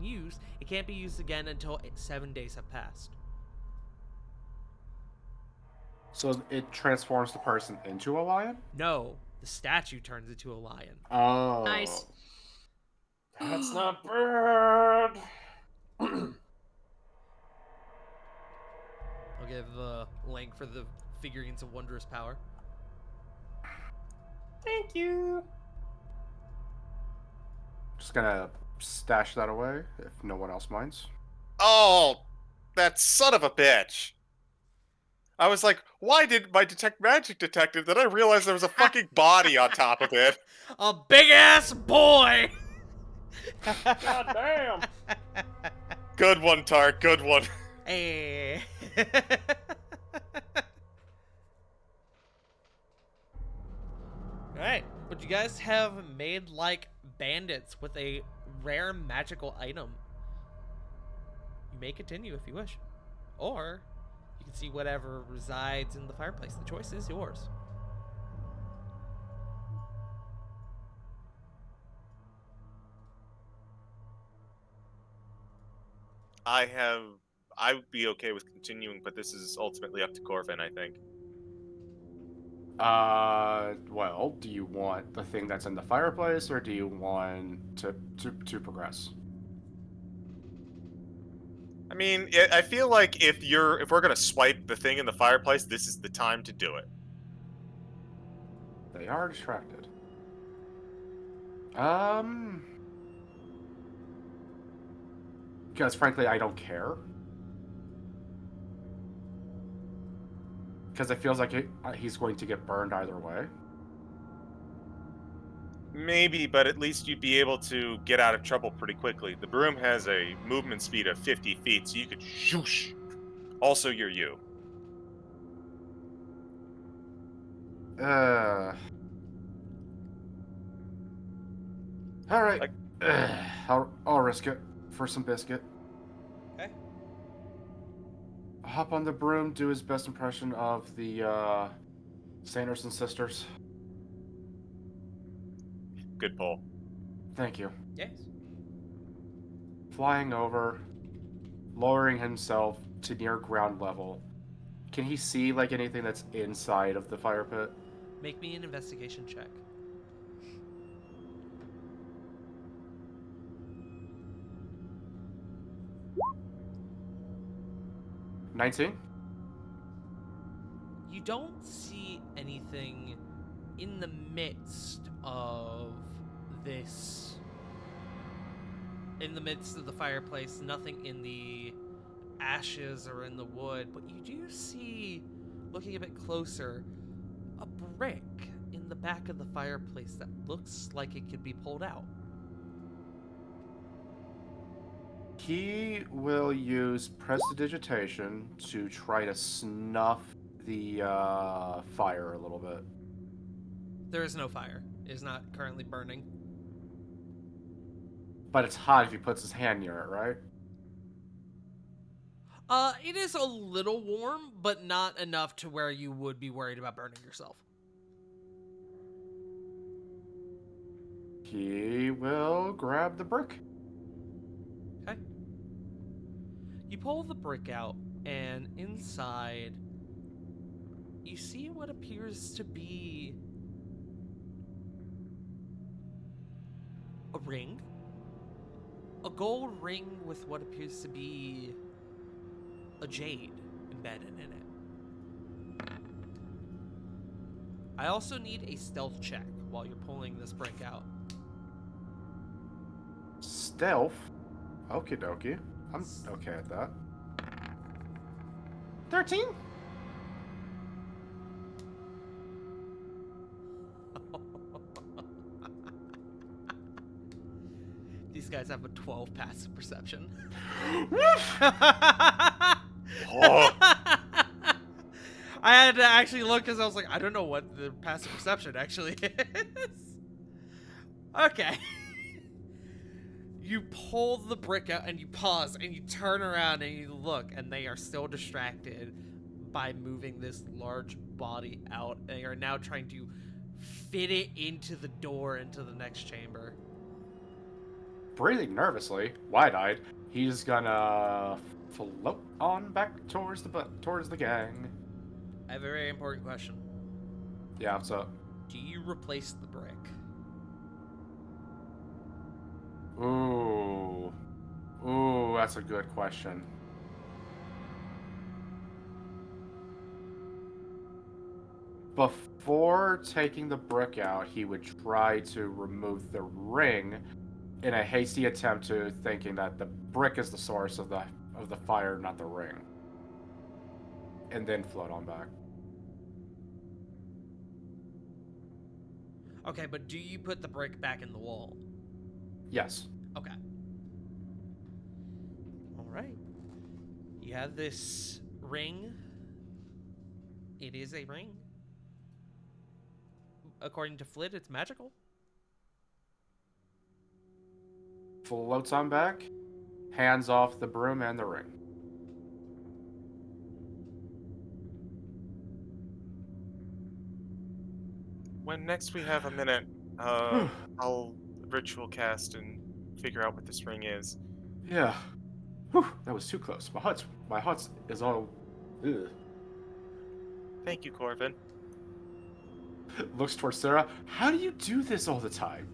used, it can't be used again until 7 days have passed. So it transforms the person into a lion? No, the statue turns into a lion. Oh. Nice. That's not bad. I'll give the link for the figurines of wondrous power. Thank you. Just gonna stash that away if no one else minds. Oh, that son of a bitch. I was like, why did my detect magic detect it? Then I realized there was a fucking body on top of it. A big ass boy! God damn. Good one, Tart. Good one. Hey. Alright, but you guys have made like bandits with a rare magical item. You may continue if you wish. Or you can see whatever resides in the fireplace. The choice is yours. I would be okay with continuing, but this is ultimately up to Corvin, I think. Well, do you want the thing that's in the fireplace, or do you want to progress? I mean, I feel like if we're gonna swipe the thing in the fireplace, this is the time to do it. They are distracted. Because frankly, I don't care. Because it feels like he's going to get burned either way. Maybe, but at least you'd be able to get out of trouble pretty quickly. The broom has a movement speed of 50 feet, so you could shoosh. Also, you're you. All right. I'll risk it for some biscuit. Okay. Hop on the broom, do his best impression of the Sanderson sisters. Good pull. Thank you. Yes. Flying over, lowering himself to near ground level. Can he see like anything that's inside of the fire pit? Make me an investigation check. $19? You don't see anything in the midst of this. In the midst of the fireplace, nothing in the ashes or in the wood, but you do see, looking a bit closer, a brick in the back of the fireplace that looks like it could be pulled out. He will use prestidigitation to try to snuff the fire a little bit. There is no fire. It is not currently burning. But it's hot if he puts his hand near it, right? It is a little warm, but not enough to where you would be worried about burning yourself. He will grab the brick. Okay. You pull the brick out, and inside, you see what appears to be a ring. A gold ring with what appears to be a jade embedded in it. I also need a stealth check while you're pulling this brick out. Stealth? Okie dokie. I'm okay at that. 13? These guys have a 12 passive perception. Oh. I had to actually look because I was like, I don't know what the passive perception actually is. Okay. You pull the brick out and you pause and you turn around and you look, and they are still distracted by moving this large body out. They are now trying to fit it into the door into the next chamber. Breathing nervously, wide-eyed, he's gonna float on back towards the gang. I have a very important question. Yeah, what's up? Do you replace the brick? Ooh, that's a good question. Before taking the brick out, he would try to remove the ring in a hasty attempt to thinking that the brick is the source of the fire, not the ring. And then float on back. Okay, but do you put the brick back in the wall? Yes. Okay. All right. You have this ring. It is a ring. According to Flit, it's magical. Floats on back, hands off the broom and the ring. When next we have a minute, I'll ritual cast and figure out what this ring is. Yeah. Whew, that was too close. My heart is all. Ugh. Thank you, Corvin. Looks towards Sarah. How do you do this all the time?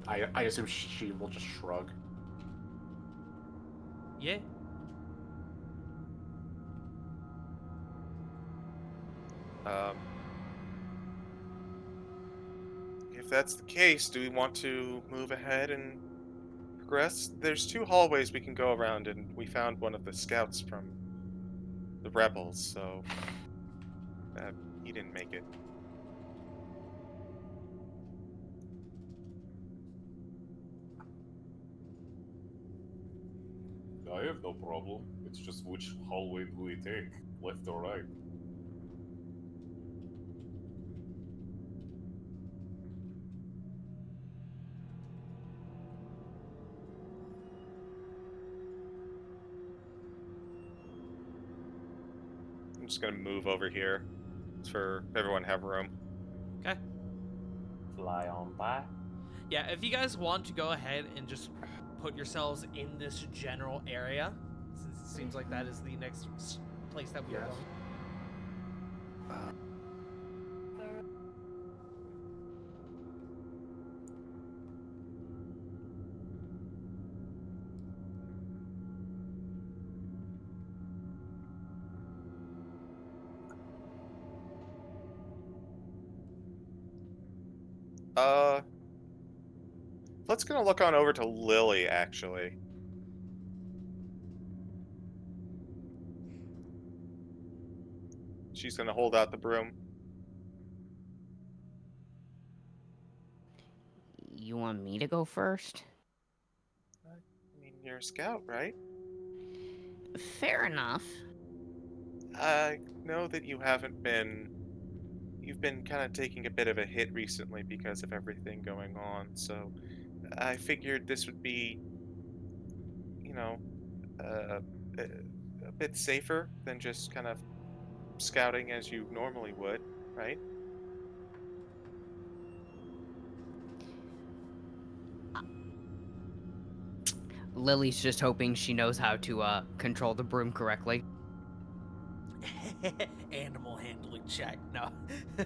I assume she will just shrug. Yeah. If that's the case, do we want to move ahead and progress? There's 2 hallways we can go around, and we found one of the scouts from the rebels, so he didn't make it. I have no problem. It's just which hallway do we take? Left or right? I'm just gonna move over here for everyone to have room. Okay. Fly on by. Yeah, if you guys want to go ahead and just put yourselves in this general area, since it seems like that is the next place that we are Yes. going. Let's gonna look on over to Lily, actually. She's gonna hold out the broom. You want me to go first? I mean, you're a scout, right? Fair enough. I know that you you've been kind of taking a bit of a hit recently because of everything going on. So I figured this would be, you know, uh, a bit safer than just kind of scouting as you normally would, right? Lily's just hoping she knows how to control the broom correctly. Animal handling check. No.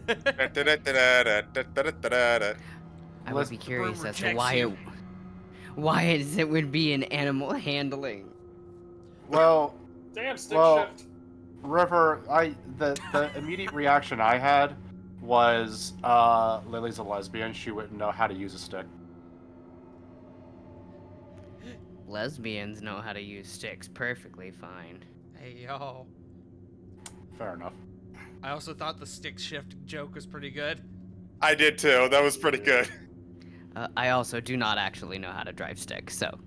Da-da-da-da-da-da-da-da-da. I would be Let's- The broom curious as to rejects why you. it would be an animal handling. Well, Damn, stick Well- shift. River, the immediate reaction I had was Lily's a lesbian. She wouldn't know how to use a stick. Lesbians know how to use sticks perfectly fine. Hey, yo. Fair enough. I also thought the stick shift joke was pretty good. I did too. That was pretty good. I also do not actually know how to drive sticks, so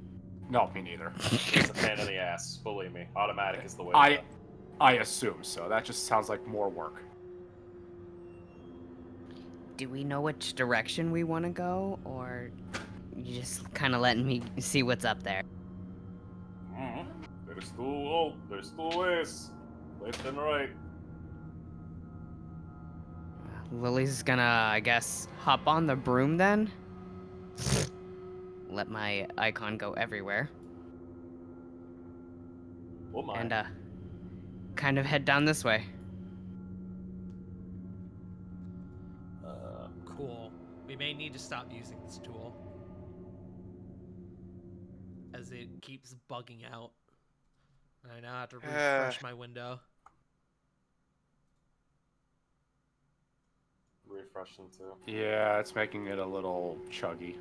No, me neither. It's a pain in the ass. Believe me, automatic is the way. to I go. I assume so. That just sounds like more work. do we know which direction we want to go, or you just kind of letting me see what's up there? There's two ways, left and right. Lily's gonna, I guess, hop on the broom then. Let my icon go everywhere, Oh my. and kind of head down this way. Cool. We may need to stop using this tool, as it keeps bugging out. And I now have to refresh my window. Refreshing too. Yeah, it's making it a little chuggy.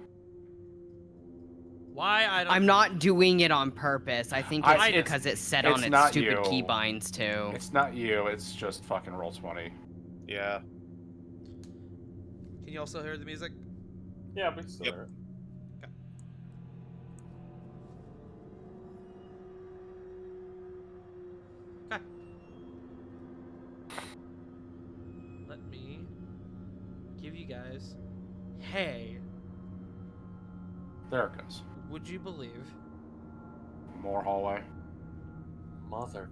Why I don't. I'm not doing it on purpose. I think it's it's- because it's set it's on its not stupid you. keybinds too. It's not you. It's just fucking Roll20. Yeah. Can you also hear the music? Yeah, but still Yep. there. Okay. Let me give you guys. Hey, There it goes. would you believe? More hallway. Mother.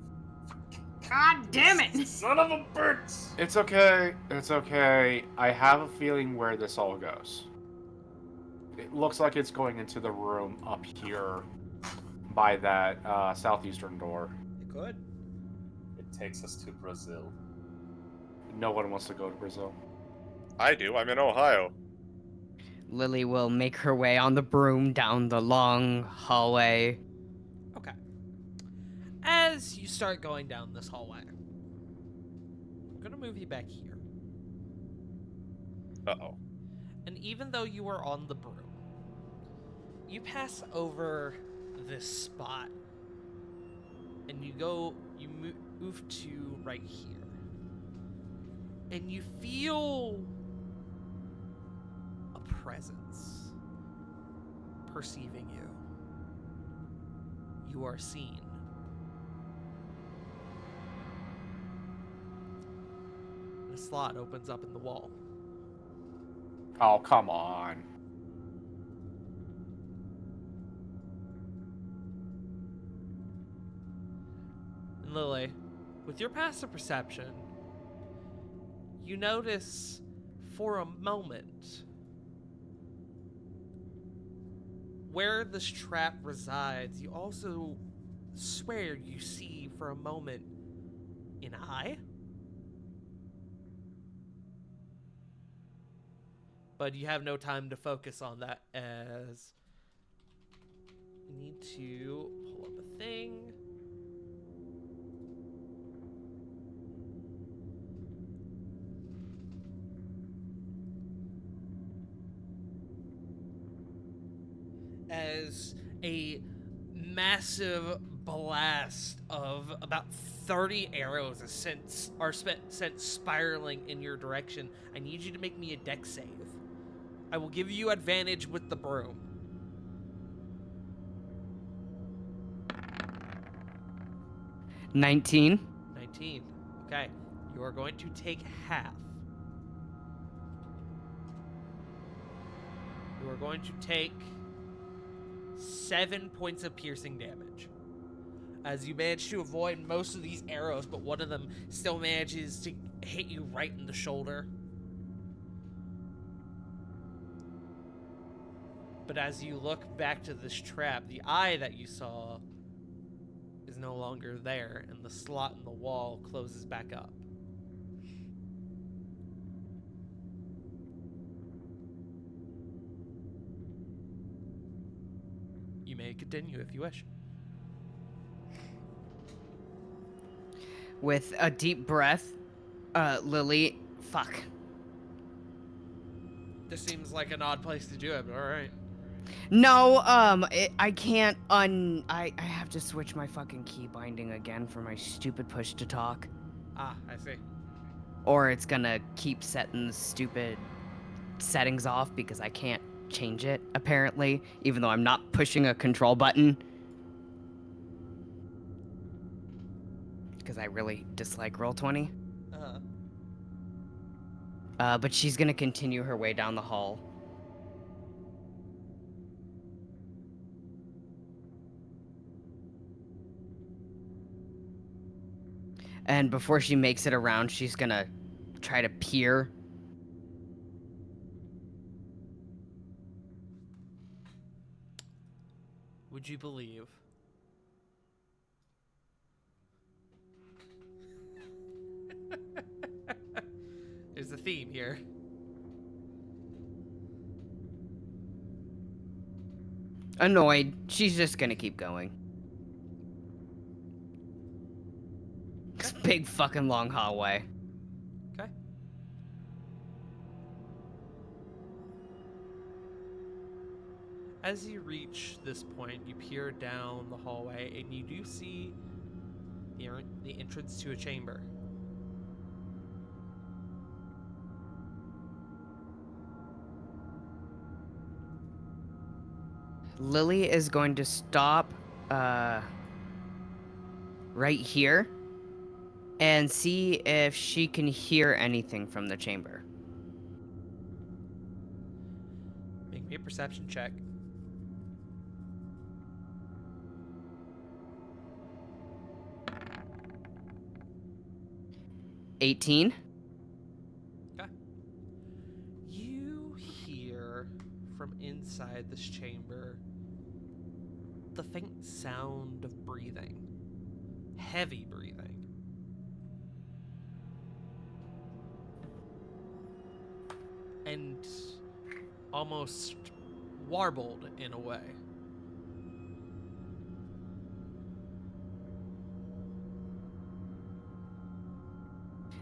God damn it! Son of a bitch! It's okay. It's okay. I have a feeling where this all goes. It looks like it's going into the room up here by that southeastern door. It could. It takes us to Brazil. No one wants to go to Brazil. I do. I'm in Ohio. Lily will make her way on the broom down the long hallway. Okay. As you start going down this hallway, I'm gonna move you back here. Uh-oh. And even though you are on the broom, you pass over this spot, and you move to right here, and you feel a presence perceiving you. You are seen. A slot opens up in the wall. Oh, come on. And Lily, with your passive perception, you notice for a moment where this trap resides. You also swear you see for a moment an eye. But you have no time to focus on that, as you need to pull up a thing. As a massive blast of about 30 arrows is sent spiraling in your direction. I need you to make me a dex save. I will give you advantage with the broom. 19. 19. Okay. You are going to take half are going to take 7 points of piercing damage. As you manage to avoid most of these arrows, but one of them still manages to hit you right in the shoulder. But as you look back to this trap, the eye that you saw is no longer there, and the slot in the wall closes back up. You may continue if you wish. With a deep breath, Lily, fuck. This seems like an odd place to do it, but alright. No, I can't I have to switch my fucking key binding again for my stupid push to talk. Ah, I see. Or it's gonna keep setting the stupid settings off because I can't change it, apparently, even though I'm not pushing a control button. Because I really dislike Roll20. Uh-huh. But she's gonna continue her way down the hall. And before she makes it around, she's gonna try to peer. Would you believe? There's a theme here. Annoyed, she's just gonna keep going. This big fucking long hallway. Okay. As you reach this point, you peer down the hallway and you do see the entrance to a chamber. Lily is going to stop right here and see if she can hear anything from the chamber. Make me a perception check. $18. Okay. You hear from inside this chamber the faint sound of breathing. Heavy breathing. And almost warbled in a way.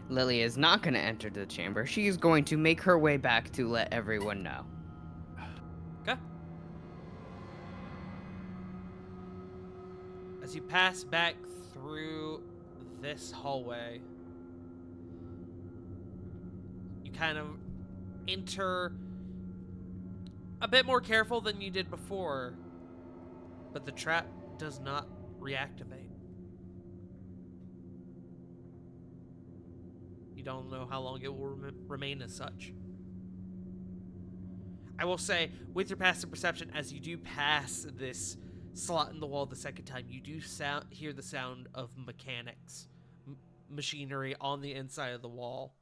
Lily is not going to enter the chamber. She is going to make her way back to let everyone know. Okay. As you pass back through this hallway, you kind of enter a bit more careful than you did before, but the trap does not reactivate. You don't know how long it will remain as such. I will say, with your passive perception, as you do pass this slot in the wall the second time, you do hear the sound of mechanics, machinery on the inside of the wall.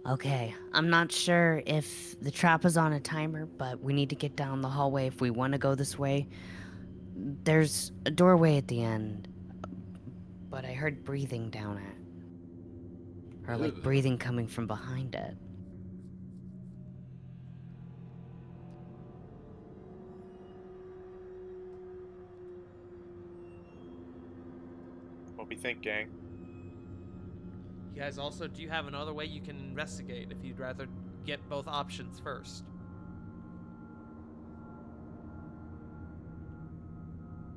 Okay, I'm not sure if the trap is on a timer, but we need to get down the hallway if we want to go this way. There's a doorway at the end, but I heard breathing down it. Or like breathing coming from behind it. What we think, gang? You guys also do have another way you can investigate if you'd rather get both options first.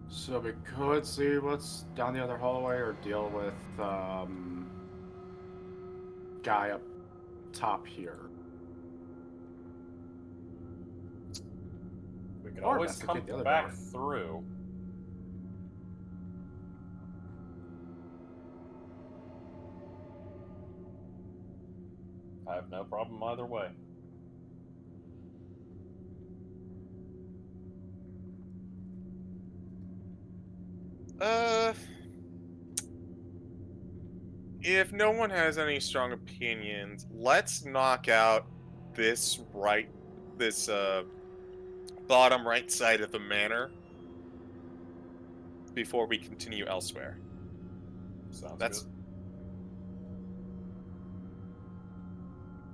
So we could see what's down the other hallway or deal with guy up top here. We could Or always investigate come the other back door. through. I have no problem either way. If no one has any strong opinions, let's knock out this bottom right side of the manor before we continue elsewhere. Sounds That's good.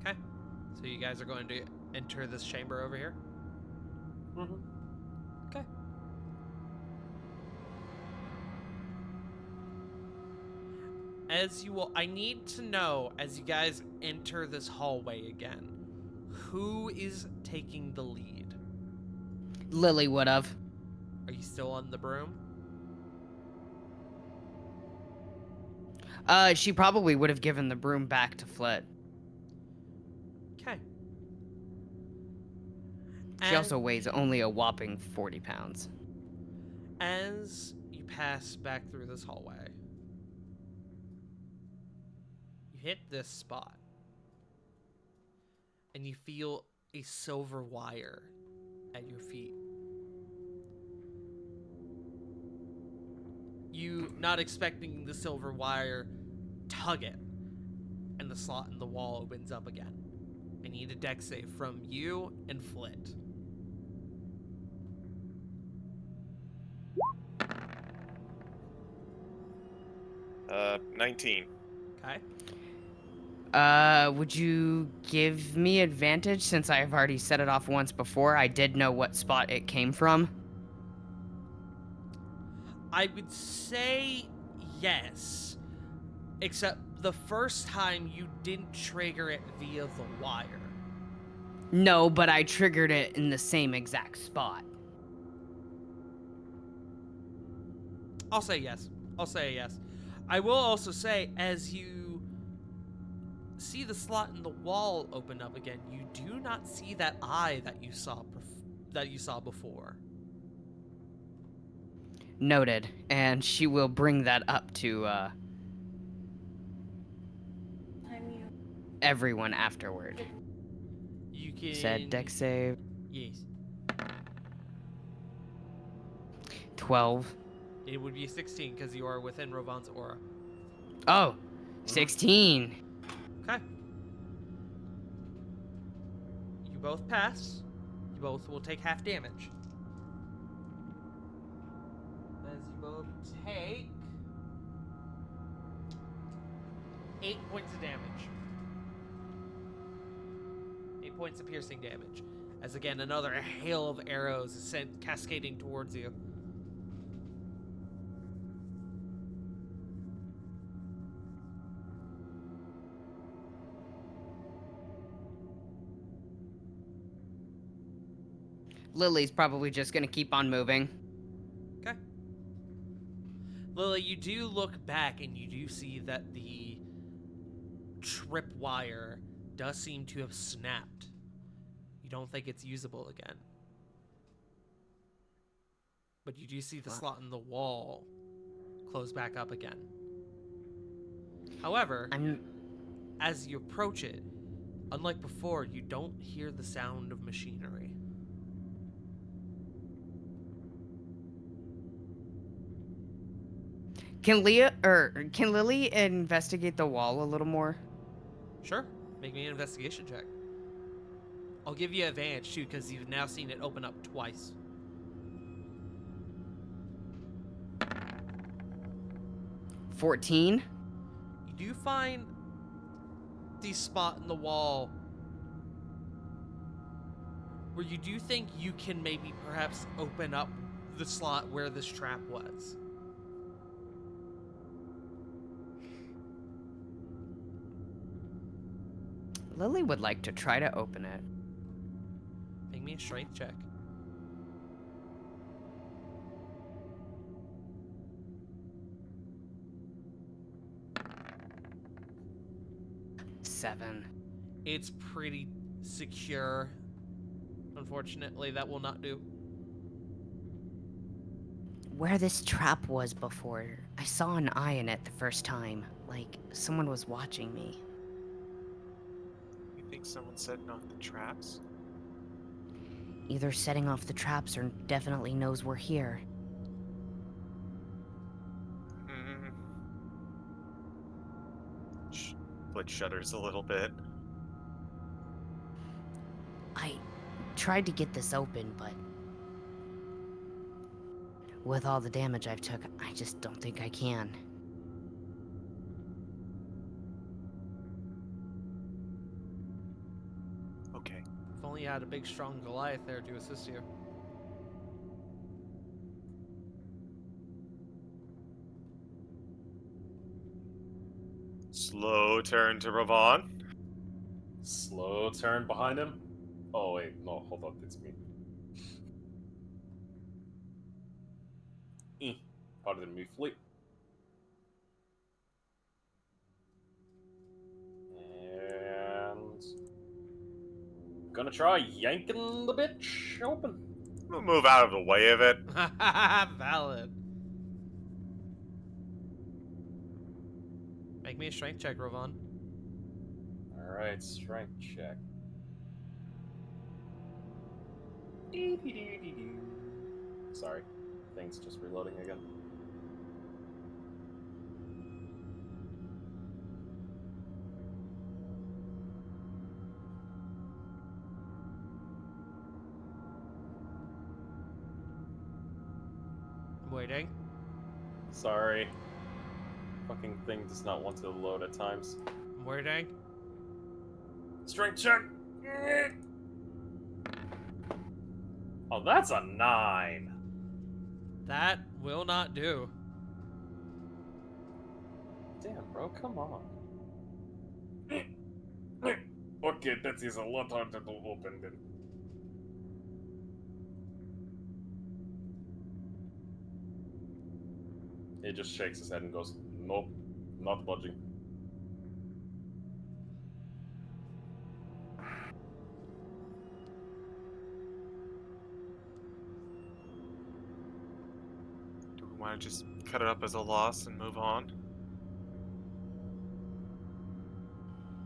Okay. So you guys are going to enter this chamber over here? Mm-hmm. Okay. As you will, I need to know, as you guys enter this hallway again, who is taking the lead? Lily would have. Are you still on the broom? She probably would have given the broom back to Flit. Okay. She also weighs only a whopping 40 pounds. As you pass back through this hallway, you hit this spot, and you feel a silver wire at your feet. You, not expecting the silver wire, tug it, and the slot in the wall opens up again. I need a dex save from you and Flit. 19. Okay. Would you give me advantage since I have already set it off once before? I did know what spot it came from. I would say yes, except the first time you didn't trigger it via the wire. No, but I triggered it in the same exact spot. I'll say yes. I'll say yes. I will also say, as you see the slot in the wall open up again, you do not see that eye that you saw before. Noted. And she will bring that up to everyone afterward. You can Said dex save. Yes. 12. It would be 16 because you are within Rovan's aura. Oh, 16. Okay. You both pass. You both will take half damage. As you both take 8 points of damage. 8 points of piercing damage. As again, another hail of arrows is sent cascading towards you. Lily's probably just gonna keep on moving. Okay. Lily, you do look back and you do see that the tripwire does seem to have snapped. You don't think it's usable again. But you do see the slot in the wall close back up again. However, as you approach it, unlike before, you don't hear the sound of machinery. Can Lily investigate the wall a little more? Sure. Make me an investigation check. I'll give you advantage too, because you've now seen it open up twice. 14. You do find the spot in the wall where you do think you can maybe perhaps open up the slot where this trap was. Lily would like to try to open it. Make me a strength check. Seven. It's pretty secure. Unfortunately, that will not do. Where this trap was before, I saw an eye in it the first time, like someone was watching me. You think someone's setting off the traps? Either setting off the traps or definitely knows we're here. foot shudders a little bit. I tried to get this open, but with all the damage I've took, I just don't think I can. Okay. If only you had a big, strong Goliath there to assist you. Slow turn to Ravon. Slow turn behind him. Oh wait, no, hold on, it's me. Pardon me, Fleet. And gonna try yanking the bitch open. We'll move out of the way of it. Valid. Make me a strength check, Ravon. Alright, strength check. Sorry, thing's just reloading again. I'm waiting. Sorry. Fucking thing does not want to load at times. I'm waiting. Strength check! Oh, that's a 9. That will not do. Damn, bro, come on. Okay, that is a lot harder to open then. He just shakes his head and goes, nope, not budging. Do we want to just cut it up as a loss and move on?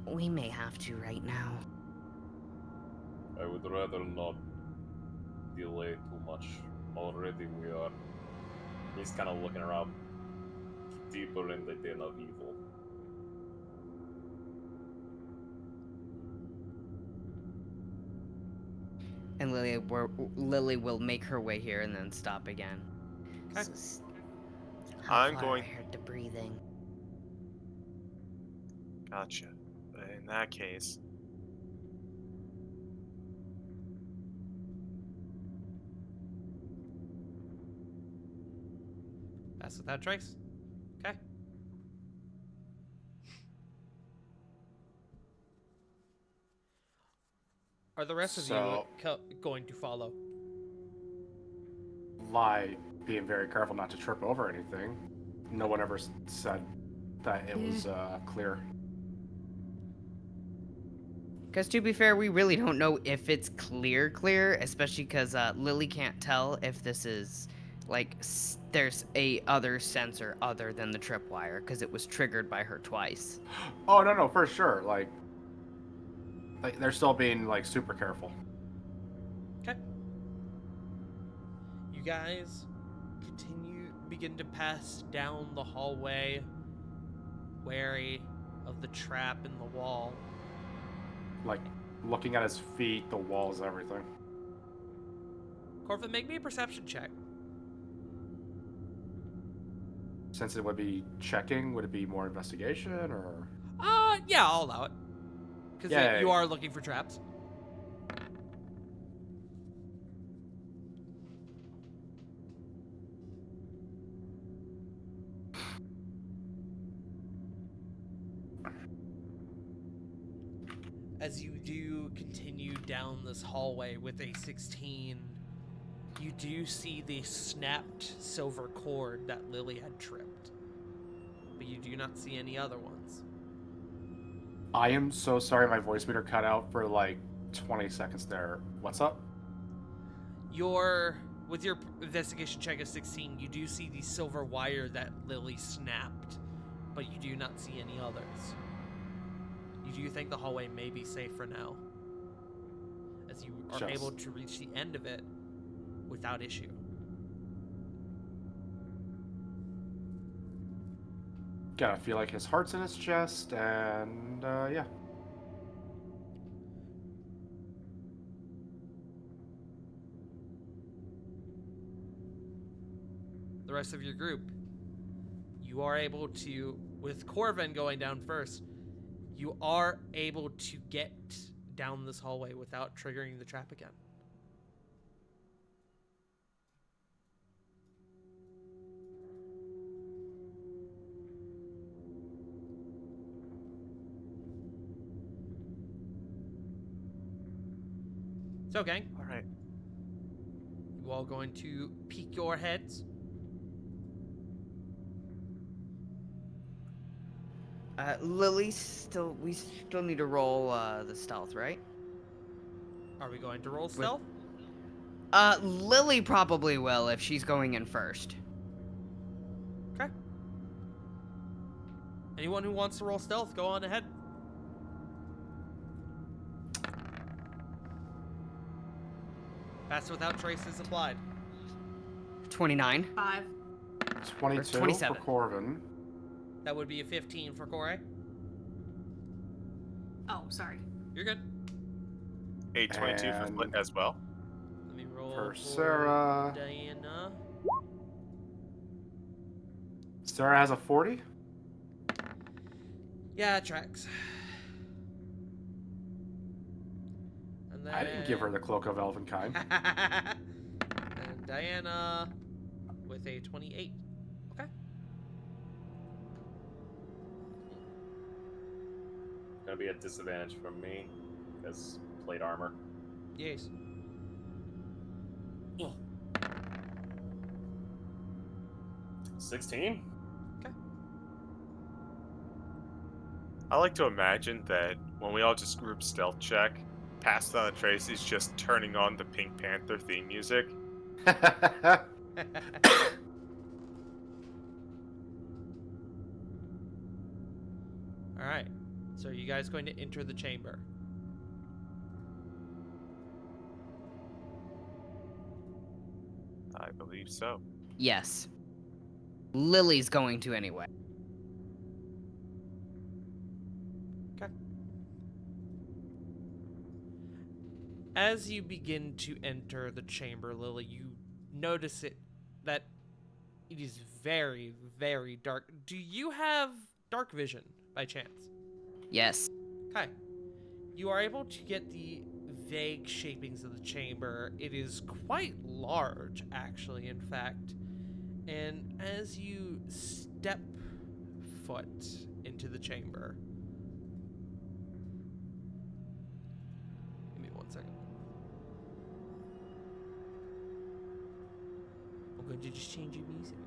We may have to right now. I would rather not delay too much. Already we are. He's kind of looking around deeper in the den of evil. And Lily will make her way here and then stop again. Okay. How I'm far going- I heard the breathing. Gotcha. In that case, That's without trace. Okay. Are the rest of So- you going to follow? Lie, being very careful not to trip over anything. No one ever said that it was clear. Because to be fair, we really don't know if it's clear, especially because Lily can't tell if this is, like, there's a other sensor other than the tripwire, because it was triggered by her twice. Oh no, for sure. Like they're still being like super careful. Okay. You guys begin to pass down the hallway, wary of the trap in the wall. Like looking at his feet, the walls, everything. Corvin, make me a perception check. Since it would be checking, would it be more investigation or? Yeah, I'll allow it. Because Yeah. you are looking for traps. As you do continue down this hallway with a 16, you do see the snapped silver cord that Lily had tripped. But you do not see any other ones. I am so sorry, my voice meter cut out for like 20 seconds there. What's up? With your investigation check of 16, you do see the silver wire that Lily snapped, but you do not see any others. You do think the hallway may be safe for now, as you are Just- able to reach the end of it without issue. Gotta feel like his heart's in his chest, and yeah. The rest of your group, you are able to, with Corvin going down first, you are able to get down this hallway without triggering the trap again. So, gang, All right. you all going to peek your heads? Lily, we still need to roll the stealth, right? Are we going to roll stealth? Lily probably will if she's going in first. Okay. Anyone who wants to roll stealth, go on ahead. Pass without traces applied. 29. 5. 22 for 27. Corvin. That would be a 15 for Corey. Oh, sorry. You're good. 822 for And- Flint as well. Let me roll For for Sarah. Diana. Sarah has a 40. Yeah, it tracks. And then... I didn't give her the Cloak of Elvenkind. And Diana with a 28. Okay. Gonna be a disadvantage from me because plate armor. Yes. 16. I like to imagine that when we all just group stealth check, Passed on Tracy's just turning on the Pink Panther theme music. All right. So are you guys going to enter the chamber? I believe so. Yes. Lily's going to anyway. As you begin to enter the chamber, Lily, you notice that it is very, very dark. Do you have dark vision by chance? Yes. Okay. You are able to get the vague shapings of the chamber. It is quite large, actually, in fact. And as you step foot into the chamber... Give me 1 second. I'm going to just change your music.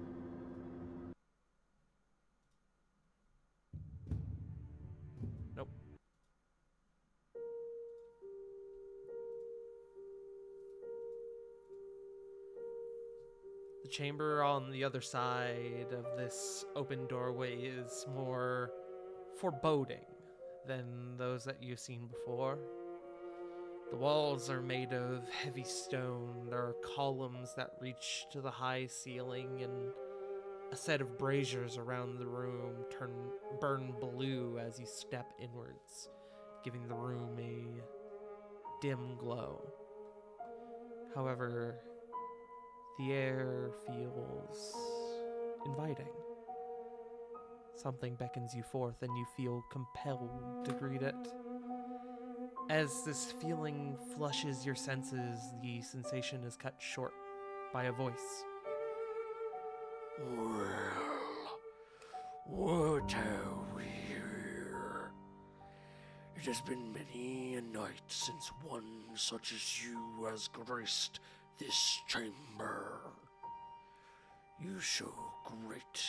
Nope. The chamber on the other side of this open doorway is more foreboding than those that you've seen before. The walls are made of heavy stone. There are columns that reach to the high ceiling, and a set of braziers around the room burn blue as you step inwards, giving the room a dim glow. However, the air feels inviting. Something beckons you forth, and you feel compelled to greet it. As this feeling flushes your senses, the sensation is cut short by a voice. Well, what have we here? It has been many a night since one such as you has graced this chamber. You show great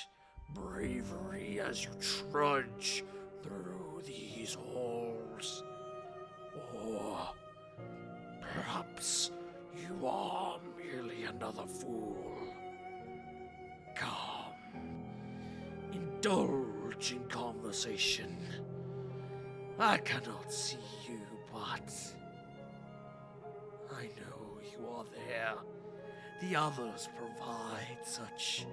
bravery as you trudge through these halls. Or perhaps you are merely another fool. Come, indulge in conversation. I cannot see you, but I know you are there. The others provide such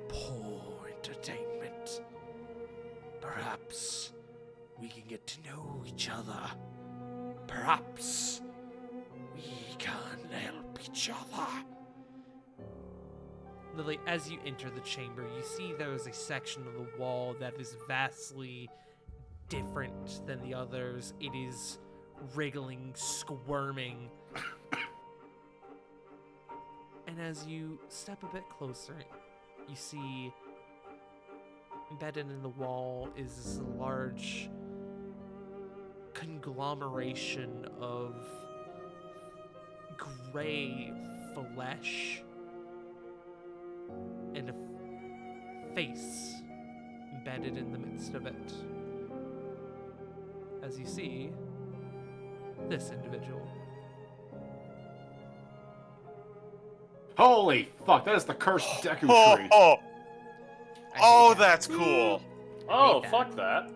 poor entertainment. but perhaps we can get to know each other. Perhaps we can help each other. Lily, as you enter the chamber, you see there is a section of the wall that is vastly different than the others. It is wriggling, squirming. And as you step a bit closer, you see embedded in the wall is this large conglomeration of gray flesh and a face embedded in the midst of it. As you see this individual. Holy fuck, that is the cursed Deku Oh, tree. oh, I hate oh, that. that's cool. Oh, that. fuck that.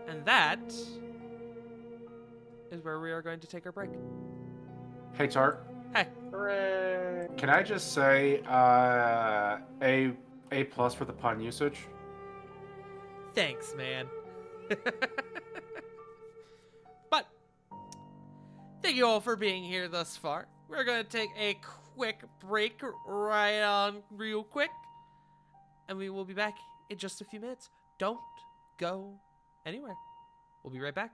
And that is where we are going to take our break. Hey, Tart. Hey, Hooray. Can I just say, A plus for the pun usage? thanks, man. But thank you all for being here thus far. We're going to take a quick break right on real quick. And we will be back in just a few minutes. Don't go anywhere. We'll be right back.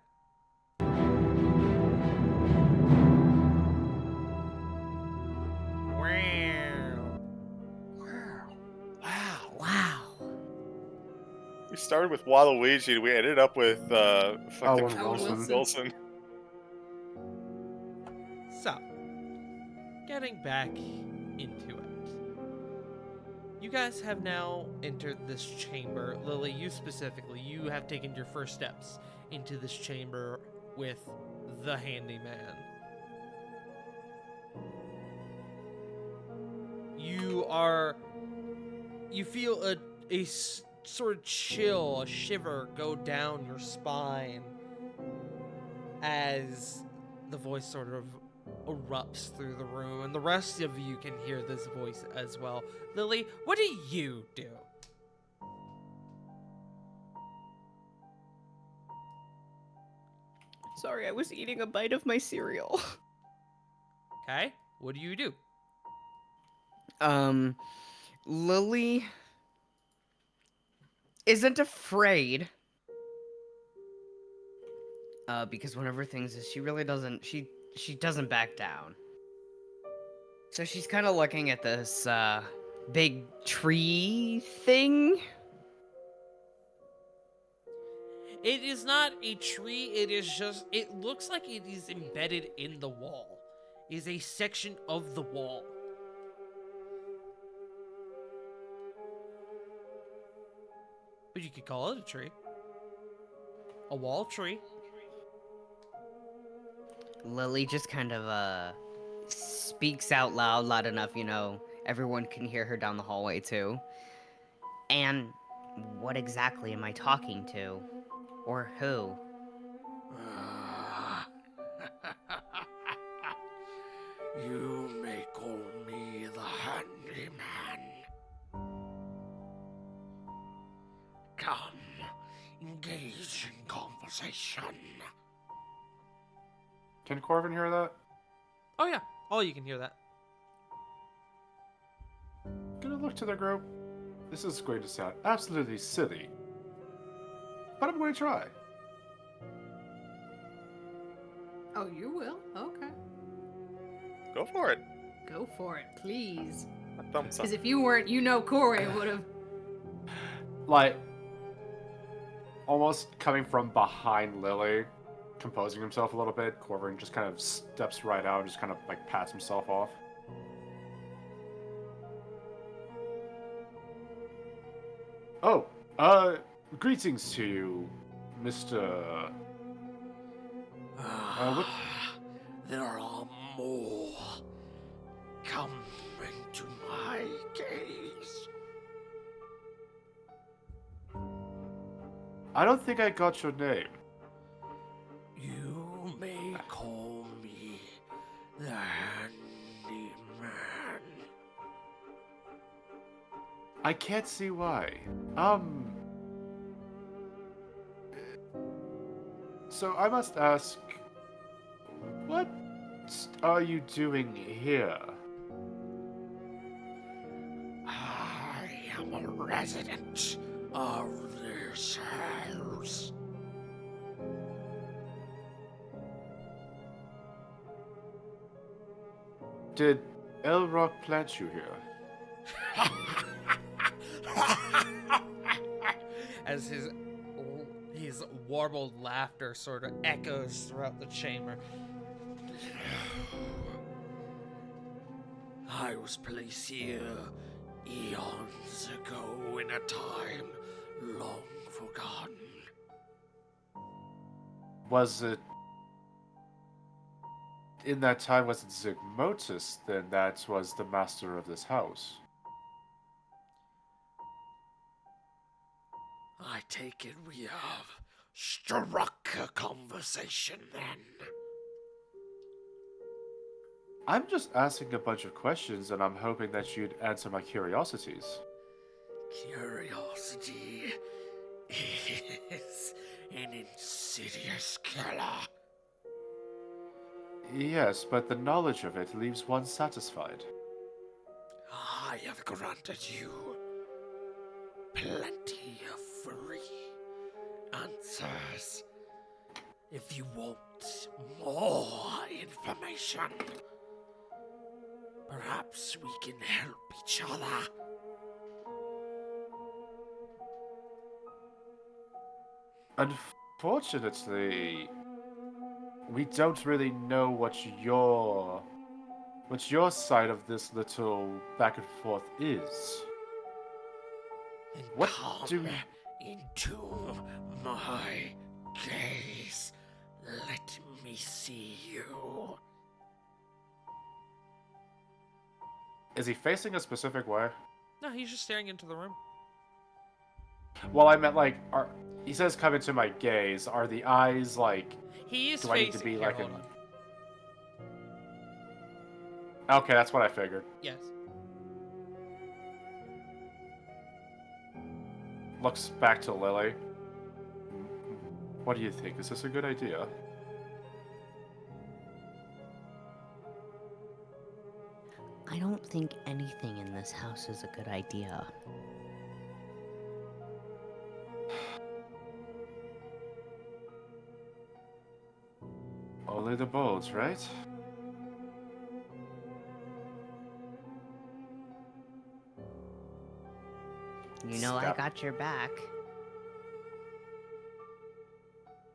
Wow. We started with Waluigi, and we ended up with fucking Owen Wilson. Wilson. So, getting back into it. You guys have now entered this chamber. Lily, you specifically, you have taken your first steps into this chamber with the handyman. You feel a sort of chill, a shiver go down your spine as the voice sort of erupts through the room, and the rest of you can hear this voice as well. Lily, what do you do? Sorry, I was eating a bite of my cereal. Okay, what do you do? Lily isn't afraid. Because whenever things is, she really doesn't, she doesn't back down. So she's kind of looking at this, big tree thing. It is not a tree, it looks like it is embedded in the wall. It is a section of the wall. But you could call it a tree. A wall tree. Lily just kind of, speaks out loud enough, everyone can hear her down the hallway too. And what exactly am I talking to? Or who? You may call me the handyman. Come, engage in conversation. Can Corvin hear that? Oh yeah, you can hear that. Gonna look to the group. This is going to sound absolutely silly, but I'm going to try. Oh, you will? Okay. Go for it. Go for it, please. A thumbs up. Because if you weren't, Corey would have. Like, almost coming from behind Lily, composing himself a little bit, Corvin just kind of steps right out and just kind of like pats himself off. Oh, greetings to you, Mr. what- There are more. Come into my gaze. I don't think I got your name. You may call me the Handyman. I can't see why. So I must ask, what are you doing here? I am a resident of this house. Did Elrock plant you here? As his warbled laughter sort of echoes throughout the chamber. I was placed here eons ago in a time long forgotten. Was it... In that time, was it Zygmotus, then, that was the master of this house? I take it we have struck a conversation then. I'm just asking a bunch of questions, and I'm hoping that you'd answer my curiosities. Curiosity is an insidious killer. Yes, but the knowledge of it leaves one satisfied. I have granted you plenty of free answers. If you want more information, perhaps we can help each other. Unfortunately, we don't really know what's your side of this little back and forth is. And What come do- into my gaze. Let me see you. Is he facing a specific way? No, he's just staring into the room. Well, I meant like, he says come into my gaze. Are the eyes like... He is Do I need to facing. be Here, like hold an... on. Okay, that's what I figured. Yes. Looks back to Lily. What do you think? Is this a good idea? I don't think anything in this house is a good idea. Only the bold, right? You know I Stop. got your back.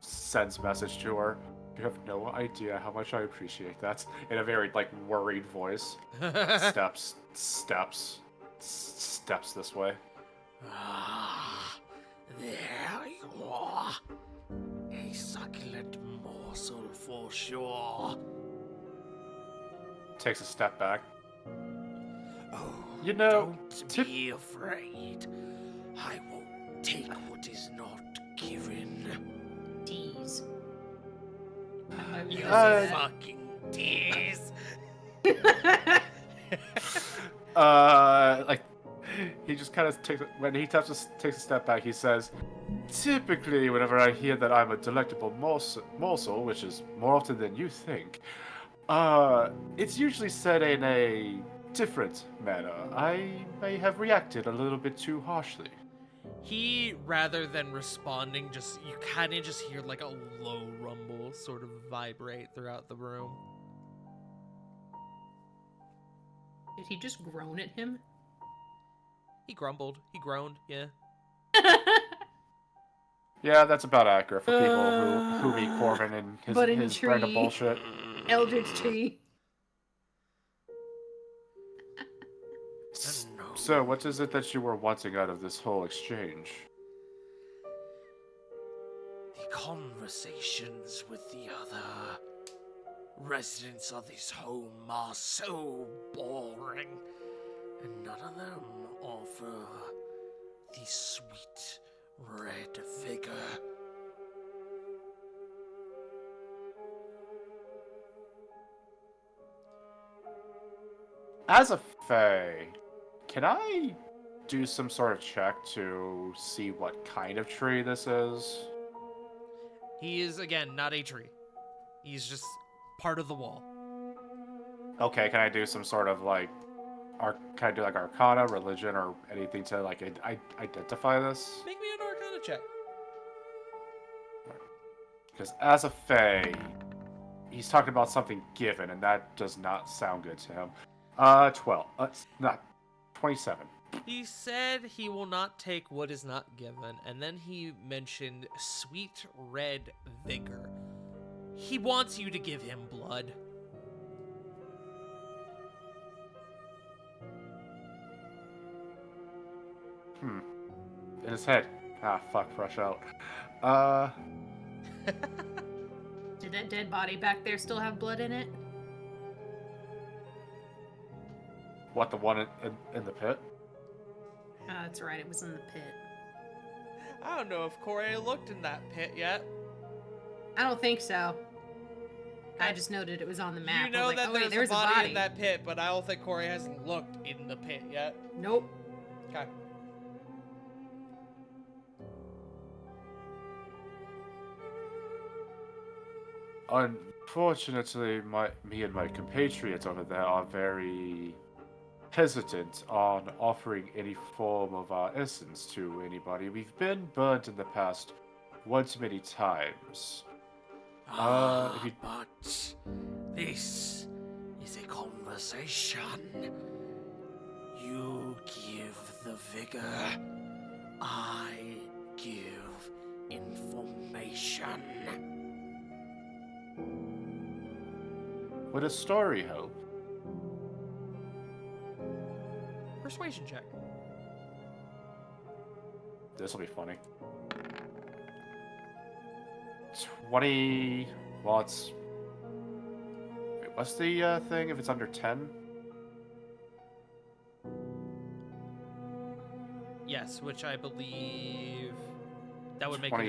Sends message to her. You have no idea how much I appreciate that. In a very, like, worried voice. Steps this way. Ah, there you are. A succulent morsel for sure. Takes a step back. Oh, You know, don't be afraid. I won't take what is not given. Tease. You Uh, fucking tease. Like, he just kind of takes, when he takes a step back, he says, typically, whenever I hear that I'm a delectable morsel, which is more often than you think, it's usually said in a different manner. I may have reacted a little bit too harshly. He, rather than responding, you kind of just hear like a low rumble sort of vibrate throughout the room. Did he just groan at him? He grumbled. He groaned. Yeah. Yeah, that's about accurate for people who meet Corbin and But in his brand of tree. bullshit. Eldritch tree. So, what is it that you were wanting out of this whole exchange? The conversations with the other residents of this home are so boring, and none of them offer the sweet red figure. As a Fae, can I do some sort of check to see what kind of tree this is? He is, again, not a tree. He's just part of the wall. Okay, can I do some sort of like, can I do like Arcana, religion, or anything to like identify this? Make me an Arcana check. Because as a Fae, he's talking about something given, and that does not sound good to him. 12. Not 27. He said he will not take what is not given, and then he mentioned sweet red vigor. He wants you to give him blood. In his head. Ah, fuck, fresh out. Did that dead body back there still have blood in it? What, the one in the pit? Oh, that's right. It was in the pit. I don't know if Corey looked in that pit yet. I don't think so. I just noted it was on the map. You know I was like, that oh, wait, there's there's a body in that pit, but I don't think Corey hasn't looked in the pit yet. Nope. Okay. Unfortunately, me and my compatriots over there are very hesitant on offering any form of our essence to anybody. We've been burnt in the past one too many times. If you... But this is a conversation. You give the vigor, I give information. Would a story help? Persuasion check. This will be funny. 20... Well, it's... Wait, what's the thing if it's under 10? Yes, which I believe that would make it a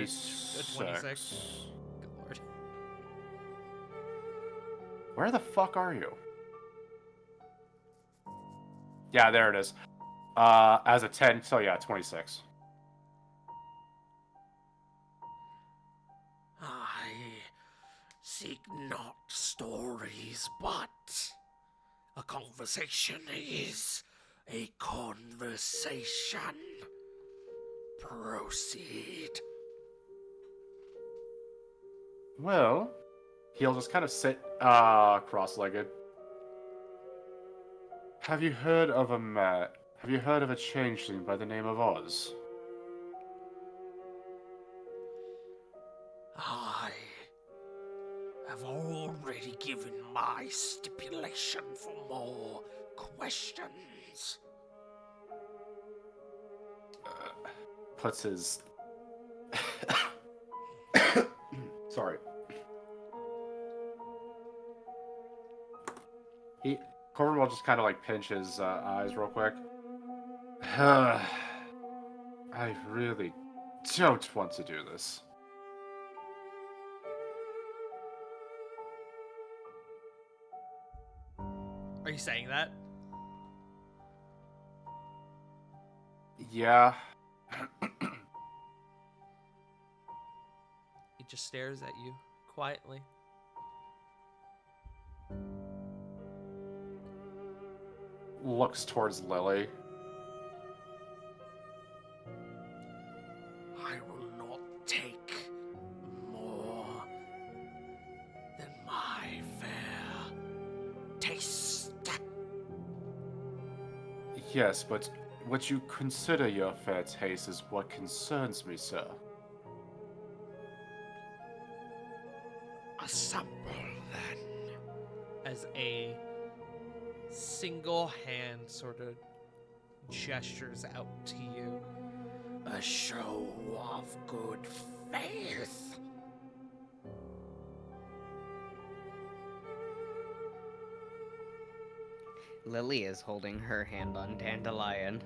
26. Good lord. Where the fuck are you? Yeah, there it is. As a 10, so yeah, 26. I seek not stories, but a conversation is a conversation. Proceed. Well, he'll just kind of sit cross-legged. Have you heard of a changeling by the name of Oz? I have already given my stipulation for more questions. Puts his... Sorry. Corbin will just kind of like pinch his eyes real quick. I really don't want to do this. Are you saying that? Yeah. He just stares at you quietly. Looks towards Lily. I will not take more than my fair taste. Yes, but what you consider your fair taste is what concerns me, sir. A sample, then. As a single hand sort of gestures out to you. A show of good faith. Lily is holding her hand on Dandelion.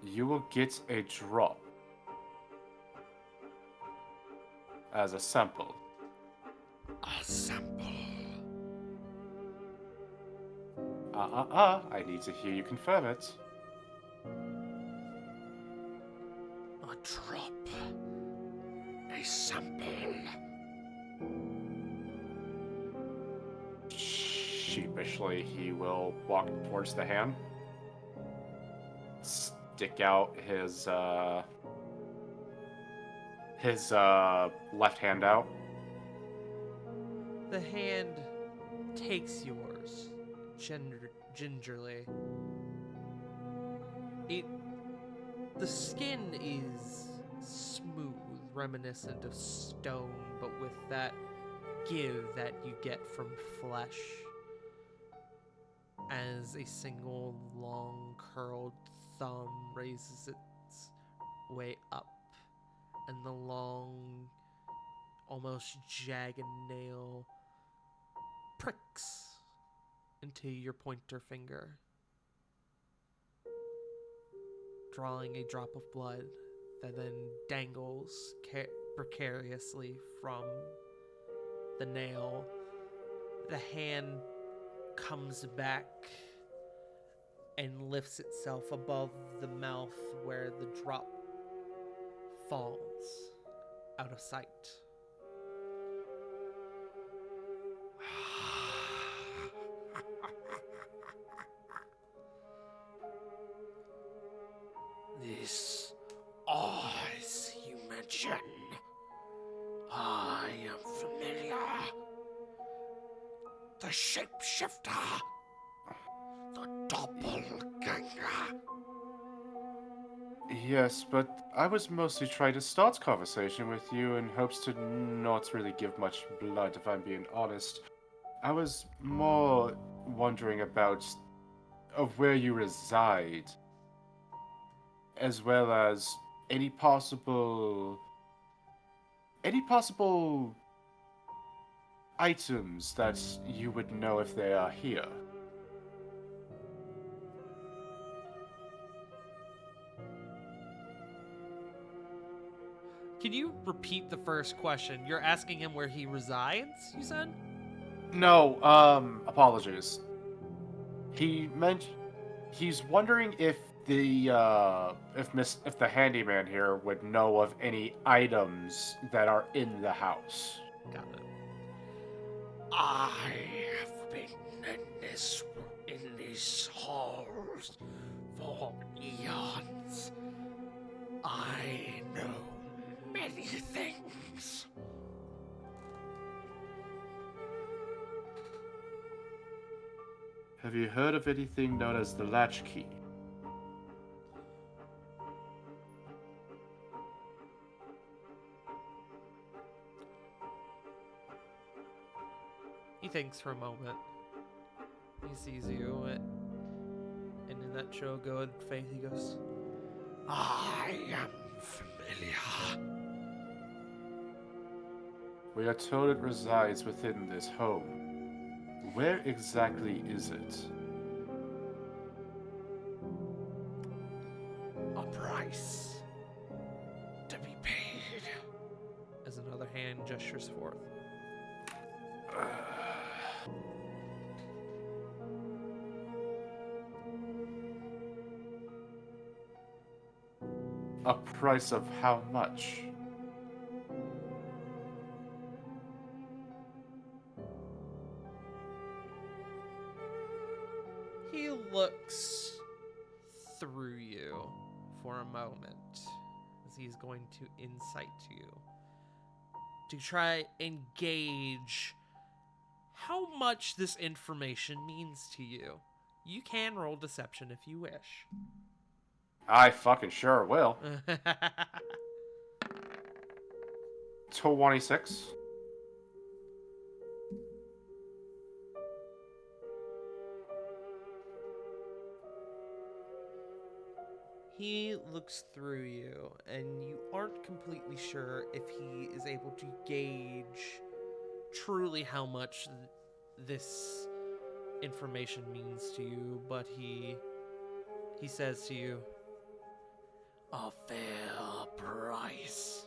You will get a drop as a sample. A sample. I need to hear you confirm it. drop a sample. Sheepishly, he will walk towards the hand, stick out his left hand out. The hand takes yours gingerly. The skin is smooth, reminiscent of stone, but with that give that you get from flesh. As a single long curled thumb raises its way up, and the long, almost jagged nail pricks into your pointer finger, drawing a drop of blood that then dangles precariously from the nail. The hand comes back and lifts itself above the mouth where the drop falls out of sight. This eyes you mention, I am familiar. The shapeshifter, the doppelganger. Yes, but I was mostly trying to start conversation with you in hopes to not really give much blood, if I'm being honest. I was more wondering about of where you reside, as well as any possible items that you would know if they are here. Can you repeat the first question? You're asking him where he resides, you said? No, apologies. He's wondering if if the handyman here would know of any items that are in the house. Got it. I have been in these halls for eons. I know many things. Have you heard of anything known as the latchkey? He thinks for a moment. He sees you, and in that show of good faith, he goes, I am familiar. We are told it resides within this home. Where exactly is it? A price to be paid. as another hand gestures forth. A price of how much? He looks through you for a moment as he's going to insight you to try and gauge how much this information means to you. You can roll deception if you wish. I fucking sure will. 26. He looks through you, and you aren't completely sure if he is able to gauge truly how much this information means to you, but he says to you, A fair price.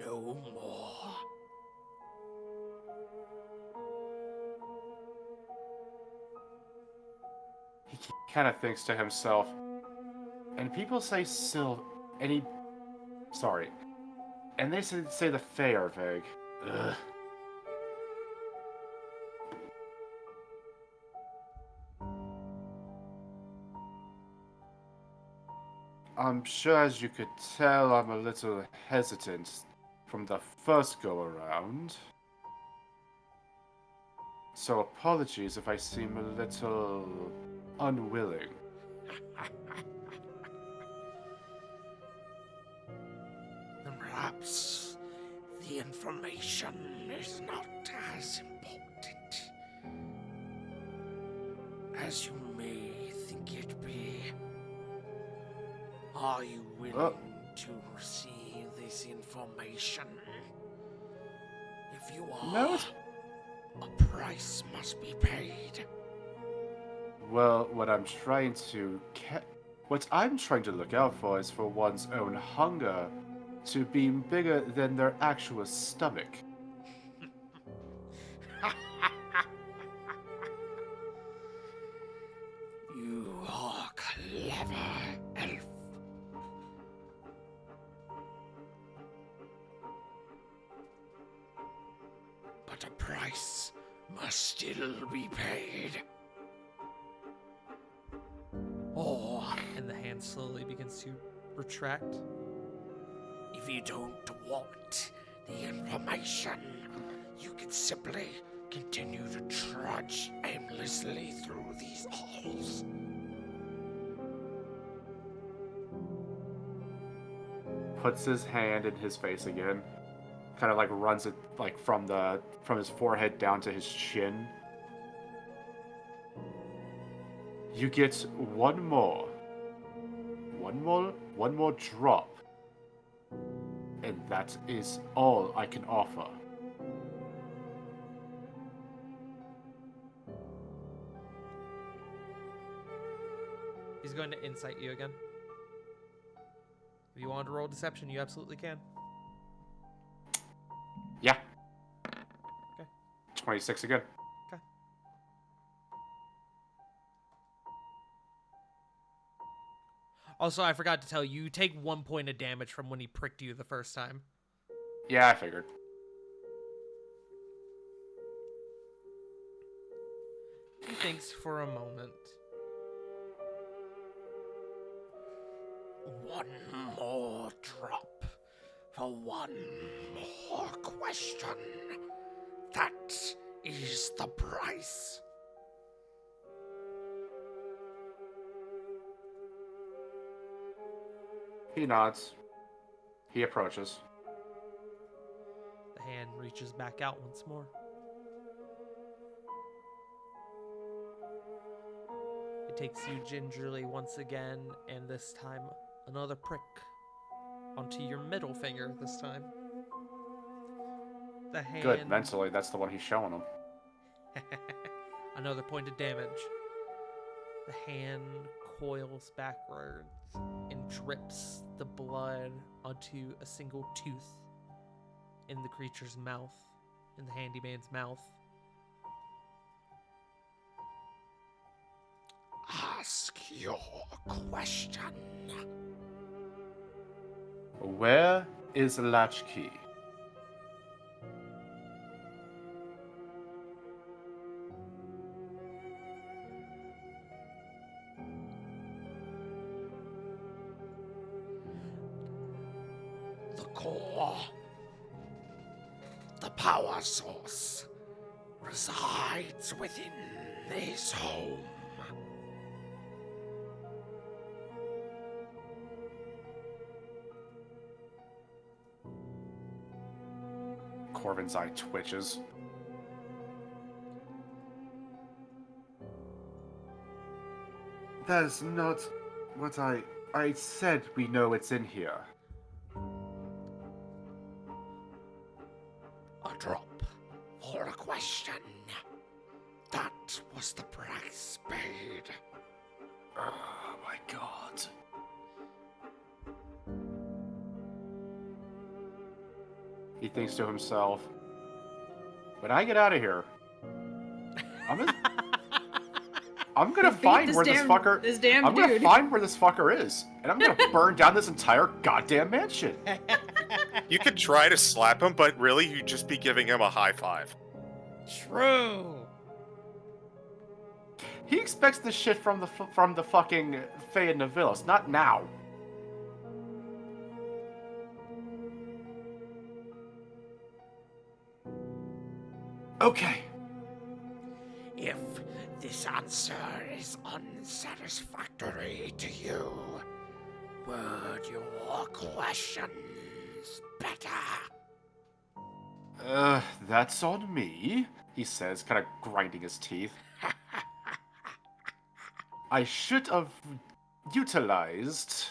No more. He kind of thinks to himself, And people say sorry. And they say the Fae are vague. Ugh. I'm sure, as you could tell, I'm a little hesitant from the first go-around. So apologies if I seem a little unwilling. Then perhaps the information is not as important as you may think it be. Are you willing to receive this information? If you are, No. a price must be paid. Well, what I'm trying to look out for is for one's own hunger to be bigger than their actual stomach. You are clever, elf. But a price must still be paid. Or, And the hand slowly begins to retract. if you don't want the information, you can simply continue to trudge aimlessly through these halls. Puts his hand in his face again. Kind of like runs it like from his forehead down to his chin. You get one more drop. And that is all I can offer. He's going to insight you again. If you want to roll deception, you absolutely can. Yeah. Okay. 26 again. Okay. Also, I forgot to tell you, you take 1 point of damage from when he pricked you the first time. Yeah, I figured. He thinks for a moment. One more drop for one more question. That is the price. He nods. He approaches. The hand reaches back out once more. It takes you gingerly once again, and this time another prick onto your middle finger this time. The hand... Good, mentally, that's the one he's showing him. Another point of damage. The hand coils backwards and drips the blood onto a single tooth in the creature's mouth, in the handyman's mouth. Ask your question. Where is the latchkey? The core, the power source, resides within this home. Corvin's eye twitches. That is not what I said. We know it's in here. A drop for a question. That was the price paid. Oh my god. He thinks to himself, when I get out of here, I'm I'm gonna Beat find where this fucker. This damn I'm gonna dude. find where this fucker is, and I'm gonna burn down this entire goddamn mansion. You could try to slap him, but really you'd just be giving him a high five. True. He expects this shit from the fucking Fae and Navilis, not now. Okay. If this answer is unsatisfactory to you, word your questions better. That's on me, he says, kind of grinding his teeth. I should have utilized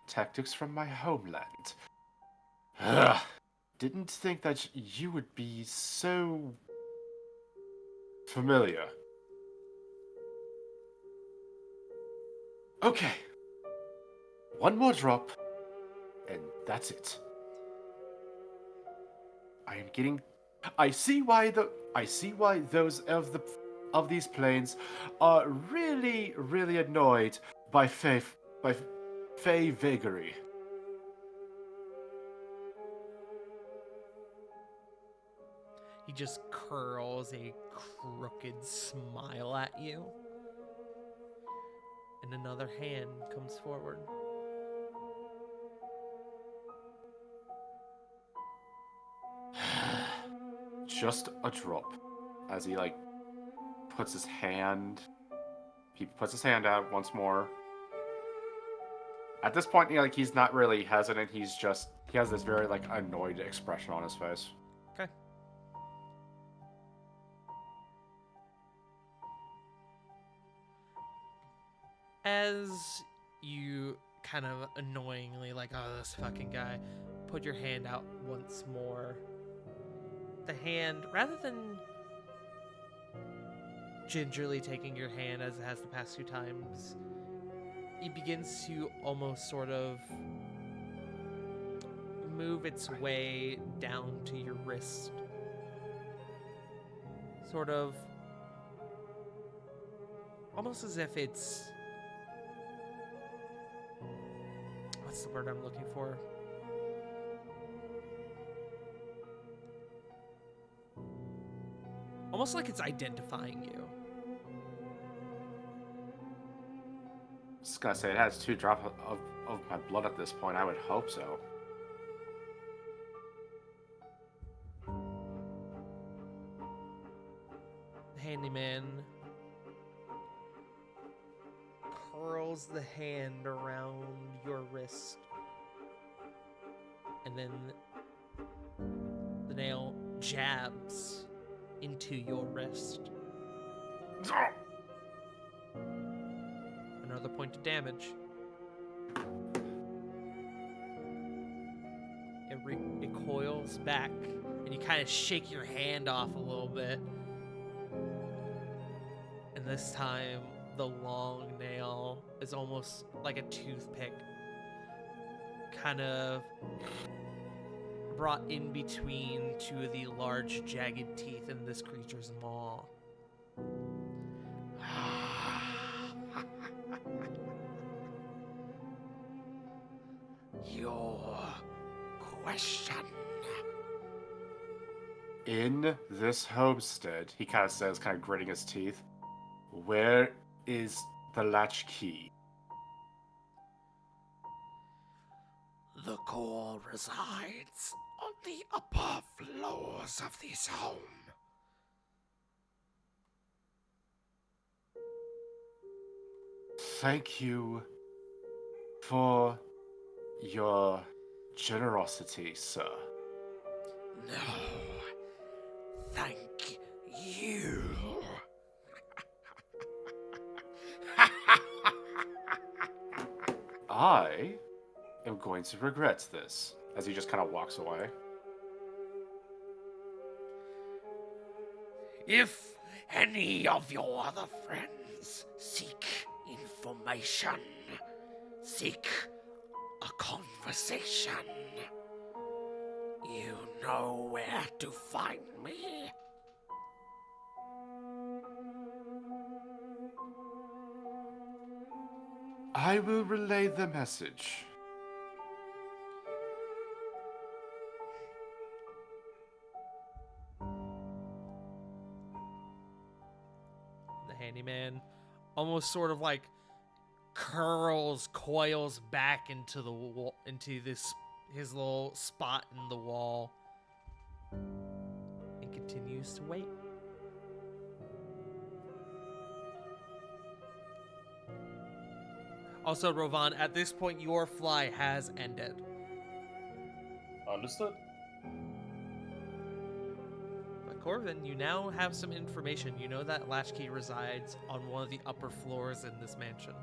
tactics from my homeland. Didn't think that you would be so familiar. Okay. One more drop, and that's it. I see why those of these planes are really, really annoyed by Fae vagary. He just curls a crooked smile at you. And another hand comes forward. Just a drop. As he puts his hand out once more. At this point, he's not really hesitant, he has this very annoyed expression on his face. Okay. As you kind of annoyingly, oh, this fucking guy, put your hand out once more, the hand, rather than gingerly taking your hand as it has the past few times, it begins to almost sort of move its way down to your wrist. Sort of almost as if it's, what's the word I'm looking for? Almost like it's identifying you. Just gonna say, it has 2 drops of my blood at this point. I would hope so. The handyman curls the hand around your wrist, and then the nail jabs into your wrist. Another point of damage. It coils back, and you kind of shake your hand off a little bit. And this time, the long nail is almost like a toothpick, kind of brought in between 2 of the large, jagged teeth in this creature's maw. Your question. In this homestead, he kind of says, kind of gritting his teeth, where is the latch key? The core resides on the upper floors of this home. Thank you for your generosity, sir. No, thank you. I am going to regret this, as he just kind of walks away. If any of your other friends seek information, seek a conversation, you know where to find me. I will relay the message. The handyman almost sort of like coils back into the wall, into his little spot in the wall, and continues to wait. Also, Rovan, at this point, your fly has ended. Understood. But Corvin, you now have some information. You know that Latchkey resides on one of the upper floors in this mansion.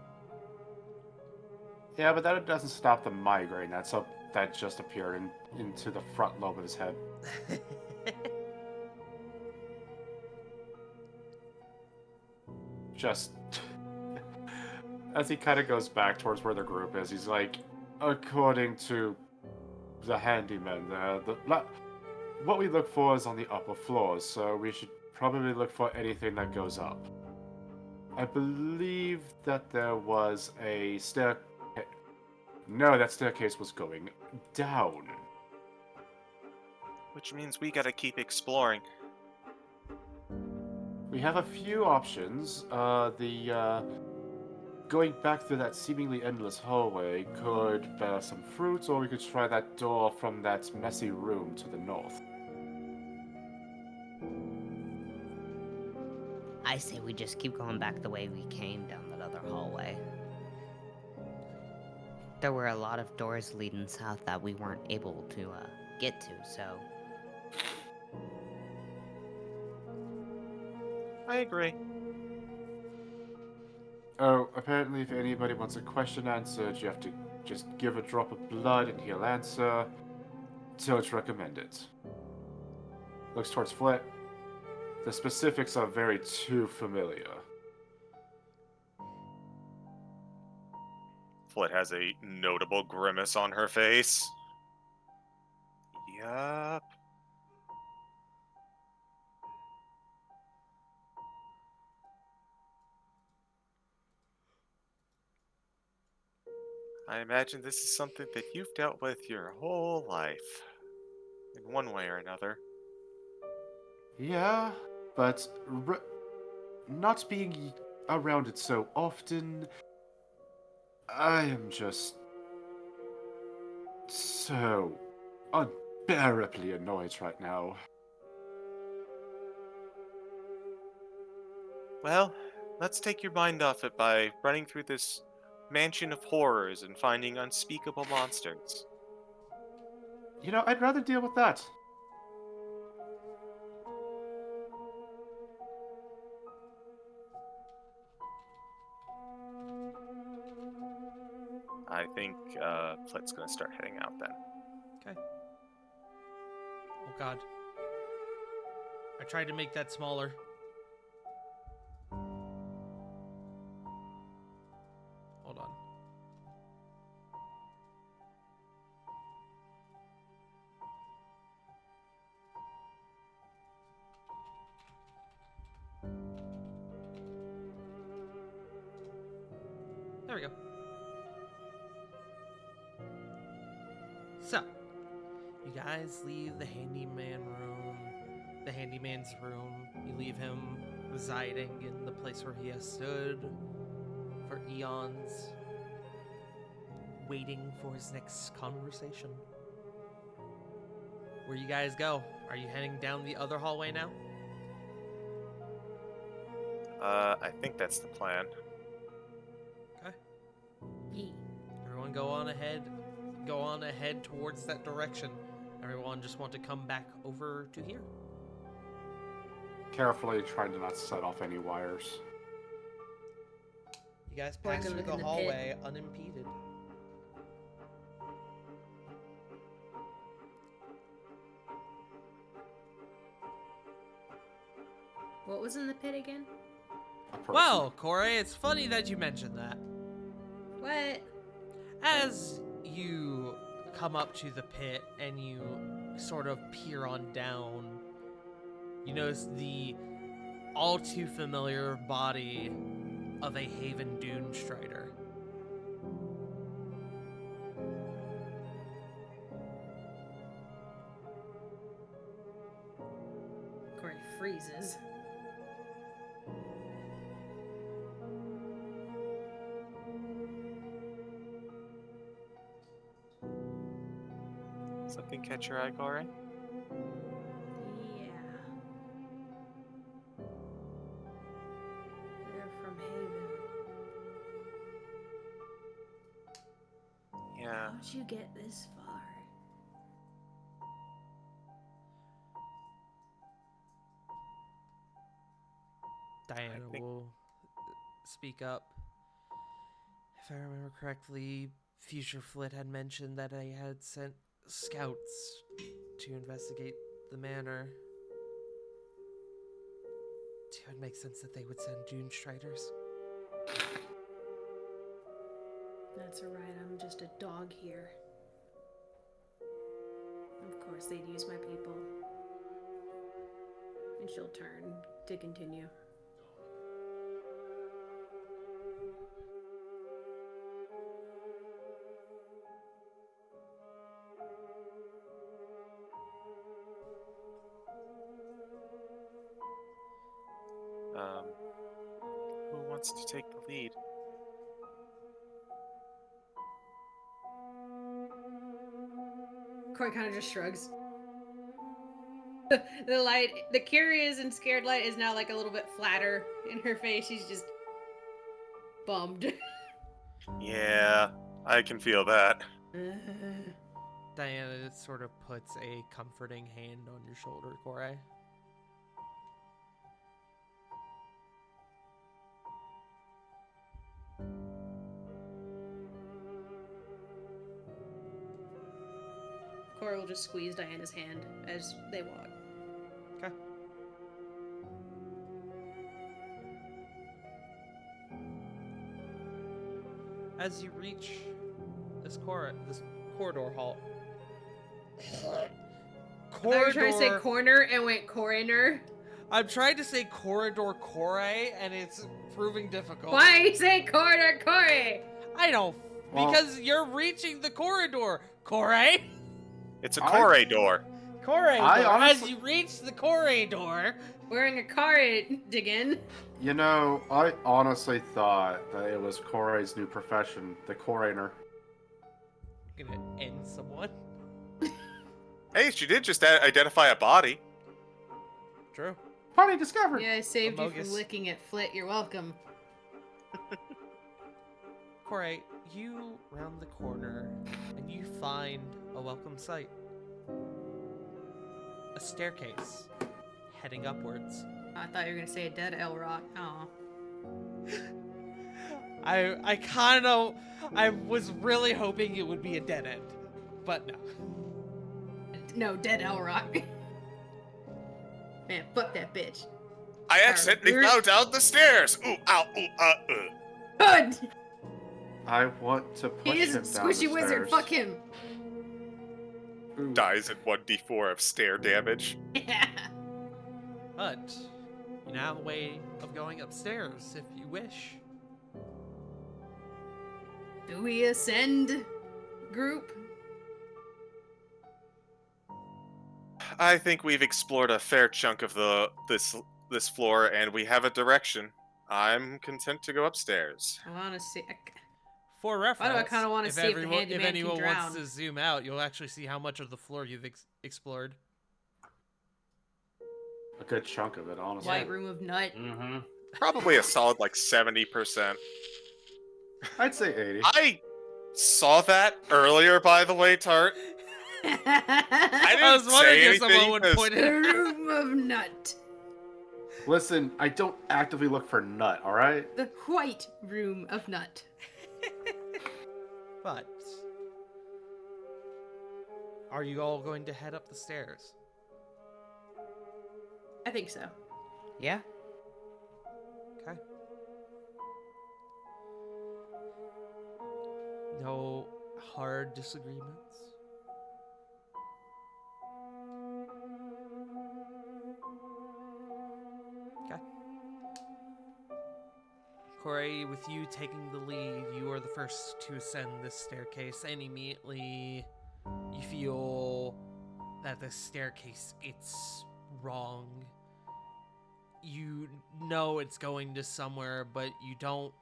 Yeah, but that doesn't stop the migraine that just appeared into the front lobe of his head. Just as he kind of goes back towards where the group is, he's like, according to the handyman there, what we look for is on the upper floors, so we should probably look for anything that goes up. I believe that there was a staircase. No, that staircase was going down. Which means we gotta keep exploring. We have a few options. Going back through that seemingly endless hallway could bear some fruits, or we could try that door from that messy room to the north. I say we just keep going back the way we came down that other hallway. There were a lot of doors leading south that we weren't able to get to, so... I agree. Oh, apparently if anybody wants a question answered, you have to just give a drop of blood and he'll answer. Don't recommend it. Looks towards Flit. The specifics are very too familiar. Flit has a notable grimace on her face. Yup. I imagine this is something that you've dealt with your whole life, in one way or another. Yeah, but not being around it so often, I am just so unbearably annoyed right now. Well, let's take your mind off it by running through this mansion of horrors and finding unspeakable monsters. You know, I'd rather deal with that. I think Flit's gonna start heading out then. Okay. Oh god. I tried to make that smaller. Hold on. There we go. So, you guys leave the handyman's room. You leave him residing in the place where he has stood for eons, waiting for his next conversation. Where you guys go? Are you heading down the other hallway now? I think that's the plan. Okay. Yee. Everyone go on ahead towards that direction. Everyone just want to come back over to here. Carefully trying to not set off any wires. You guys Or I pass can through look the in the pit. hallway unimpeded. What was in the pit again? A person. Well, Corey, it's funny that you mentioned that. What? As you come up to the pit and you sort of peer on down, you notice the all too familiar body of a Haven Dune Strider. Corey freezes. Something catch your eye, Corey? Yeah. They're from Haven. Yeah. How'd you get this far? Diana think- will speak up. If I remember correctly, Future Flit had mentioned that I had sent scouts to investigate the manor. It would make sense that they would send Dune Striders. That's alright, I'm just a dog here. Of course, they'd use my people. And she'll turn to continue. Who wants to take the lead? Corey kind of just shrugs. The light, the curious and scared light is now like a little bit flatter in her face. She's just bummed. Yeah, I can feel that. Diana sort of puts a comforting hand on your shoulder, Corey. Corey will just squeeze Diana's hand as they walk. Okay. As you reach this corridor halt. I thought you were trying to say corner and went coroner. I'm trying to say corridor core, and it's proving difficult. Why say corner Corey? I don't. Well- Because you're reaching the corridor, Corey. It's a corridor. Corridor. I As honestly- you reach the corridor. Wearing a cardigan. You know, I honestly thought that it was Corey's new profession, the coroner. I'm gonna end someone. Hey, she did just identify a body. True. Party discovered. Yeah, I saved you Amogus. from licking it, Flit. You're welcome. Corey, you round the corner and you find a welcome sight. A staircase heading upwards. I thought you were gonna say a dead Elrock. Aw. I was really hoping it would be a dead end, but no. No, dead Elrock. Man, fuck that bitch. I accidentally Weird. fell down the stairs. Ooh, ow, ooh, Good! I want to push He is a him down the squishy wizard, stairs. fuck him! Ooh. Dies at 1d4 of stair damage. Yeah. But you now have a way of going upstairs if you wish. Do we ascend, group? I think we've explored a fair chunk of this floor, and we have a direction. I'm content to go upstairs. I wanna see. For reference, I kinda wanna see if the if handyman can anyone wants drown? to zoom out, you'll actually see how much of the floor you've explored. A good chunk of it, honestly. White room of nut. Mm-hmm. Probably a solid like 70%. I'd say 80. I saw that earlier, by the way, Tart. I didn't I was wondering say if someone anything would 'cause- point it The out. room of nut. Listen, I don't actively look for nut, alright? The white room of nut. But are you all going to head up the stairs? I think so. Yeah. Okay. No hard disagreements. Okay. Corey, with you taking the lead, you are the first to ascend this staircase, and immediately you feel that the staircase, it's wrong. you know it's going to somewhere, but you don't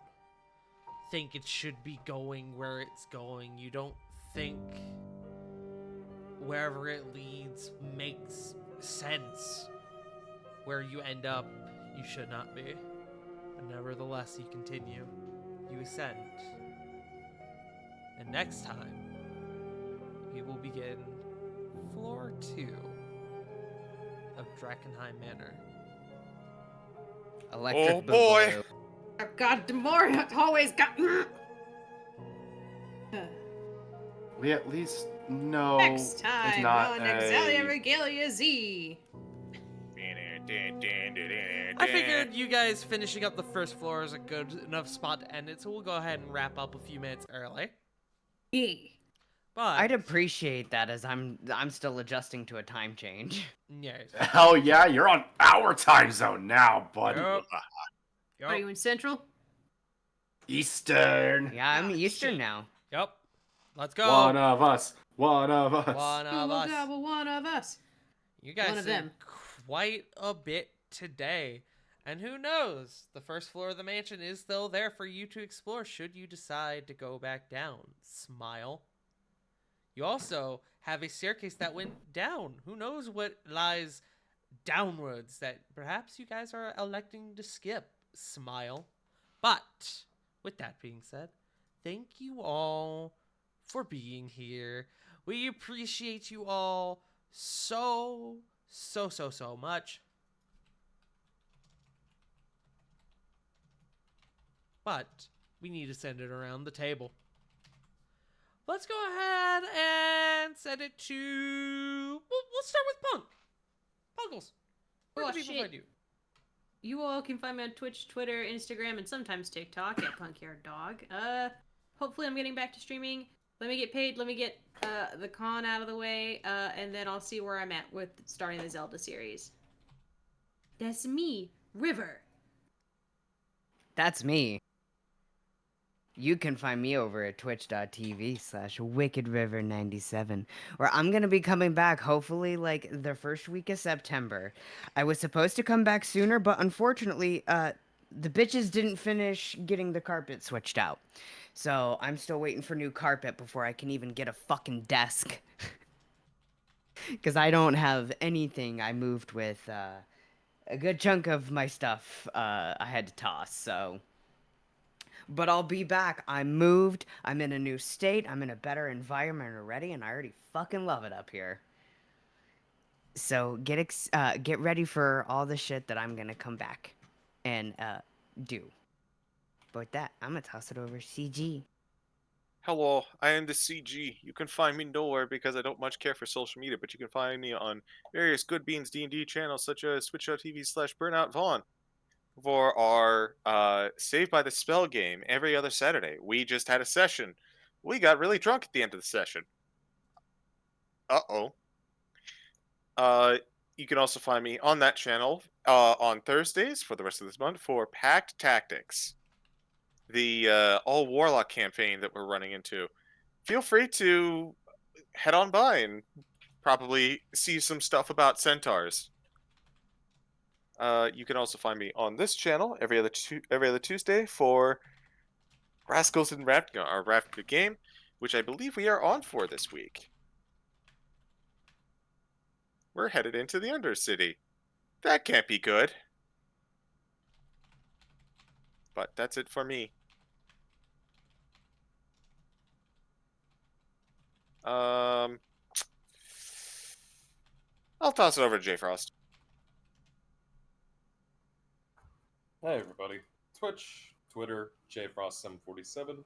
think it should be going where it's going. You don't think wherever it leads makes sense. Where you end up, you should not be. But nevertheless, you continue. You ascend. And next time, we will begin floor 2 of Drakenheim Manor. Electric Oh, boy. Boogaloo. Oh, God, the more hallways got. We at least know Next it's time not on a... Exalia Regalia Z. I figured you guys finishing up the first floor is a good enough spot to end it, so we'll go ahead and wrap up a few minutes early. Yeah. But I'd appreciate that, as I'm still adjusting to a time change. yes. Hell yeah, you're on our time zone now, buddy. Yup. Are you in Central? Eastern. Yeah, I'm Oh, Eastern shit. now. Yep. Let's go. One of us. One of us. One of Google us. gobble one of us. You guys One of did them. quite a bit today. And who knows? The first floor of the mansion is still there for you to explore should you decide to go back down. Smile. You also have a staircase that went down. Who knows what lies downwards that perhaps you guys are electing to skip. Smile. But with that being said, thank you all for being here. We appreciate you all so much. But we need to send it around the table. Let's go ahead and send it to... We'll start with Punk. Punkles, where Oh, can people shit. find you? You all can find me on Twitch, Twitter, Instagram, and sometimes TikTok at PunkyardDog. Hopefully I'm getting back to streaming. Let me get paid. Let me get the con out of the way, and then I'll see where I'm at with starting the Zelda series. That's me, River. That's me. You can find me over at twitch.tv/WickedRiver97, where I'm going to be coming back hopefully like the first week of September. I was supposed to come back sooner, but unfortunately, the bitches didn't finish getting the carpet switched out. So I'm still waiting for new carpet before I can even get a fucking desk. Because I don't have anything. I moved with a good chunk of my stuff I had to toss, so... But I'll be back. I'm moved. I'm in a new state. I'm in a better environment already, and I already fucking love it up here. So get ready for all the shit that I'm gonna come back and do. But with that, I'm gonna toss it over to CG. Hello, I am the CG. You can find me nowhere because I don't much care for social media, but you can find me on various Good Beans D&D channels such as twitch.tv/BurnoutVaughn. For our Saved by the Spell game every other Saturday. We just had a session. We got really drunk at the end of the session. Uh-oh. You can also find me on that channel on Thursdays for the rest of this month for Pact Tactics, the all Warlock campaign that we're running into. Feel free to head on by and probably see some stuff about centaurs. You can also find me on this channel every other Tuesday for Rascals and Ravnica, our Ravnica game, which I believe we are on for this week. We're headed into the Undercity. That can't be good. But that's it for me. I'll toss it over to J Frost. Hey everybody, Twitch, Twitter, JFrost747.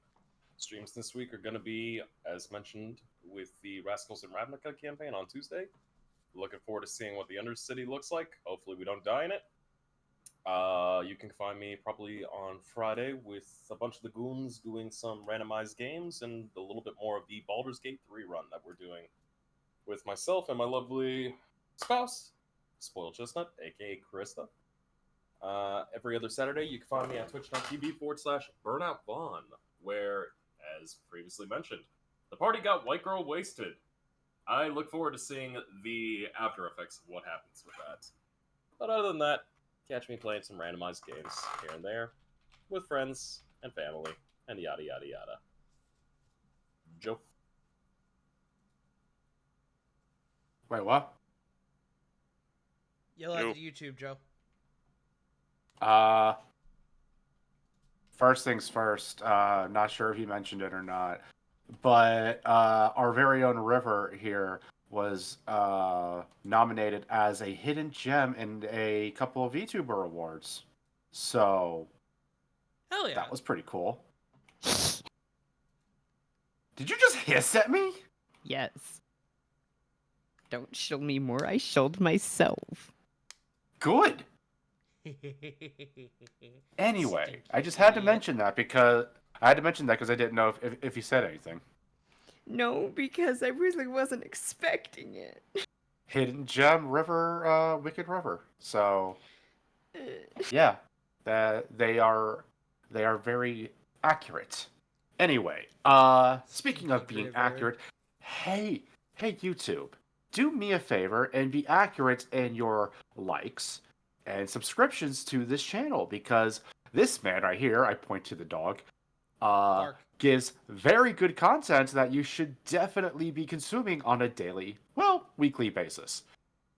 Streams this week are going to be, as mentioned, with the Rascals and Ravnica campaign on Tuesday. Looking forward to seeing what the Undercity looks like. Hopefully we don't die in it. You can find me probably on Friday with a bunch of the goons doing some randomized games and a little bit more of the Baldur's Gate 3 run that we're doing with myself and my lovely spouse, Spoiled Chestnut, aka Krista. Every other Saturday, you can find me at twitch.tv/BurnoutVaughn, where, as previously mentioned, the party got white girl wasted. I look forward to seeing the after effects of what happens with that. But other than that, catch me playing some randomized games here and there with friends and family and yada yada yada. Joe. Wait, what? Yell at Nope. the YouTube, Joe. First things first. Not sure if you mentioned it or not, but our very own River here was nominated as a hidden gem in a couple of VTuber awards. So Hell yeah. that was pretty cool. Did you just hiss at me? Yes. Don't shield me more. I shield myself. Good. Anyway, I just had to mention that because I didn't know if you said anything. No, because I really wasn't expecting it. Hidden gem river, wicked river. So yeah, that they are very accurate. Anyway, speaking of being River. accurate, hey YouTube, do me a favor and be accurate in your likes and subscriptions to this channel, because this man right here, I point to the dog, Bark. gives very good content that you should definitely be consuming on a daily, well, weekly basis.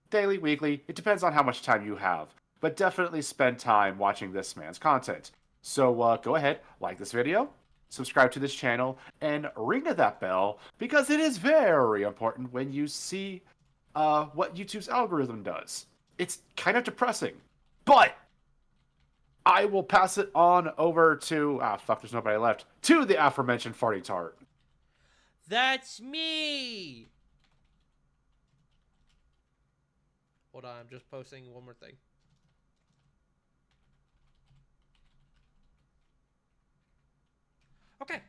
Daily, weekly, it depends on how much time you have, but definitely spend time watching this man's content. So go ahead, like this video, subscribe to this channel, and ring that bell, because it is very important when you see what YouTube's algorithm does. It's kind of depressing, but I will pass it on over to, there's nobody left, to the aforementioned Farty Tart. That's me! Hold on, I'm just posting one more thing. Okay.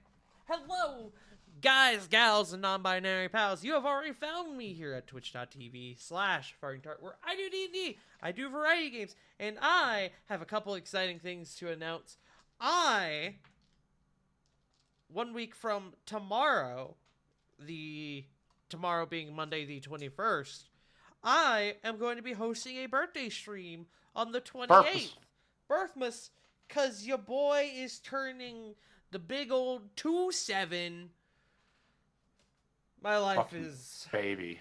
Hello, guys, gals, and non-binary pals. You have already found me here at twitch.tv/FartingTart, where I do D&D, I do variety games, and I have a couple exciting things to announce. 1 week from tomorrow, tomorrow being Monday the 21st, I am going to be hosting a birthday stream on the 28th. Birthmas, because your boy is turning the big old 27. My life Fucking is... baby.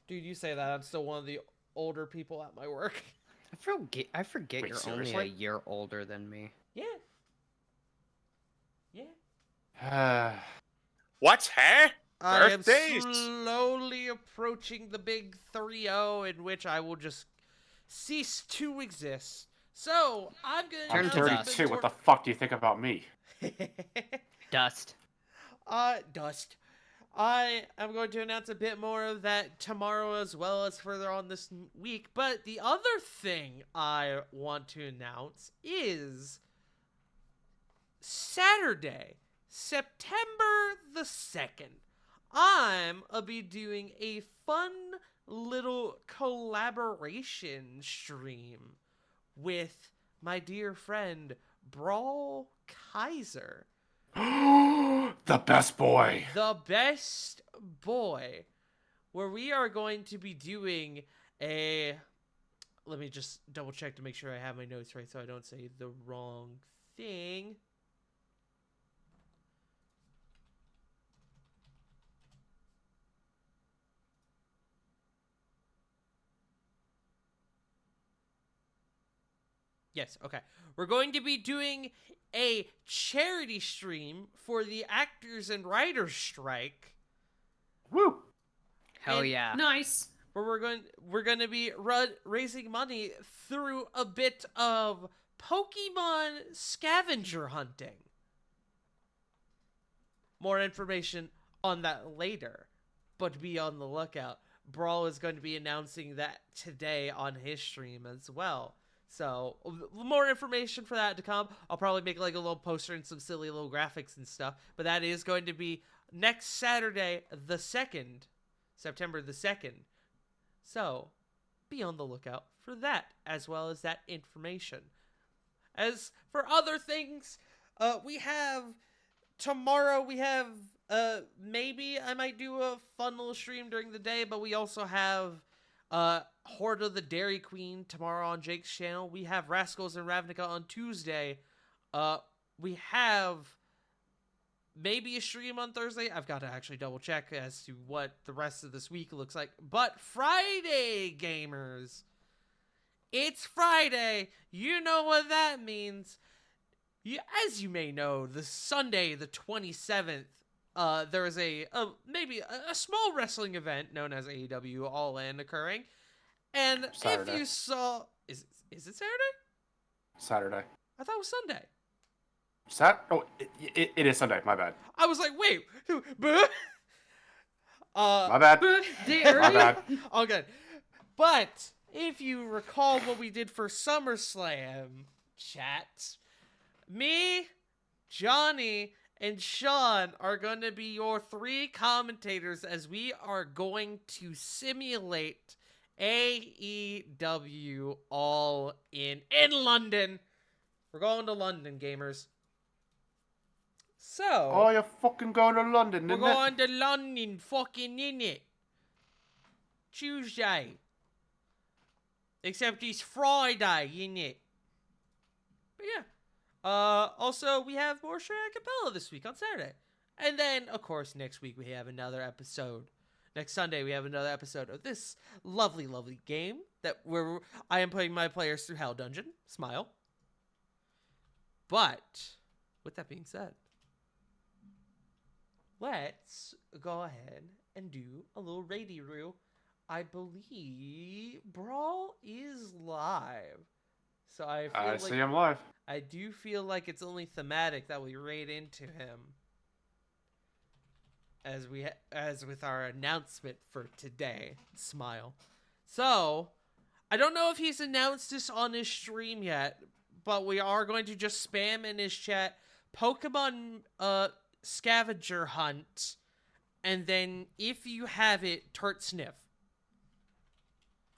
Dude, you say that. I'm still one of the older people at my work. I forget Wait, you're seriously? only a year older than me. Yeah. What's huh? I am Birthdays. slowly approaching the big 30, in which I will just cease to exist. So, I'm going Turn I'm to announce dust. 32. What the fuck do you think about me? Dust. Dust. I am going to announce a bit more of that tomorrow as well as further on this week. But the other thing I want to announce is Saturday, September the 2nd. I'm be doing a fun little collaboration stream with my dear friend Brawl Kaiser. The best boy. The best boy, where we are going to be doing a... Let me just double check to make sure I have my notes right so I don't say the wrong thing. Yes, okay. We're going to be doing a charity stream for the actors and writers strike, Woo. Hell And- yeah. Nice. where we're going to be raising money through a bit of Pokemon scavenger hunting. More information on that later, but be on the lookout. Brawl is going to be announcing that today on his stream as well. So, more information for that to come. I'll probably make like a little poster and some silly little graphics and stuff. But that is going to be next Saturday, the 2nd, September the 2nd. So, be on the lookout for that, as well as that information. As for other things, we have... Tomorrow we have... maybe I might do a fun little stream during the day, but we also have... Horde of the Dairy Queen tomorrow on Jake's channel. We have Rascals and Ravnica on Tuesday. We have maybe a stream on Thursday. I've got to actually double check as to what the rest of this week looks like. But Friday, gamers. It's Friday. You know what that means. As you may know, the Sunday, the 27th, there is maybe a small wrestling event known as AEW All In occurring. And Saturday. if you saw... Is it Saturday? Saturday. I thought it was Sunday. Oh, it is Sunday. My bad. I was like, wait. My bad. Day My early? bad. All good. But if you recall what we did for SummerSlam, chat, me, Johnny, and Sean are going to be your 3 commentators as we are going to simulate AEW All In London. We're going to London, gamers. So, Oh, you're fucking going to London, we're isn't it? going to London, fucking in it. Tuesday. Except it's Friday, in it. But yeah. Also, we have more Shreya Capella this week on Saturday. And then, of course, next week we have another episode. Next Sunday we have another episode of this lovely, lovely game where I am putting my players through Hell Dungeon. Smile. But, with that being said, let's go ahead and do a little raid-roo. I believe Brawl is live. So I See him live. I do feel like it's only thematic that we raid into him. As with our announcement for today. Smile. So, I don't know if he's announced this on his stream yet, but we are going to just spam in his chat Pokemon scavenger hunt, and then if you have it, turt sniff.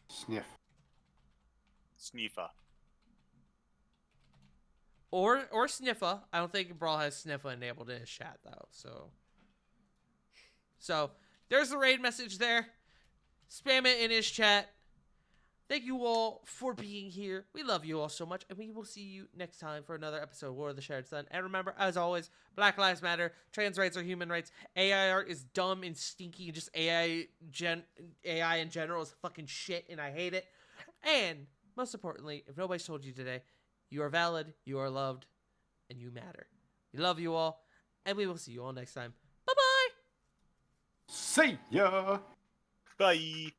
Sniff. Sniffa. Or Sniffa. I don't think Brawl has Sniffa enabled in his chat though, So, there's the raid message there. Spam it in his chat. Thank you all for being here. We love you all so much, and we will see you next time for another episode of War of the Shattered Sun. And remember, as always, Black Lives Matter, trans rights are human rights, AI art is dumb and stinky, and just AI in general is fucking shit, and I hate it. And, most importantly, if nobody's told you today, you are valid, you are loved, and you matter. We love you all, and we will see you all next time. Bye-bye! See ya! Bye.